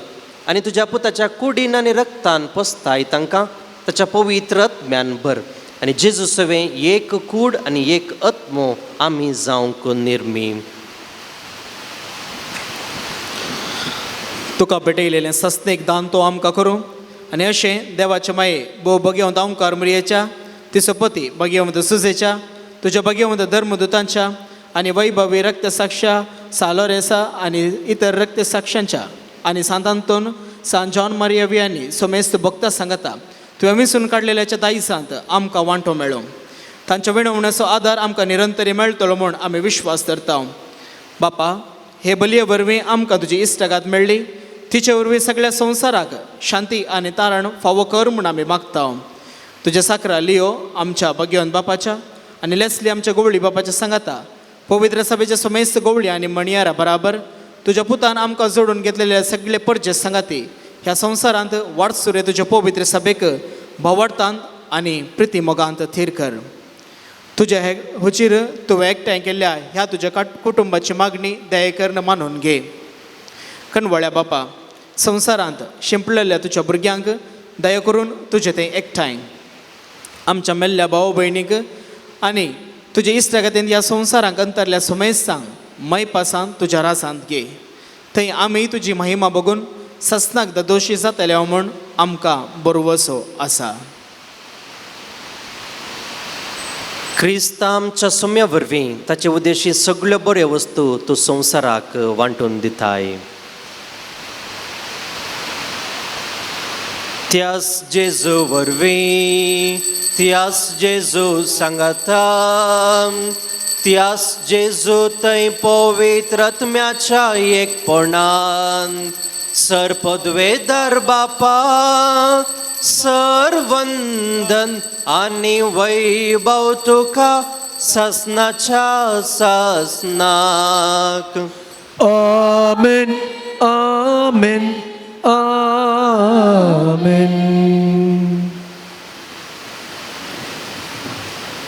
आनी तुज्या पुताच्या कुडीन आनी रक्तान पोसताय तांकां ताच्या पवित्र आत्म्यान भर आनी जेजू सवे एक कूड आनी एक आत्मो आमी जावंक निर्मी. तुका भेटयलेलें सस्तेक दान तो आमकां करूं आनी अशें देवाचे माये भोव भगवंत ओंकार मरियेच्या तिचो पती भगवंत सुजेच्या, तुज्या भगवंत धर्मदूतांच्या आनी वैभवी रक्तसाक्षा सालोरेसा आनी इतर रक्तसाक्षांच्या आनी सांतांतून सान जॉन मारिया वियांनी सोमेस्त भक्तां सांगता तुवें विसून काडलेल्याच्या दायसांत आमकां वांटो मेळो. तांच्या विणवण्याचो आदार आमकां निरंतरी मेळटलो म्हूण आमी विश्वास धरता. बापा हे बलये वरवीं आमकां तुजी इश्टगात मेळ्ळी, तिचे वरवीं सगळ्या संवसाराक शांती आनी तारण फावो कर म्हूण आमी मागता. तुज्या साकरा लियो आमच्या भगवंत बापाच्या आनी लेसली आमच्या गोवळी बापाच्या सांगाता पवित्र सभेच्या सोमेस्त गोवळी आनी मणियारा बराबर तुज्या पुतान आमकां जोडून घेतलेले सगळे परजे सांगाती ह्या संवसारांत वाडसुरे तुज्या पवित्र सभेक भोवडतांत आनी प्रिती मोगांत थीर कर. तुज्या हे हुचीर तुवें एकठांय केल्ल्या ह्या तुज्या कुटुंबाची मागणी दयेकर्न मानून घे. कणवळ्या बापा संवसारांत शिंपलेल्या तुज्या भुरग्यांक दया करून तुजें तें एकठांय आमच्या मेल्ल्या भाव भयणीक आनी तुजे इश्टगातीन ह्या संवसारांक अंतरल्या सुमेस्तांक मै पासान तुज्या रासांत घे. थंय आमी तुजी महिमा बघून सस्नाक दोशी जातले म्हूण आमकां बरोवसो आसा. क्रिस्ता आमच्या सोम्या वरवीं ताचे उद्देशी सगळ्यो बऱ्यो वस्तू तूं संवसाराक वांटून दिताय. त्याच जेजू वरवीं त्यास जेजू सांगता त्यास जेजू थंय पवित्र आत्म्याच्या एकपणान सर पदवेदार बापा सर वंदन आनी वैभव तुका ससनाच्या ससनाक. आमेन आमेन आमेन.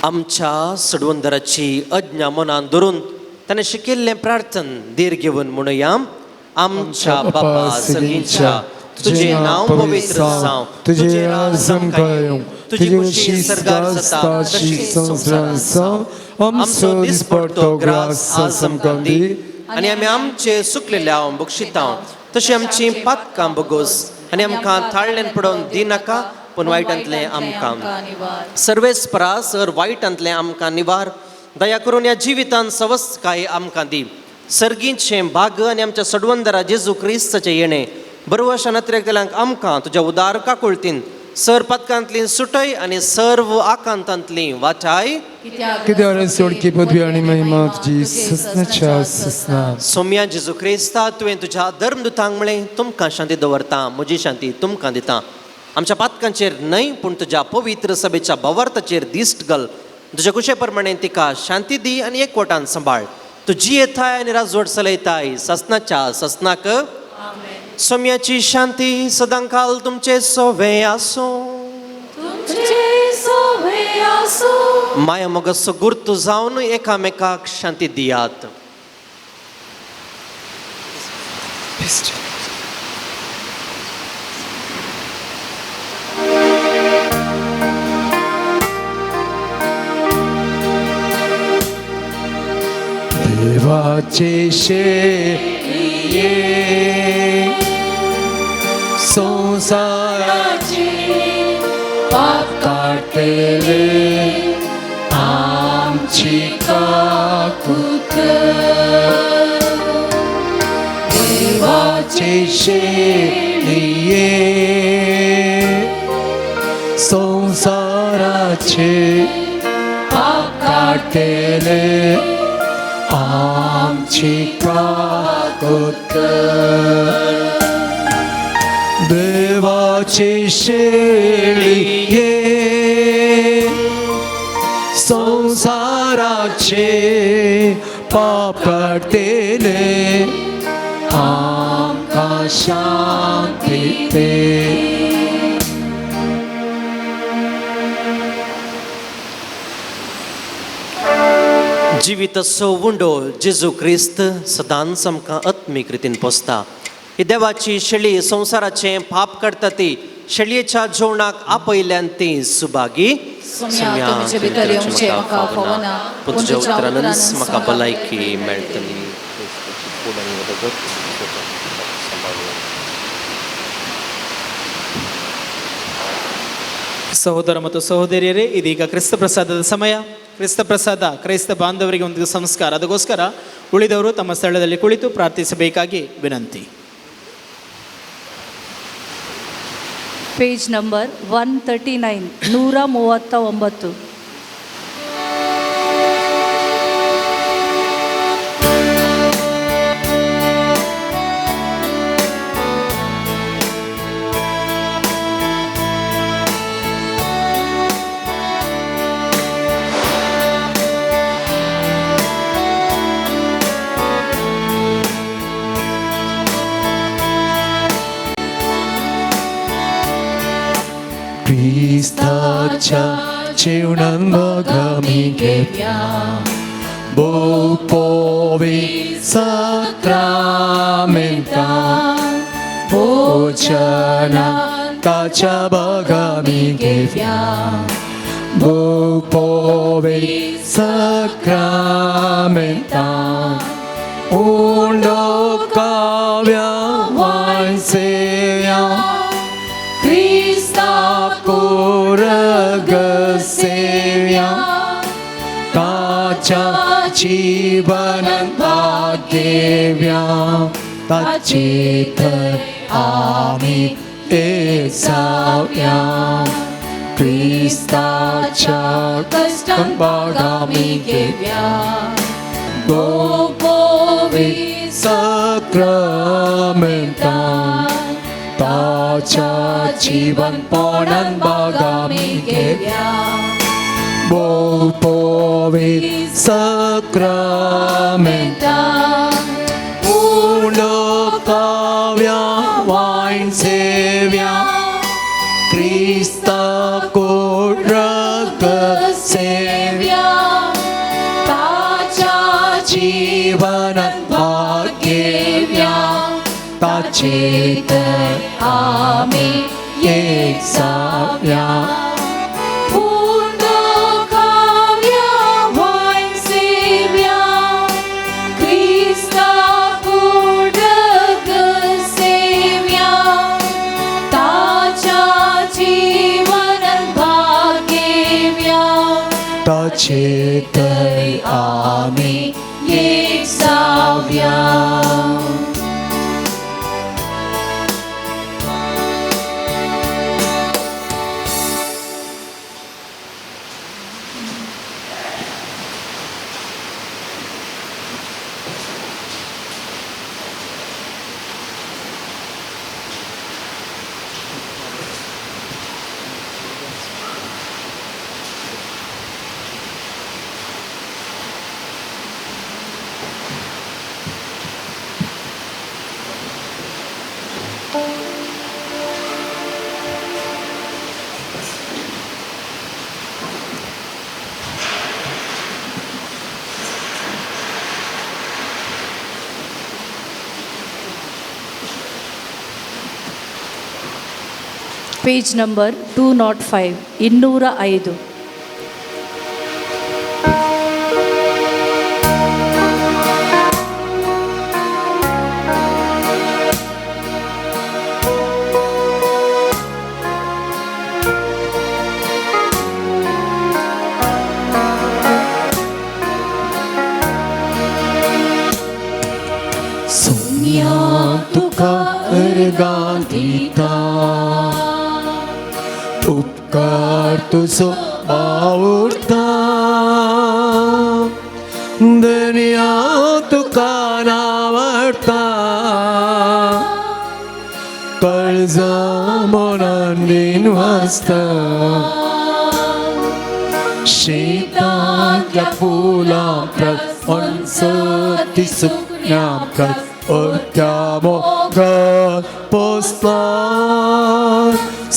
आमच्या सडवंदराची आज्ञा मनान धरून ताणें शिकयल्लें प्रार्थन धीर घेवन म्हणुया. आमच्या बापा सगळींच्या तुझे नाव पवित्र जावं, तुझे राज येवं, तुझी खुशी स्वर्गार जाता तशी संसारार जावं. आमचो दिसपडटो ग्रास आज आमकां दी आनी आमी आमचे सुकलेले हांव बक्षिता तशी आमची पातकां बगोस आनी आमकां थाळ्ळेन पडोवन दिनाका पूण वायटांतलें आमकां सर्वेस्परा सर वायटांतलें आमकां निवार. दया करून ह्या जिवितांत सवस्काय आमकां दी. सर्गीचें भाग आनी आमच्या सडवंदरा जेजू क्रिस्ताचें येणें बरोवशा नत्रेकलांक आमकां तुज्या उदार काकुळतीन सर पदकांतली सुटय आनी सर्व आकांतांतली वाटाय. कित्याक सोडकी पदवी आनी महिमा तुजी ससनाच्या ससनाक. सोम्या जेजू क्रिस्ता तुवें तुज्या धर्मदुतांक म्हळें तुमकां शांती दवरता, म्हजी शांती तुमकां दिता. आमच्या पातकांचेर न्हय पूण तुज्या पवित्र सभेच्या भावार्थाचेर दिश्ट घाल. तुज्या कुशे प्रमाणे तिका शांती दी आनी एकवटान सांबाळ. तुजी येताय आनी राजवट चलयताय ससनाच्या ससनाक. सोम्याची शांती सदांकाल तुमचे सोवे आसूं. माया मोगाचो गुर्तू जावन एकामेकाक शांती दियात. देवाचे शेळिये संसाराचे पाप काढतेले आमची काकूत. देवाचे शेळिये संसाराचे पाप काढतेले आमची काकूत. देवाचे शेळिये संसाराचे पाप काढतेले आमकां शांती दे. जिविताचो उंडो जेजू क्रिस्त सदांच आमकां आत्मीक रितीन पोसता. ही देवाची शेळी संसाराचें पाप काडटा ती शेळयेच्या जेवणाक आपयल्यान ती सुभागी. तुज्या उतरानच म्हाका भलायकी मेळटली. ಸಹೋದರ ಮತ್ತು ಸಹೋದರಿಯರೇ, ಇದೀಗ ಕ್ರಿಸ್ತ ಪ್ರಸಾದದ ಸಮಯ. ಕ್ರಿಸ್ತ ಪ್ರಸಾದ ಕ್ರೈಸ್ತ ಬಾಂಧವರಿಗೆ ಒಂದು ಸಂಸ್ಕಾರ. ಅದಕ್ಕೋಸ್ಕರ ಉಳಿದವರು ತಮ್ಮ ಸ್ಥಳದಲ್ಲಿ ಕುಳಿತು ಪ್ರಾರ್ಥಿಸಬೇಕಾಗಿ ವಿನಂತಿ. Page number 139 139. क्रिस्ताच्या जेवणान आमी घेवया पवित्र साक्रामेंतान भोजनान ताच्या आमी घेवया पवित्र साक्रामेंतान उंडो काव्या वायसेया Kuragseya Tacha Jivanan Bhagevya Tachita Ami Esavya ख्रिस्ताच्या कष्टांत भाग आमी घेवया पवित्र सक्रमेंतान ताच्या जीवनपणान भाग आमी घेवया पवित्र सक्रमेंतान काव्या वाइन सेव्या Krista कोड्रक सेव्या ताच्या जीवनात भाग्यव्या ताचे तर आमी एक जाव्या ताचे आमी एक जाव्या పేజ్ నంబర్ 205 205 सोनिया तुका अर्गां दिता उपकार तुजो आवडता दुनिया तुका नावडता काळजा मनान दिन वाजता शेतांतल्या फुलां प्रत ती सुकण्या प्रत त्या मोगान पोसला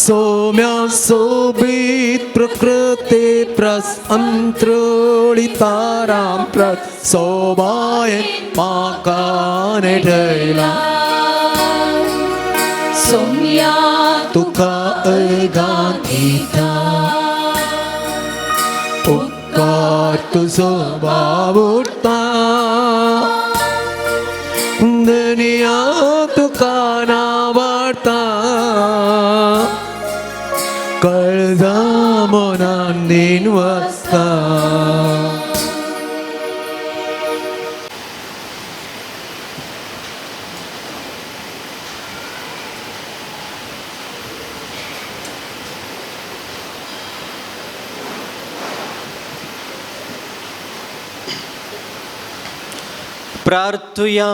सोम्या सोबीत प्रकृती प्रस अंतरोळी तारां प्रत सोबायेन म्हाका नेटयला सोम्या तुका अर्गां दिता उपकार तुजो आवडटा दुनिया तुका नावडटा काळजा मनान दिन वाजता प्रार्थुया.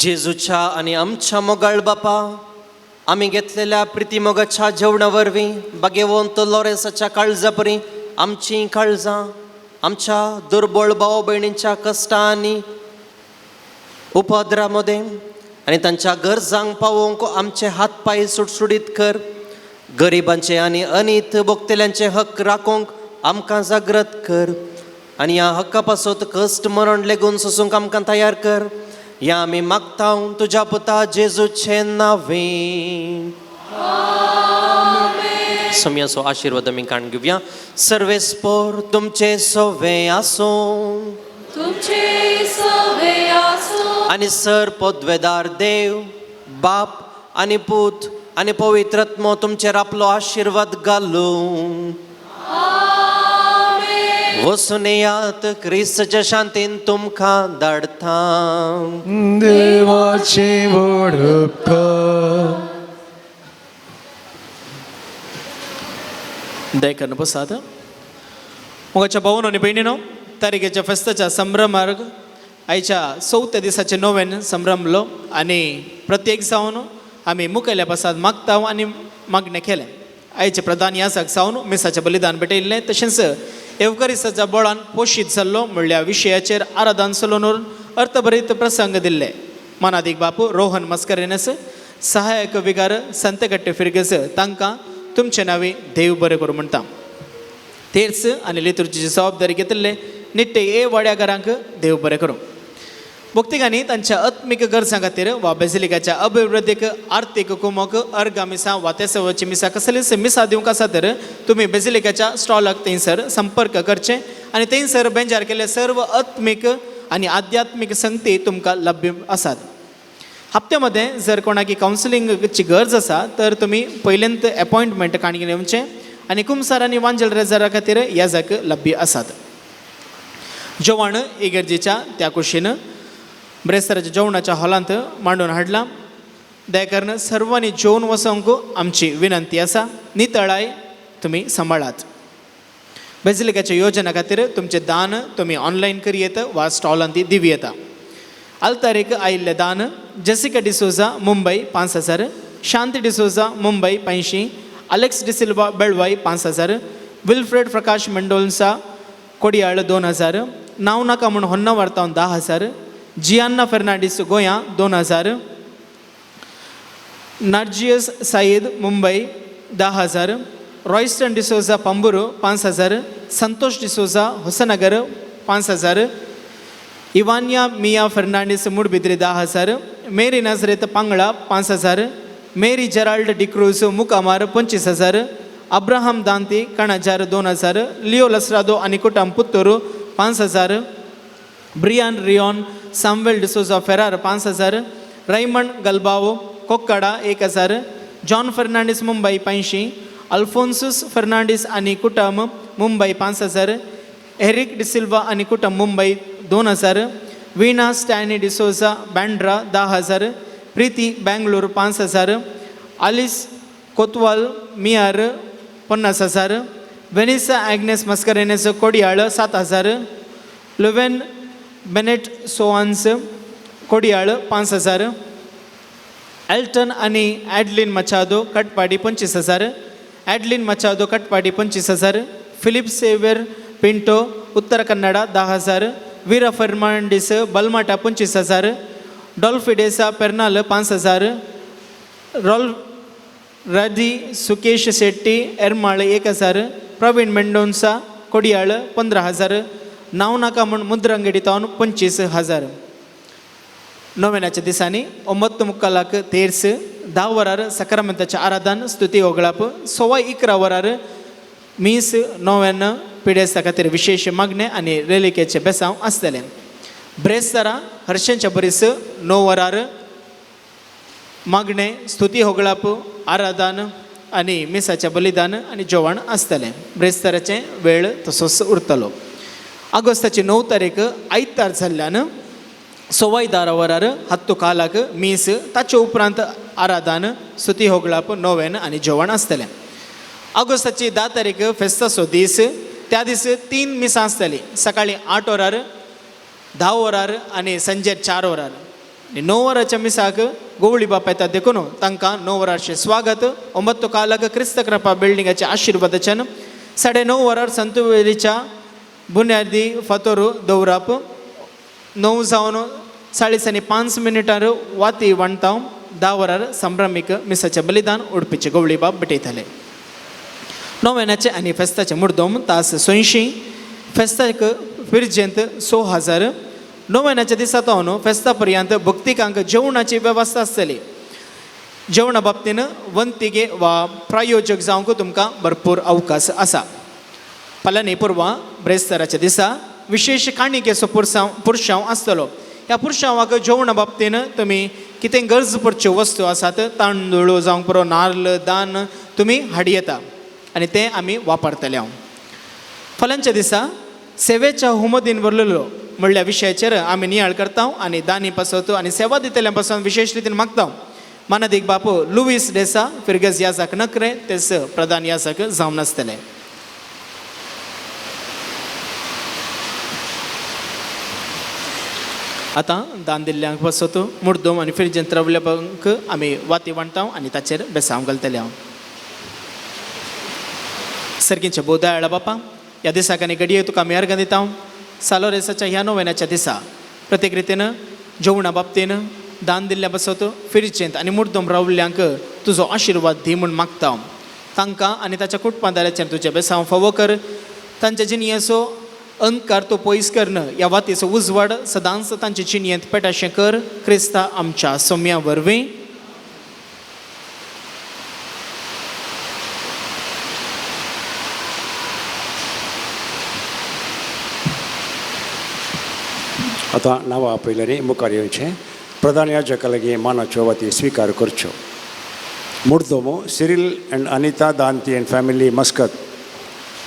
जेजूच्या आणि आमच्या मोगाळ बापा, आम्ही घेतलेल्या प्रितीमोगाच्या जेवणा वरवीं भाग्यवंत लॉरेन्साच्या काळजा परी आमची काळजां आमच्या दुर्बळ भाव भयणींच्या कश्टां आनी उपद्रामध्ये आनी तांच्या गरजांक पावोवंक आमचे हात पाय सुटसुडीत कर. गरिबांचे आनी अनीत भोगतेल्यांचे हक्क राखोवंक आमकां जागृत कर आनी ह्या हक्का पासत कश्ट मरण लेगून सोसूंक आमकां तयार कर. या आमी मागता तुज्या पुता जेजूचे नांवें. समयाचो आशिर्वाद आमी काण घेवया. सर्वेस्पोर तुमचे सोवे आसूं, तुमचे सोवे आसूं आनी सर पदवेदार देव बाप आनी पूत आनी पवित्रत्म तुमचेर आपलो आशिर्वाद घालूं. वचून येयात, क्रिस्ताच्या शांतीन तुमकां धाडटा. देवाचे व्हड उपकार दयकन बसात मुगाच्या भाऊन आणि बहिणीनो तारिकेच्या फेस्ताच्या संभ्रमार्ग आयच्या 4थ्या दिसाचे नोवेन संभ्रमलो आणि प्रत्येक जावन आम्ही मुखेल्या बसात मागता आणि मागणे केले आयचे प्रधान यासाक जावन मिसाचे बलिदान भेटयल्लें तशेंच एवकारिस्ताच्या बळान पोशीत जाल्लो म्हणल्या विशयाचेर आराधन सलोनूर अर्थभरीत प्रसंग दिल्ले मानादीक बापू रोहन मस्करेनस सहायक विगार संतकट्टे फिरगस तांकां तुमचे नावे देव बरें करूं म्हणटा तेर्स आनी लितुर्जीची जबाबदारी घेतले निट्टे ए वाड्याकारांक देव बरें करूं भक्तिकांनी तांच्या आत्मीक गरजां खातीर वा बेजिलिकाच्या अभिवृद्धीक आर्थीक कुमक अर्ग मिसा वा तेसवाची मिसा कसलीच मिसा दिवंक आसा तर तुमी बेजिलिकाच्या स्टॉलाक थंयसर संपर्क करचे आनी थंयसर बेंजार केले सर्व आत्मीक आनी आध्यात्मीक संगती तुमकां लभ्य आसात हप्त्यामध्ये जर कोणाकी कावन्सिलिंगची गरज आसा तर तुमी पयलेंत अपॉइंटमेंट काणून घेवचें आनी कुमसार आनी वांजल रेजरा खातीर ह्या जाग लभ्य आसात जेवण इगर्जेच्या त्या कुशीन ब्रेस्तराच्या जेवणाच्या हॉलांत मांडून हाडलां दयकारण सर्वांनी जेवन वचोंक आमची विनंती आसा नितळाय तुमी सांबाळात बेजिलिकाच्या योजना खातीर तुमचें दान तुमी ऑनलायन करी येता वा स्टॉलांत दिवी येता आल्तारीक आयिल्लें दान Jessica D'Souza Mumbai 5,000 Shanti D'Souza Mumbai 85 Alex D'Silva Belvai 5,000 Wilfred Prakash Mendonsa Kodial 2,000 नाव नाका म्हूण होन्ना वार्तावन 10,000 जियान्ना फेर्नांडीस गोंया 2,000 Narjis Saeed Mumbai 10,000 Royston D'Souza Pamboor 5,000 Santosh D'Souza Hosanagar 5,000 Ivania Mia Fernandes Moodbidri 10,000 Mary Nazareth Pangala 5,000 Mary Gerald D'Cruz Mukamar 25,000 Abraham Danti Kanajar 2,000 Leo Lasrado आणि कुटुंब Puttur 5,000 Brian Rion सामवेल D'Souza फेरार 5,000 Raymond गलबाओ कोक्काडा 1,000 John Fernandes Mumbai 85 अल्फोन्सुस Fernandes आणि कुटुंब मुंबई 5,000 एरिक डिसिल्वा आणि कुटुंब मुंबई 2,000 वीणा स्टॅनी डिसोजा बँड्रा 10,000 प्रीती बँगलोर 5,000 आलिस कोतवाल मियार 50,000 वेनिसा ॲग्नेस मस्करेनेस कोडियाळ 7,000 लुवेन बेनेट सोवान्स कोडियाळ 5,000 एल्टन आणि ॲडलिन मचादो कटपाडी 25,000 ॲडलिन मचादो कटपाडी 25,000 फिलिप सेव्यर पिंटो उत्तर कन्नडा 10,000 वीरा फर्नांडीस बलमाटा 25,000 डॉल्फिडेसा पेर्नाल 5,000 राधी सुकेश शेट्टी एरमाळ 1,000 प्रवीण मेंडोन्सा कोडियाळ 15,000 नाव नाका म्हूण मुद्रंगडी तावन 25,000 नोवेनाच्या दिसांनी 9 मुक्कालाक तेर्स 10 वरार सक्रमेंताचें आराधन स्तुती ओगळाप 11 वरार मीस नोवेन पिडेस्ता खातीर विशेष मागणे आनी रेलिकेचे बेसांव आसतलें ब्रेस्तारा हर्शेंच्या बरीस 9 वरार मागणे स्तुती होगळाप आराधन आनी मिसाचें बलिदान आनी जेवण आसतलें ब्रेस्ताराचें वेळ तसोच उरतलो ऑगस्टाची 9 तारीख आयतार जाल्ल्यान 11 वरार हत्तू कालाक मीस ताचे उपरांत आराधन स्तुती होगळाप नोवेन आनी जेवण आसतलें ऑगस्टाची 10 तारीख फेस्ताचो दीस त्या दीस 3 मिसां आसतलीं सकाळीं 8 वरार 10 वरार आनी संजे 4 वरार 9 वराच्या मिसाक गोवळी बाप येतात देखून तांकां 9 वरांचें स्वागत 9 कालाक क्रिस्त कृपा बिल्डिंगाचें आशिर्वादचन 9:30 वरार संतुवेलीच्या बुन्यादी फातोर दवरप 9 जावन 5:30 वाती वणताव 10 वरार संभ्रमीक मिसाचें बलिदान उडपीचे गवळी बाप भेटयताले नोवेनाचे आनी फेस्ताचे मुर्दोम तास 80 फेस्ताक फिरजेंत 6,000 नोवेनाच्या दिसा तावन फेस्ता पर्यंत भक्तिकांक जेवणाची वेवस्था आसतली जेवणा बाबतीन वंतिगे वा प्रायोजक जावंक तुमकां भरपूर अवकाश आसा फाल्यां पुरवां ब्रेस्ताराच्या दिसा विशेष काणिकेचो पुरशांव आसतलो ह्या पुरशांवाक जेवणा बाबतीन तुमी कितें गरज पडच्यो वस्तू आसात तांदूळ जावंक पुरो नाल्ल दान तुमी हाडी येता आनी ते आमी वापरतले हांव फाल्यांच्या दिसा सेवेच्या होमोदीन वरलेलो म्हणल्या विशयाचेर आमी नियाळ करता आनी दानी पासत आनी सेवा दितल्या पासून विशेष रितीन मागता मानदीक बापू लुईस डेसा फिरगस याजाक नकरे तेच प्रधान याजाक जावन आसतले आतां दान दिल्ल्यांक बसत मुर्दोम आनी फ्रिजीन रावल्यांक आमी वाती वांटता आनी ताचेर बेसांव घालतले हांव. सर्गींच्या बोधायळा बापा, ह्या दिसाक आनी घडये तुका आमी अर्घ दिता. सालोरेसाच्या ह्या नोवेनाच्या दिसा प्रत्येक रितीन जेवणा बाबतीन दान दिल्ल्या बसत फिरचेंत आनी मुर्दोम रावल्ल्यांक तुजो आशिर्वाद दी म्हूण मागता. तांकां आनी ताच्या कुटुंबादाराचेर तुजें बेसांव फावो कर. तांच्या जिणयेचो अंधकार तो पयस करन, ह्या वातीचो उजवाड सदांच तांचे जिणयेंत पेटाशें कर. क्रिस्ता आमच्या सोम्या वरवीं. आतां नांवां आपयल्यानी मुखार येवचें. प्रधान याजकालागी मानाच्यो वाती स्विकार करच्यो. मुर्दोमो Cyril and Anita Danti and family Muscat.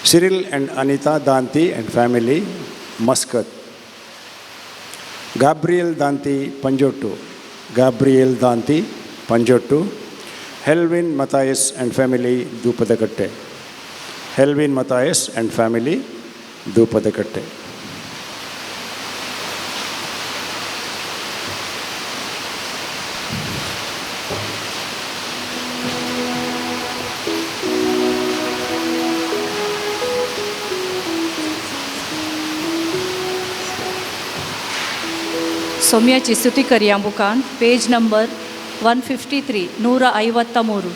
Cyril and Anita Danti and family Muscat. Gabriel Danti Panjotu. Gabriel Danti Panjotu. Helwin Mathias and family Dupadkatte. Helwin Mathias and family Dupadkatte. ಸೌಮ್ಯಾಚಿ ಸ್ತುತಿ ಕರಿಯಾಂಬುಕಾನ್ ಪೇಜ್ ನಂಬರ್ 153 153.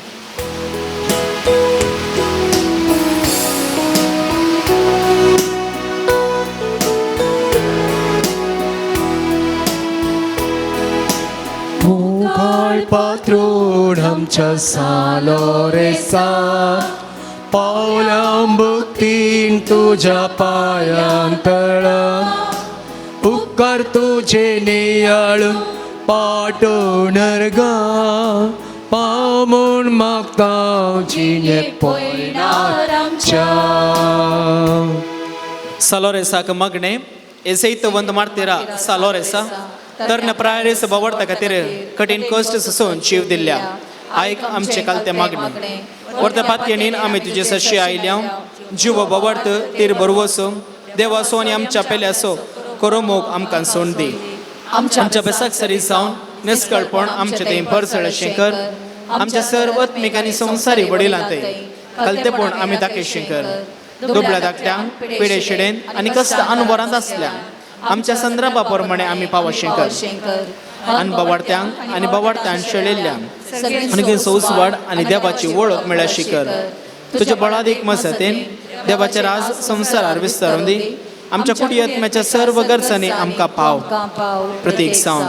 मुखार पात्रून आमच्या सालोरेसा, पावलां भक्तीन तुझ्या पायांतळा. उपकार तुझे नियाळून पाठोवणार गा, पावून मागता जिणे पळयणार आमच्या. सालोरेसाक मागणे एसैत वंद मारतेरा सालोरेसा. तर्ण प्रायरेस बवडता खातीर कठीण कश्ट सोसून जीव दिल्ल्या. आयक आमचे कालते मागणे. वर्तपातयेनीन आमी तुजे सशी आयल्या. जीव बवडत तीर बरोवसो. देवासो आनी आमच्या पेल्यासो करो मोग आमकां सोड दी. आमच्या बेसाक सरी जावन निस्कळपण आमचे थंय भरसळ अशें कर. आमच्या सर्व आत्मीक आनी संवसारी वडिलां थंय कलतेपण आमी दाखयशें कर. दुबळ्या धाकट्यांक पिडे शिडेन आनी कश्ट अनवरांत आसल्यांक आमच्या संदर्भा प्रमाणे आमी पावशें कर. आनी बवाडत्यांक आनी बवाडत्यान शेळिल्ल्यांक आनी संस्वाड आनी देवाची वळख मेळशी कर. तुज्या बळादीक मसतेन देवाचें राज संवसारार विस्तारून दी. आमच्या कुडी आत्म्याच्या सर्व गरजांनी आमकां पाव. प्रतीक सावन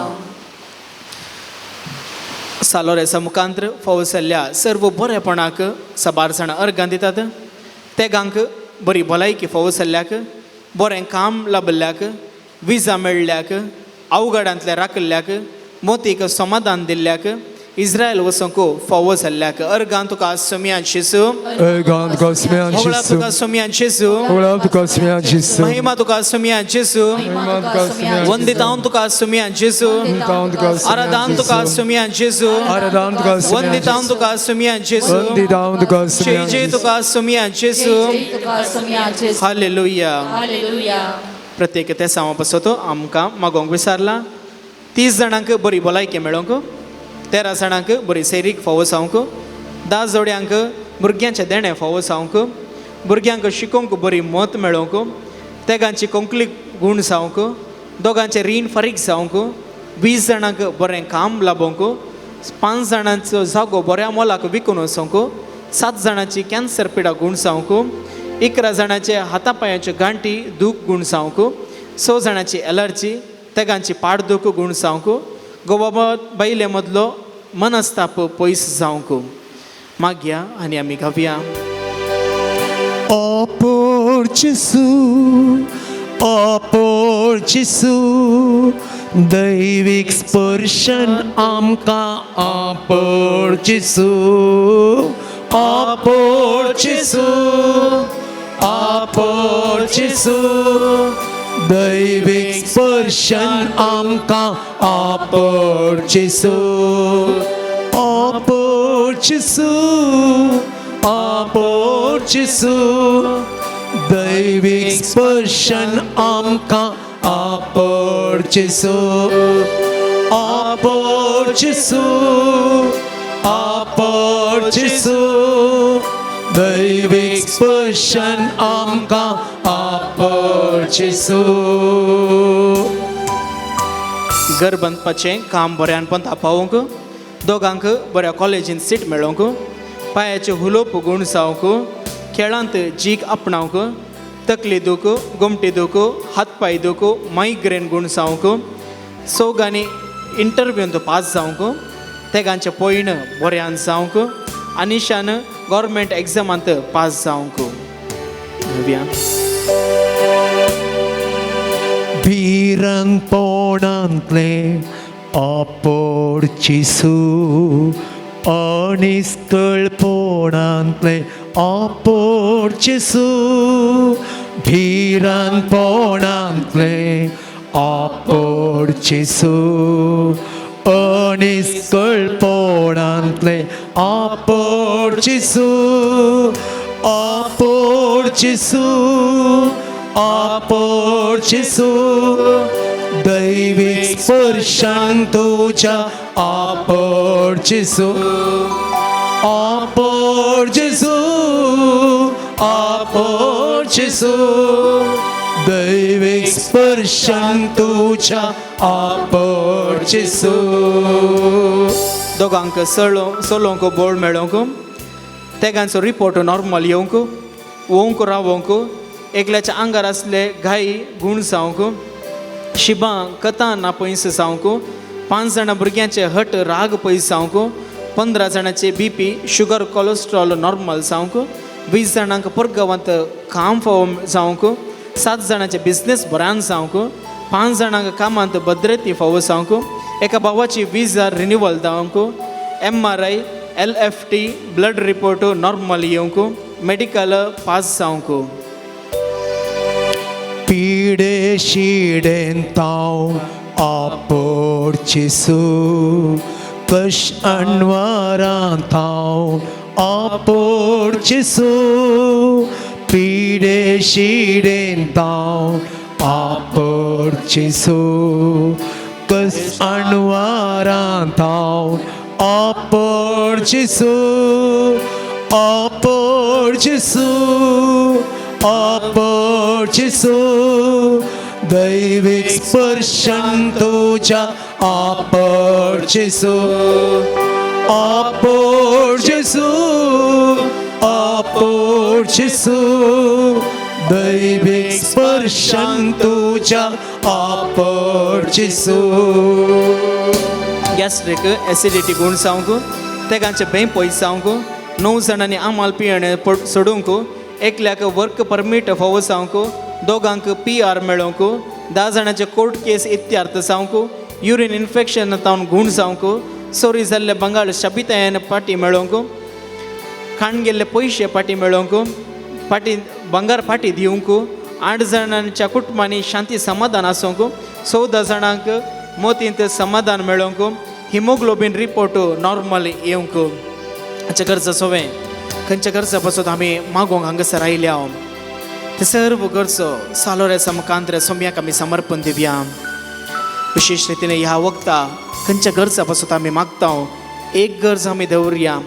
सालोरेसा मुखांत्र फावो जाल्ल्या सर्व बरेपणाक साबार जाणां अर्घां दितात. तेगांक बरी भलायकी फावो जाल्ल्याक, बरें काम लाभल्ल्याक, विजा मेळ्ळ्याक, अवघडांतल्या राखल्ल्याक, मोतीक समाधान दिल्ल्याक, इस्रायल वसोंक फावो जाल्ल्याक अर्घां तुका सोम्या जेजू. अर्घां तुका सोम्या होगळा जेजू. तुका सोम्या जेजू. होगळा तुका सोम्या जेजू. महिमा तुका सोम्या जेजू. महिमा तुका सोम्या जेजू. वंदितां तुका सोम्या जेजू. वंदितां तुका सोम्या आराधान तुका जेजू. सोम्या जेजू. आराधान तुका सोम्या वंदितां जेजू. तुका सोम्या जेजू. वंदितां तुका सोम्या जय जेजू. तुका सोम्या जेजू. हालेलुया. प्रत्येक ते सांव बसतो आमकां मागोंक विचारला. 30 जाणांक बरी भलायकी मेळोंक, 13 जाणांक बरी सैरीक फावो जावंक, 10 जोड्यांक भुरग्यांचे देणे फावो जावंक, भुरग्यांक शिकोवंक बरी मत मेळोवंक, तेगांची कोंकणीक गूण जावंक, दोगांचे रीण फारीक जावंक, 20 जाणांक बरें काम लाभोवंक, 5 जाणांचो जागो बऱ्या मोलाक विकून वचोवंक, 7 जाणांची कॅन्सर पिडा गूण जावंक, 11 जाणांचे हातापांयाच्यो गांठी दूख गूण जावंक, 6 जाणांची एलर्जी, तेगांची पाडदूख गूण जावंक, घोवा बायले मदलो मनस्ताप पयस जावंक. मागया आनी आमी गावया. Ó por Jesu, दैवीक स्पर्शन आमकां ó por Jesu, ó por Jesu, ó por Jesu, दैवीक स्पर्शन आमकां ó por Jesu, ó por Jesu, ó por Jesu, दैवीक स्पर्शन आमकां आपण जेसू आपण जेसू आपण जेसू दैवीक स्पर्शन आमकां आपण जेसू घर बांदपाचें काम बऱ्यान पंत पावोवंक दोगांक बऱ्या कॉलेजीन सीट मेळोवंक पांयाचे हुलोप गूण जावंक खेळांत जीक आपणावंक तकली दुख गोमटी दुख हातपाय दुख मायग्रेन गूण जावंक सौगांनी इंटरव्यूंत पास जावंक तेगांचे पयण बऱ्यान जावंक आनिशान गव्हर्मेंट एग्जामांत पास जावंक घेवया भिरंग पोणांतले आपण जेसू अनिस्तळ पोणांतले आपण जेसू भिरंग पोणांतले आपण जेसू अनिस्तळ पोणांतले आपण जेसू आपण जेसू आपण जेसू दैवीक स्पर्शान तुझ्या आपण जेसू आपण जेसू आपण जेसू दैवीक स्पर्शान तुझ्या आपण जेसू दोगांक सोलोवंक बोर्ड मेळोवंक तेगांचो रिपोर्ट नॉर्मल येवंक वोवंक रावोवंक एकल्याच्या आंगार असले घाई गूण जावंक शिबां कथा ना पयस जावंक 5 जाणां भुरग्यांचे हट राग पयस जावंक 15 जाणांचे BP शुगर कोलेस्ट्रॉल नॉर्मल जावंक 20 जाणांक परगांवांत काम फावो जावंक 7 जाणांचे बिझनेस बऱ्यान जावंक 5 जाणांक कामांत भद्रती फावो जावंक एका भावाची विजा रिन्यूवल जावंक MRI LFT blood report normal येवंक मेडिकल पास जावंक पिडे शिडेन ताव आपण जेसू कश अणवारां ताव आपण जेसू पिडे शिडेन ताव आपण जेसू कश अणवारां ताव आपण जेसू आपण जेसू आपण जेसू दैवीक स्पर्शन तुझ्या आपण जेसू आपण जेसू आपण जेसू दैवीक स्पर्शन तुझ्या आपण जेसू गॅस्ट्रीक एसिडिटी गूण जावंक तेगांचे बें पयस जावंक 9 जाणांनी आमाल पियेण सोडूंक एकल्याक वर्क परमीट फावो जावंक दोगांक PR मेळोवंक 10 जाणांचे कोर्ट केस इत्यार्थ जावंक युरीन इन्फेक्शन तावन गूण जावंक चोरी जाल्ले बंगाळ शाबितायेन पाटी मेळोवंक खाण गेल्ले पयशे पाटी मेळोवंक पाटी बंगार पाटी दिवंक 8 जाणांच्या कुटुंबांनी शांती समाधान आसूंक 14 जाणांक मोतींत समाधान मेळोवंक हिमोग्लोबीन रिपोर्ट नॉर्मल येवंक हाचे गरज सोवें खंयच्या गरजा पासून आमी मागोवंक हांगासर आयल्या ते सर्व गरजो सालोरे समकांत सोम्याक आमी समर्पण दिवया विशेष रितीन ह्या वक्ता खंयच्या गरजा पासून आमी मागता एक गरज आमी दवरया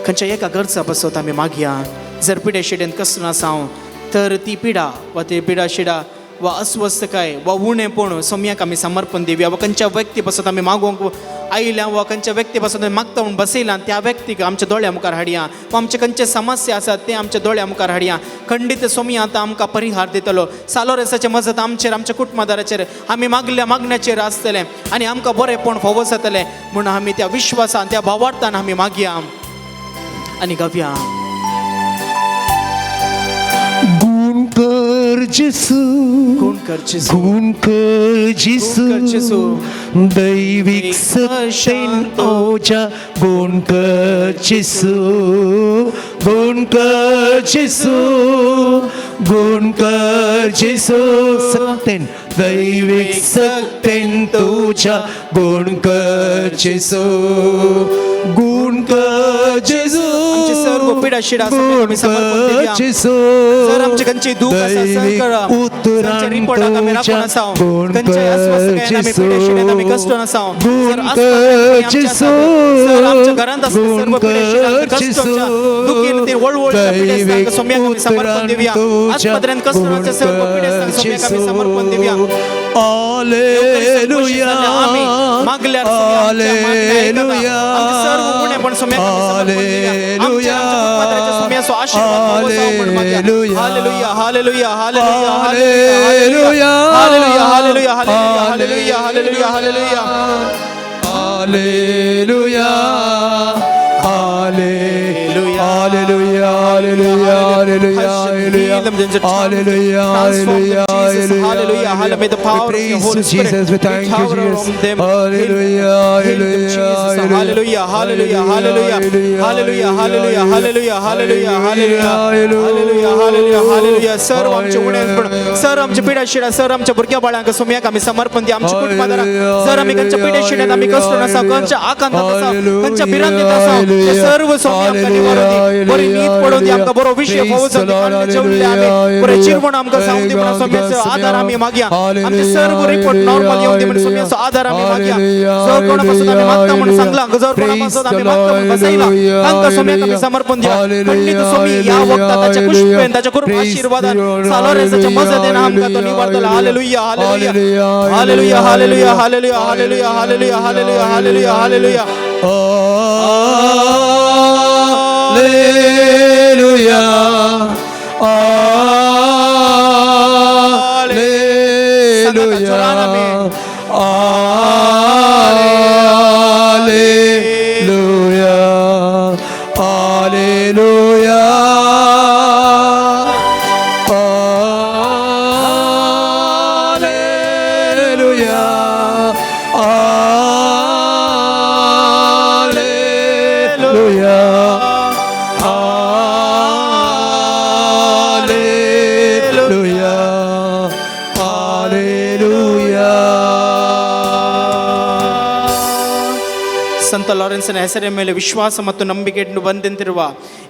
खंयच्या एका गरजा पासून आमी मागया जर पिडे शिडेन कसलो आसां तर ती पिडा वा ती पिडा शिडा वा अस्वस्थकाय वा उणेपण सोम्याक आमी समर्पण दिवया वा खंयच्या व्यक्ती पासून आमी मागोवंक आयल्या वा खंयच्या व्यक्ती पासून मागता म्हणून बसयलां त्या व्यक्तीक आमच्या दोळ्या मुखार हाडया वा आमचे खंयचे समस्या आसात ते आमच्या दोळ्या मुखार हाडया खंडीत सोमी आतां आमकां परिहार दितलो सालोरेसाचें मजत आमचेर आमच्या कुटुंबादाराचेर आमी मागल्या मागण्याचेर आसतलें आनी आमकां बरेंपण फावो जातलें म्हूण आमी त्या विश्वासान त्या भावार्थान आमी मागया आनी गावया गुण कर जेसू गुण कर जेसू गुण कर जेसू दैविक सत्तेन ओजा गुण कर जेसू गुण कर जेसू गुण कर जेसू सत्तेन दैविक सत्तेन तुझ्या गुण कर जेसू गुण कर जेसू आमची सर्व पिडा शिडा सोम्याक आमी समर्पण दिवया जर आमचे खंयची दूख आसा सर करा खंयचे रिपोर्टाक आमी राखून आसा खंयचे अस्वस्थकायेन आमी पिडे शिडेन आमी कश्टून आसा सर आमच्या घरांत आसा सर्व पिडे शिडा कश्टांच्या दुखीन ते वळवळच्या पिडेस्तांक सोम्याक आमी समर्पण दिवया आस्पत्र्यांत कश्टांच्या सर्व पिडेस्तांक सोम्याक आमी समर्पण दिवया हालेलुया मागल्यार हालेलुया सर्व गुणे पण सोम्याक आमी समर्पण दिवया आमच्या कुटुंबाच्या सोम्याचो आशीर्वाद हालेलुया हालेलुया हालेलुया हालेलुया हालेलुया हालेलुया हालेलुया हालेलुया हालेलुया हालेलुया हालेलुया हालेलुया हालेलुया हालेलुया हालेलुया हालेलुया Hallelujah, hallelujah. May the power of your Holy Spirit Jesus, we thank you, tower Jesus. around them. Hallelujah, Heal them, Jesus. Hallelujah, hallelujah, hallelujah, hallelujah, hallelujah, hallelujah, hallelujah, hallelujah, hallelujah, hallelujah. सर्व आमचे उणें पण sir आमचे पिडा शिडा sir आमच्या भुरग्या बाळांक सोम्याक आमी समर्पण दिया आमच्या कुटुंबादाराक सर आमी खंयच्या पिडे शिड्यात आमी कश्टान आसा खंयच्या आकांतांत आसा खंयच्या भिरांतीत आसा ते सर्व सोम्याक आमकां निवारण दी बरी न्हीद पडोवन दी आमकां बरो विशय फावो जावन दी जेवले आमी बरे चिरवण आमकां जावं दी म्हणून सोम्याचो आदार आमी मागया आमचे सर्व रिपोर्ट नॉर्मल येवन दी म्हणून सोम्याचो आदार आमी मागया जर कोणा पासून आमी मागता म्हणून सांगला जर कोणा पासून आमी मागता म्हणून बसयला तांकां सोम्याक आमी समर्पण दिया खंडीत सोमी ह्या वक्तांत ताच्या पुष्पेन ताच्या कृपा आशीर्वादान सालोरेसाच्या मजतीन आमकां तो निवारतलो हालेलुया हालेलुया हालेलुया हालेलुया हालेलुया हालेलुया हालेलुया हालेलुया हालेलुया हालेलुया Hallelujah. Hallelujah. Hallelujah. Hallelujah. ಸಂತ ಲಾರೆನ್ಸನ ಹೆಸರಿನ ಮೇಲೆ ವಿಶ್ವಾಸ ಮತ್ತು ನಂಬಿಕೆಯನ್ನು ಬಂದಿಂತಿರುವ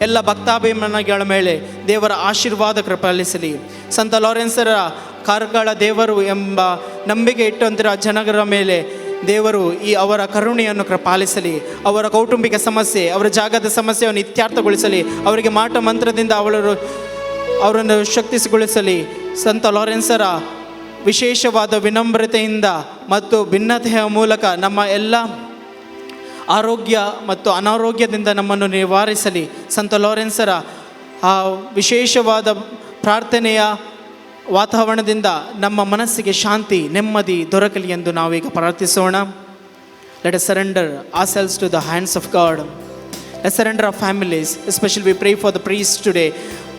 ಎಲ್ಲ ಭಕ್ತಾಭಿಮಾನಿಗಳ ಮೇಲೆ ದೇವರ ಆಶೀರ್ವಾದ ಕೃಪಾಲಿಸಲಿ. ಸಂತ ಲಾರೆನ್ಸರ ಕಾರ್ಗಳ ದೇವರು ಎಂಬ ನಂಬಿಕೆ ಇಟ್ಟಂತಿರುವ ಜನರ ಮೇಲೆ ದೇವರು ಅವರ ಕರುಣೆಯನ್ನು ಕೃಪಾಲಿಸಲಿ. ಅವರ ಕೌಟುಂಬಿಕ ಸಮಸ್ಯೆ, ಅವರ ಜಾಗದ ಸಮಸ್ಯೆಯನ್ನು ಇತ್ಯರ್ಥಗೊಳಿಸಲಿ. ಅವರಿಗೆ ಮಾಟ ಮಂತ್ರದಿಂದ ಅವರನ್ನು ಶಕ್ತಿಗೊಳಿಸಲಿ. ಸಂತ ಲಾರೆನ್ಸರ ವಿಶೇಷವಾದ ವಿನಮ್ರತೆಯಿಂದ ಮತ್ತು ಭಿನ್ನತೆಯ ಮೂಲಕ ನಮ್ಮ ಎಲ್ಲ ಆರೋಗ್ಯ ಮತ್ತು ಅನಾರೋಗ್ಯದಿಂದ ನಮ್ಮನ್ನು ನಿವಾರಿಸಲಿ. ಸಂತ ಲಾರೆನ್ಸರ ಆ ವಿಶೇಷವಾದ ಪ್ರಾರ್ಥನೆಯ ವಾತಾವರಣದಿಂದ ನಮ್ಮ ಮನಸ್ಸಿಗೆ ಶಾಂತಿ ನೆಮ್ಮದಿ ದೊರಕಲಿ ಎಂದು ನಾವೀಗ ಪ್ರಾರ್ಥಿಸೋಣ. Let us surrender ourselves to the hands of God. Let's surrender our families. Especially we pray for the priests today.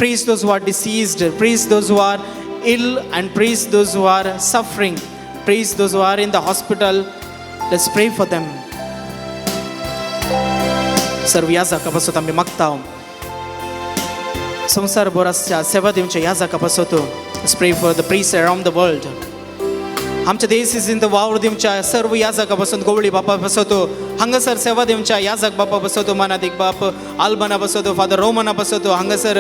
Priests those who are deceased, priests those who are ill, and priests those who are suffering, priests those who are in the hospital. Let's pray for them. सर्व याजका पासत आमी मागता संसार भराच्या सेवा दिवच्या याजका पासत let's pray for the priests around the world. आमच्या देशींत वावर दिवच्या सर्व याजका पासून गवळी बापा बसतो हांगासर सेवा दिवच्या याजक बापा बसतो मानादिक बाप आल्बना बसतो फादर रोमना बसतो हांगासर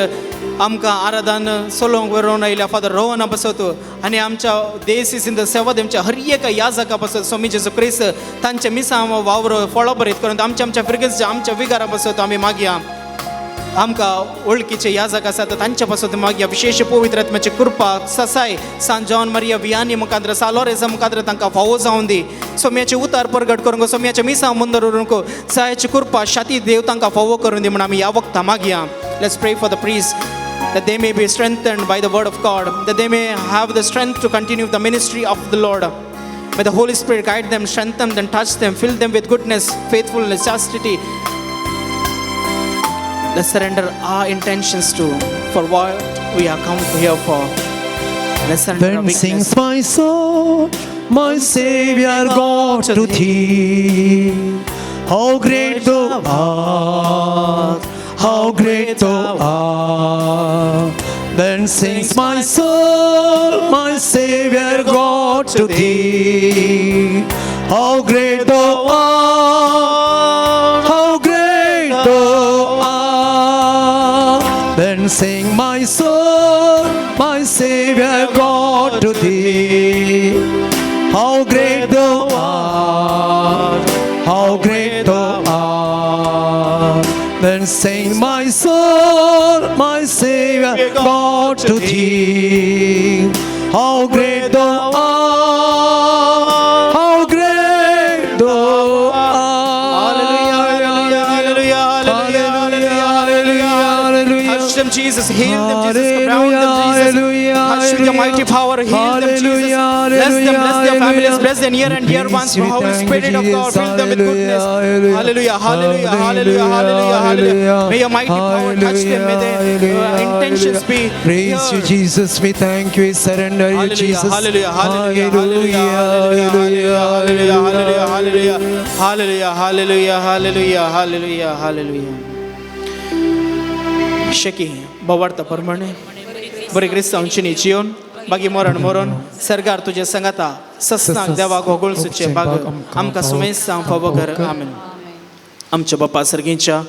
आमकां आराधन सोलोंग वरून आयल्या फादर रोहना बसतो आनी आमच्या देशींत सेवा दिवच्या हर एक याजका बसत स्वामी जेजू क्रिस्त तांचे मिसा वावर फळो बरयत करून आमच्या फिरगेसच्या आमच्या विगारा बसतो आमी मागया. आमकां वळखीचे याजक आसा तांच्या पासून मागया विशेष पवित्र आत्म्याची कृपा ससाय सान जॉन मारिया वियानी मुखांद्र सालोरेसा मुखांद्र तांकां फावो जावन दी. सोम्याचे उतार परगट करूंक सोम्याच्या मिसा मुंदर उरूंक सायाची कृपा शाती देव तांकां फावो करून दी म्हण आमी ह्या वक्ता मागया. लेट्स प्रे for the priest that they may be strengthened by the word of God, that they may have the strength to continue the ministry of the Lord. May the Holy Spirit guide them, strengthen them, touch them, fill them with goodness, faithfulness, chastity. Let's surrender our intentions to for what we are come here for. Let's surrender our Then weakness. sings my soul, my Savior God to thee. How great thou art, how great thou art. Then sings my soul, my Savior God to thee. How great thou art, how great thou art. Then sing my soul, my Savior God to thee. How great thou art, how great thou art. Then sing my soul, my Savior God to thee. How great thou art, how great thou art. Touch them, Jesus. Heal them, Jesus. Surround them, Jesus. Touch with your mighty power. Heal them, Jesus. Bless them, bless their families, bless their near and dear ones. Holy Spirit of God, fill them with goodness. Hallelujah, hallelujah, hallelujah, hallelujah, hallelujah. May your mighty power touch them. May their intentions be Praise you, pure. Jesus. We thank you. We surrender you, Hallelujah, Jesus. hallelujah, hallelujah, hallelujah, hallelujah, hallelujah, hallelujah, hallelujah, hallelujah, hallelujah, hallelujah, hallelujah. शकी बवाडता परमाणे बरे क्रिस्तांवची जिवन बागी मरण मरण सरकार तुझे संगता सस्नाक देवा गोगोळ सुचे बाग आमकां सुमेस सांग फावो कर आमेन. आमच्या बापा सर्गींच्या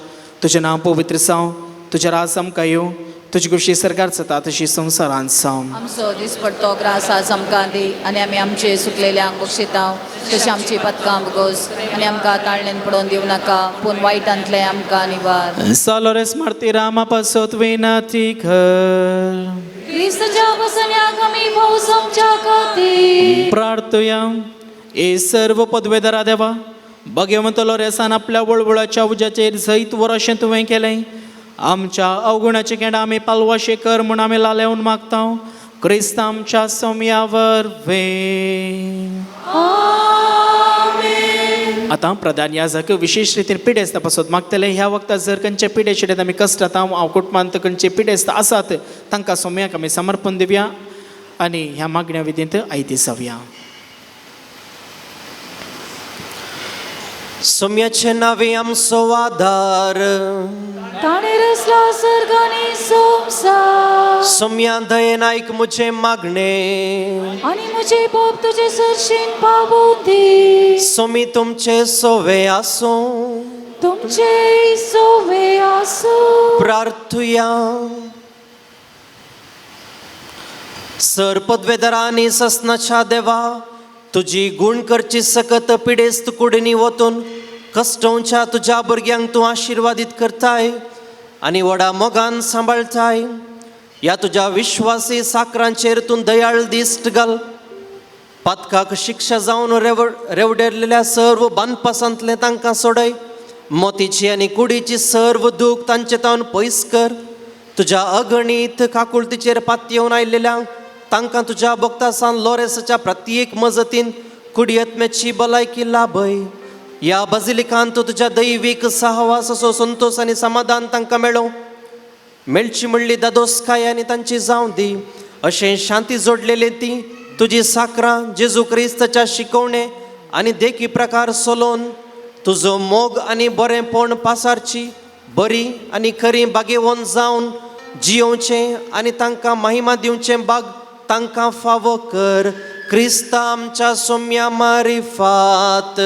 तुझें नांव पवित्र जावं, तुजें राज आमकां येवं, तुजी कशी सरकार जाता तशी संवसारांत जावं. आमचो दिसपडतो ग्रास आज आमकां दी आनी आमी आमचे सुकलेल्यांक बक्षितांव तशी आमची पदकां बगोस आनी आमकां ताळणेन पडोवन दिवं नाका पूण वायटांतले आमकां निवार. Salores martirama pasot vinati कर. क्रिस्तच्या बसण्याक आमी भोवस आमच्या खातीर प्रार्थया ए सर्व पदवेदारा देवा भगवंत लोरेसान आपल्या वळवळाच्या उज्याचेर जैत वरशें तुवें केलें. आमच्या अवगुणाचे केंडा आमी पालवाशे कर म्हूण आमी लालेवन मागता. क्रिस्त आमच्या सौम्यावर वे. आतां प्रधान याजक विशेष रितीन पिडेस्त तपासत मागतले. ह्या वक्तार जर खंयचे पिडेशिडेंत आमी कश्टात हांव कुटुंबांत खंयचे पिडेस्त आसात तांकां सौम्याक आमी समर्पण दिवया आनी ह्या मागण्या विधींत आयती जावया. सौम्याचे नावे आमचो आधार. ताणे रचला सर्ग आनी संवसार. सौम्या दयेन आयक म्हजे मागणे आनी म्हजे पाप तुजे सरशीन पावून दी. सौमी तुमचे सोवे आसूं. तुमचे सोवे आसूं. प्रार्थुया. सर पदवेदारा आनी ससनाच्या देवा तुजी गुण करची सकत पिडेस्त कुडींनी वतून कश्टांच्या तुज्या भुरग्यांक तूं आशिर्वादीत करताय आनी व्हडा मोगान सांबाळताय. ह्या तुज्या विश्वासी साकरांचेर तूं दयाळ दिश्ट घाल. पातकाक शिक्षा जावन रेवडेरलेल्या सर्व बानपासांतले तांकां सोडय. मोतीची आनी कुडीची सर्व दूख तांचे तावन पयस कर. तुज्या अगणीत काकुळतीचेर पात येवन आयिल्ल्यांक तांकां तुज्या भक्तासान लोरेसाच्या प्रत्येक मजतीन कुडियत्म्याची भलायकी लाभय. ह्या बाजिलिकांत तुज्या दैवीक सहवास असो संतोष आनी समाधान तांकां मेळो. मेळची म्हणली दादोसकाय आनी तांची जावं दी. अशें शांती जोडलेली ती तुजी साकरां जेजू क्रिस्ताच्या शिकवणे आनी देखी प्रकार सोलोवन तुजो मोग आनी बरेंपण पासारची बरी आनी खरी बागेवंत जावन जियोवचें आनी तांकां महिमा दिवचें भाग तांकां फावो कर. क्रिस्ता आमच्या सौम्या मारिफात.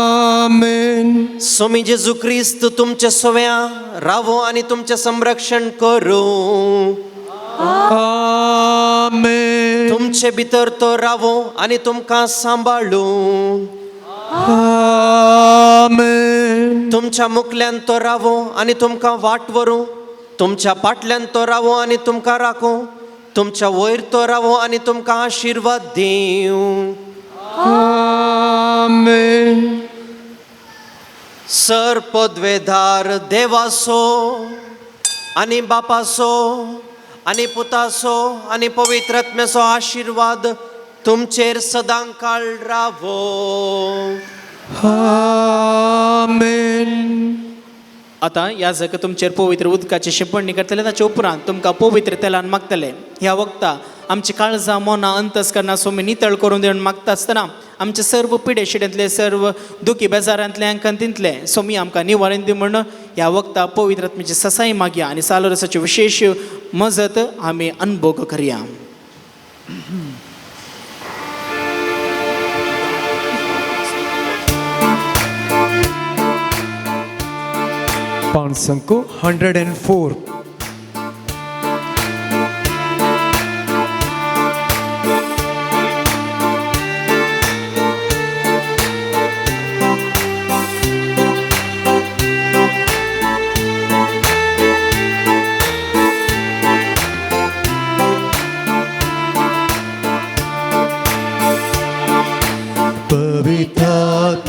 आमेन. स्वामी जेजू क्रिस्त तुमचे सोव्या रावो आनी तुमचे संरक्षण करूं. आमेन. तुमचे भितर तो रावो आनी तुमकां सांबाळूं. आमेन. तुमच्या मुखल्यान तो रावो आनी तुमकां वाट व्हरूं. तुमच्या पाटल्यान तो रावो आनी तुमकां राखूं. तुमच्या वयर तो रावो आनी तुमकां आशिर्वाद दिवं. आमेन. सर पदवेदार देवासो आनी बापासो आनी पुतासो आनी पवित्रात्म्याचो आशिर्वाद तुमचेर सदां काळ रावो. आमेन. आतां याजक तुमचेर पवित्र उदकाची शिंपडणी करतले. ताचे उपरांत तुमकां पवित्र तेलान मागतले. ह्या वक्ता आमची काळजां मनां अंतस्करणां सोमी नितळ करून दिवन मागता आसतना आमचे सर्व पिडे शिडेंतले सर्व दुखी बेजारांतले खंतींतले सोमी आमकां निवारण दी म्हण ह्या वक्ता पवित्र आत्म्याची ससाई मागया आनी सालोरसाची विशेष मजत आमी अनुभव करया. पान संको 104.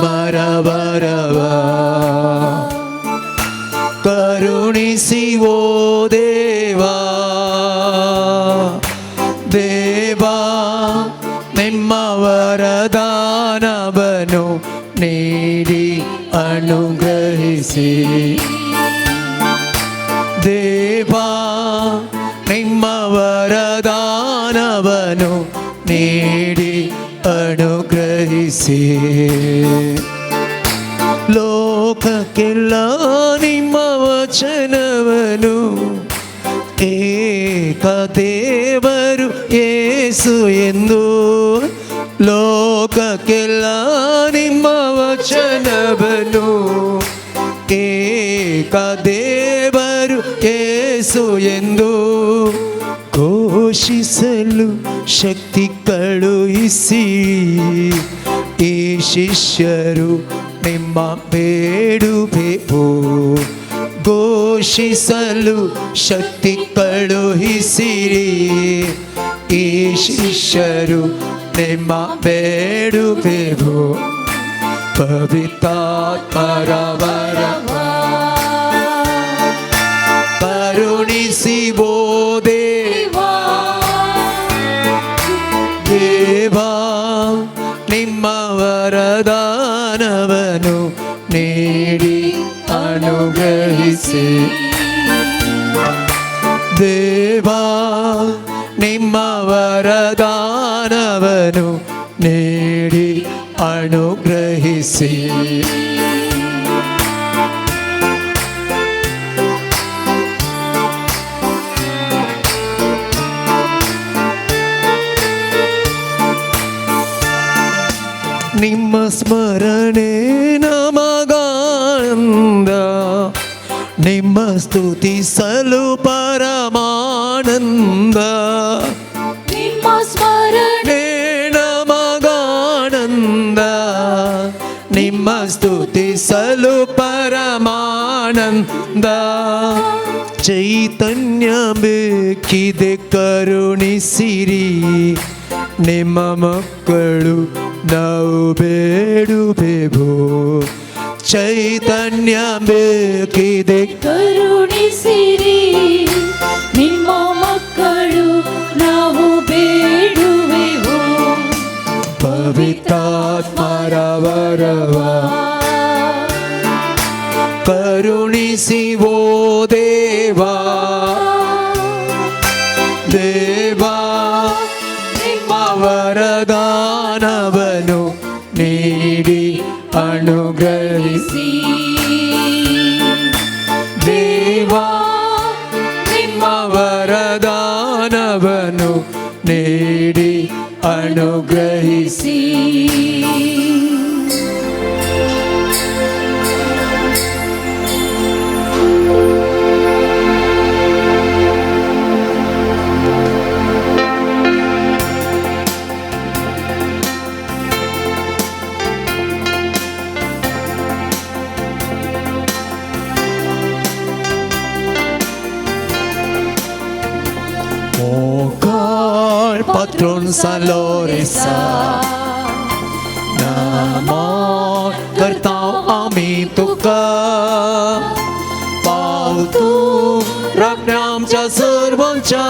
ಪವಿತ್ರಾತ್ಮರವರವ ಕರುಣಿಸಿ ಓ ದೇವಾ ದೇವಾ ನಿಮ್ಮ ವರದಾನವನ್ನು ನೀಡಿ ಅನುಗ್ರಹಿಸಿ ದೇವಾ ನಿಮ್ಮ ವರದಾನವನ್ನು ನೀಡಿ ಅನುಗ್ರಹಿಸಿ ಲೋಕಕ್ಕೆಲ್ಲ ನಿಮ್ಮ ವಚನವನು ಏಕ ದೇವರು ಯೇಸು ಎಂದು ಲೋಕಕ್ಕೆಲ್ಲ ನಿಮ್ಮ ವಚನವನು ಏಕ ದೇವರು ಯೇಸು ಎಂದು ಘೋಷಿಸಲು ಶಕ್ತಿ ಕಳುಹಿಸಿ ಈ ಶಿಷ್ಯರು ನಿಮ್ಮ ಬೇಡುವೆವು ಘೋಷಿಸಲು ಶಕ್ತಿ ಕಳುಹಿಸಿರಿ ಈ ಶಿಷ್ಯರು ನಿಮ್ಮ ಬೇಡುವೆವು ಪವಿತ್ರಾತ್ಮರವರವ ಕರುಣಿಸಿ ಓ ದೇವಾ ದೇವಾ ನಿಮ್ಮ ವರದಾನವನ್ನು ನೀಡಿ ಅನುಗ್ರಹಿಸಿ ದೇವಾ ನಿಮ್ಮ ವರದಾನವನ್ನು ನೀಡಿ ಅನುಗ್ರಹಿಸಿ ನಿಮ್ಮ ಸ್ಮರಣೆ ನಮಗಾನಂದ ನಿಮ್ಮ ಸ್ತುತಿಸಲು ಪರಮಾನಂದ ನಿಮ್ಮ ಸ್ಮರಣೆ ನಮಗಾನಂದ ನಿಮ್ಮ ಸ್ತುತಿಸಲು ಪರಮಾನಂದ ಚೈತನ್ಯ ಬೇಕಿದೆ ಕರುಣಿಸಿರಿ ನಿಮ್ಮ ಮಕ್ಕಳು ನಾವು ಬೇಡುವೆವು ಚೈತನ್ಯ ಬೇಕಿದೆ ಕರುಣಿಸಿರಿ ನಿಮ್ಮ ಮಕ್ಕಳು ನಾವು ಬೇಡುವೆವು ಪವಿತ್ರಾತ್ಮರವರವ ಕರುಣಿಸಿ ಓ ದೇವಾ ದೇವಾ ನಿಮ್ಮ ವರದಾನವನ್ನು ನೀಡಿ ಅನುಗ್ರಹಿಸಿ ದೇವಾ ನಿಮ್ಮ ವರದಾನವನ್ನು ನೀಡಿ ಅನುಗ್ರಹಿಸಿ Patron Saloresa Namo करताओ आम्ही तुका पावतो राखण्या आमच्या सर्वांच्या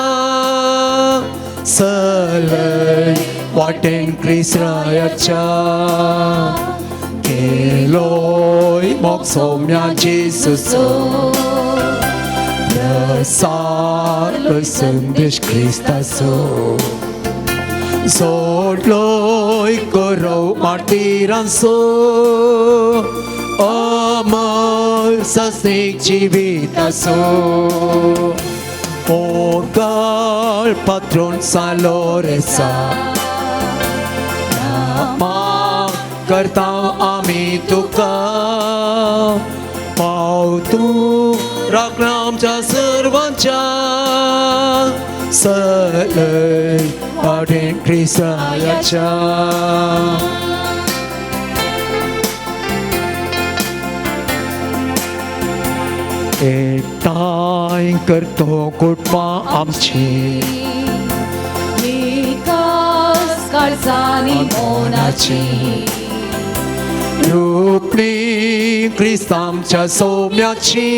सलय वाटेन क्रिस्रायाच्या केलोय मोग सौम्या जेसूचो प्रसारलोय संदेश क्रिस्ताचो सोडलोय गौरव मार्तिरांचो अमर सस्नेक जिविताचो मोगाळ पात्रोन सालोरेसा नामाक करता आमी तुका पावतू आमच्या सर्वांच्या सलय वाटेन ख्रिस्तायाच्या एकठांय करतो कुटुंबां आमची एकाच काळजानी मोनाची रुपणी ख्रिस्त आमच्या सौम्याची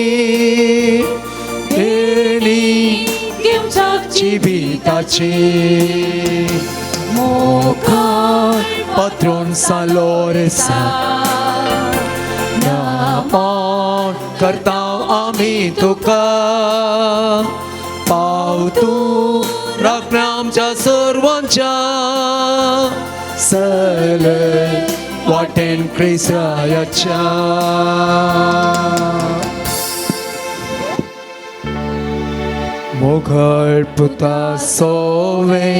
देणी घेवच्या जिविताची मोखार पात्रोन सालोरेसा नामान करता आमी तुका पावतू राखण्या आमच्या सर्वांच्या सलय वाटेन ख्रिस्तायाच्या मोघळ पुता सोवे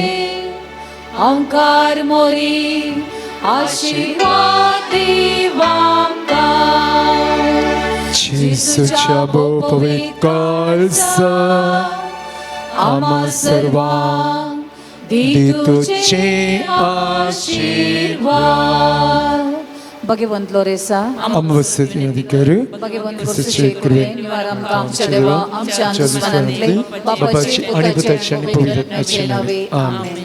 ओंकार मोरी आशीर्वाद देवांका जेसूच्या पवित्र कळसा आम्हा सर्वांक दितुचे आशीर्वाद भगवंत लोरेसा अमवस्यते अधिकारी भगवंत सच्चे कृपे निवार आमकां आमच्या देवा आमच्या दुश्मनांतले बापाची आणि पुताची आणि पवित्र आत्म्याचे नावे आमेन.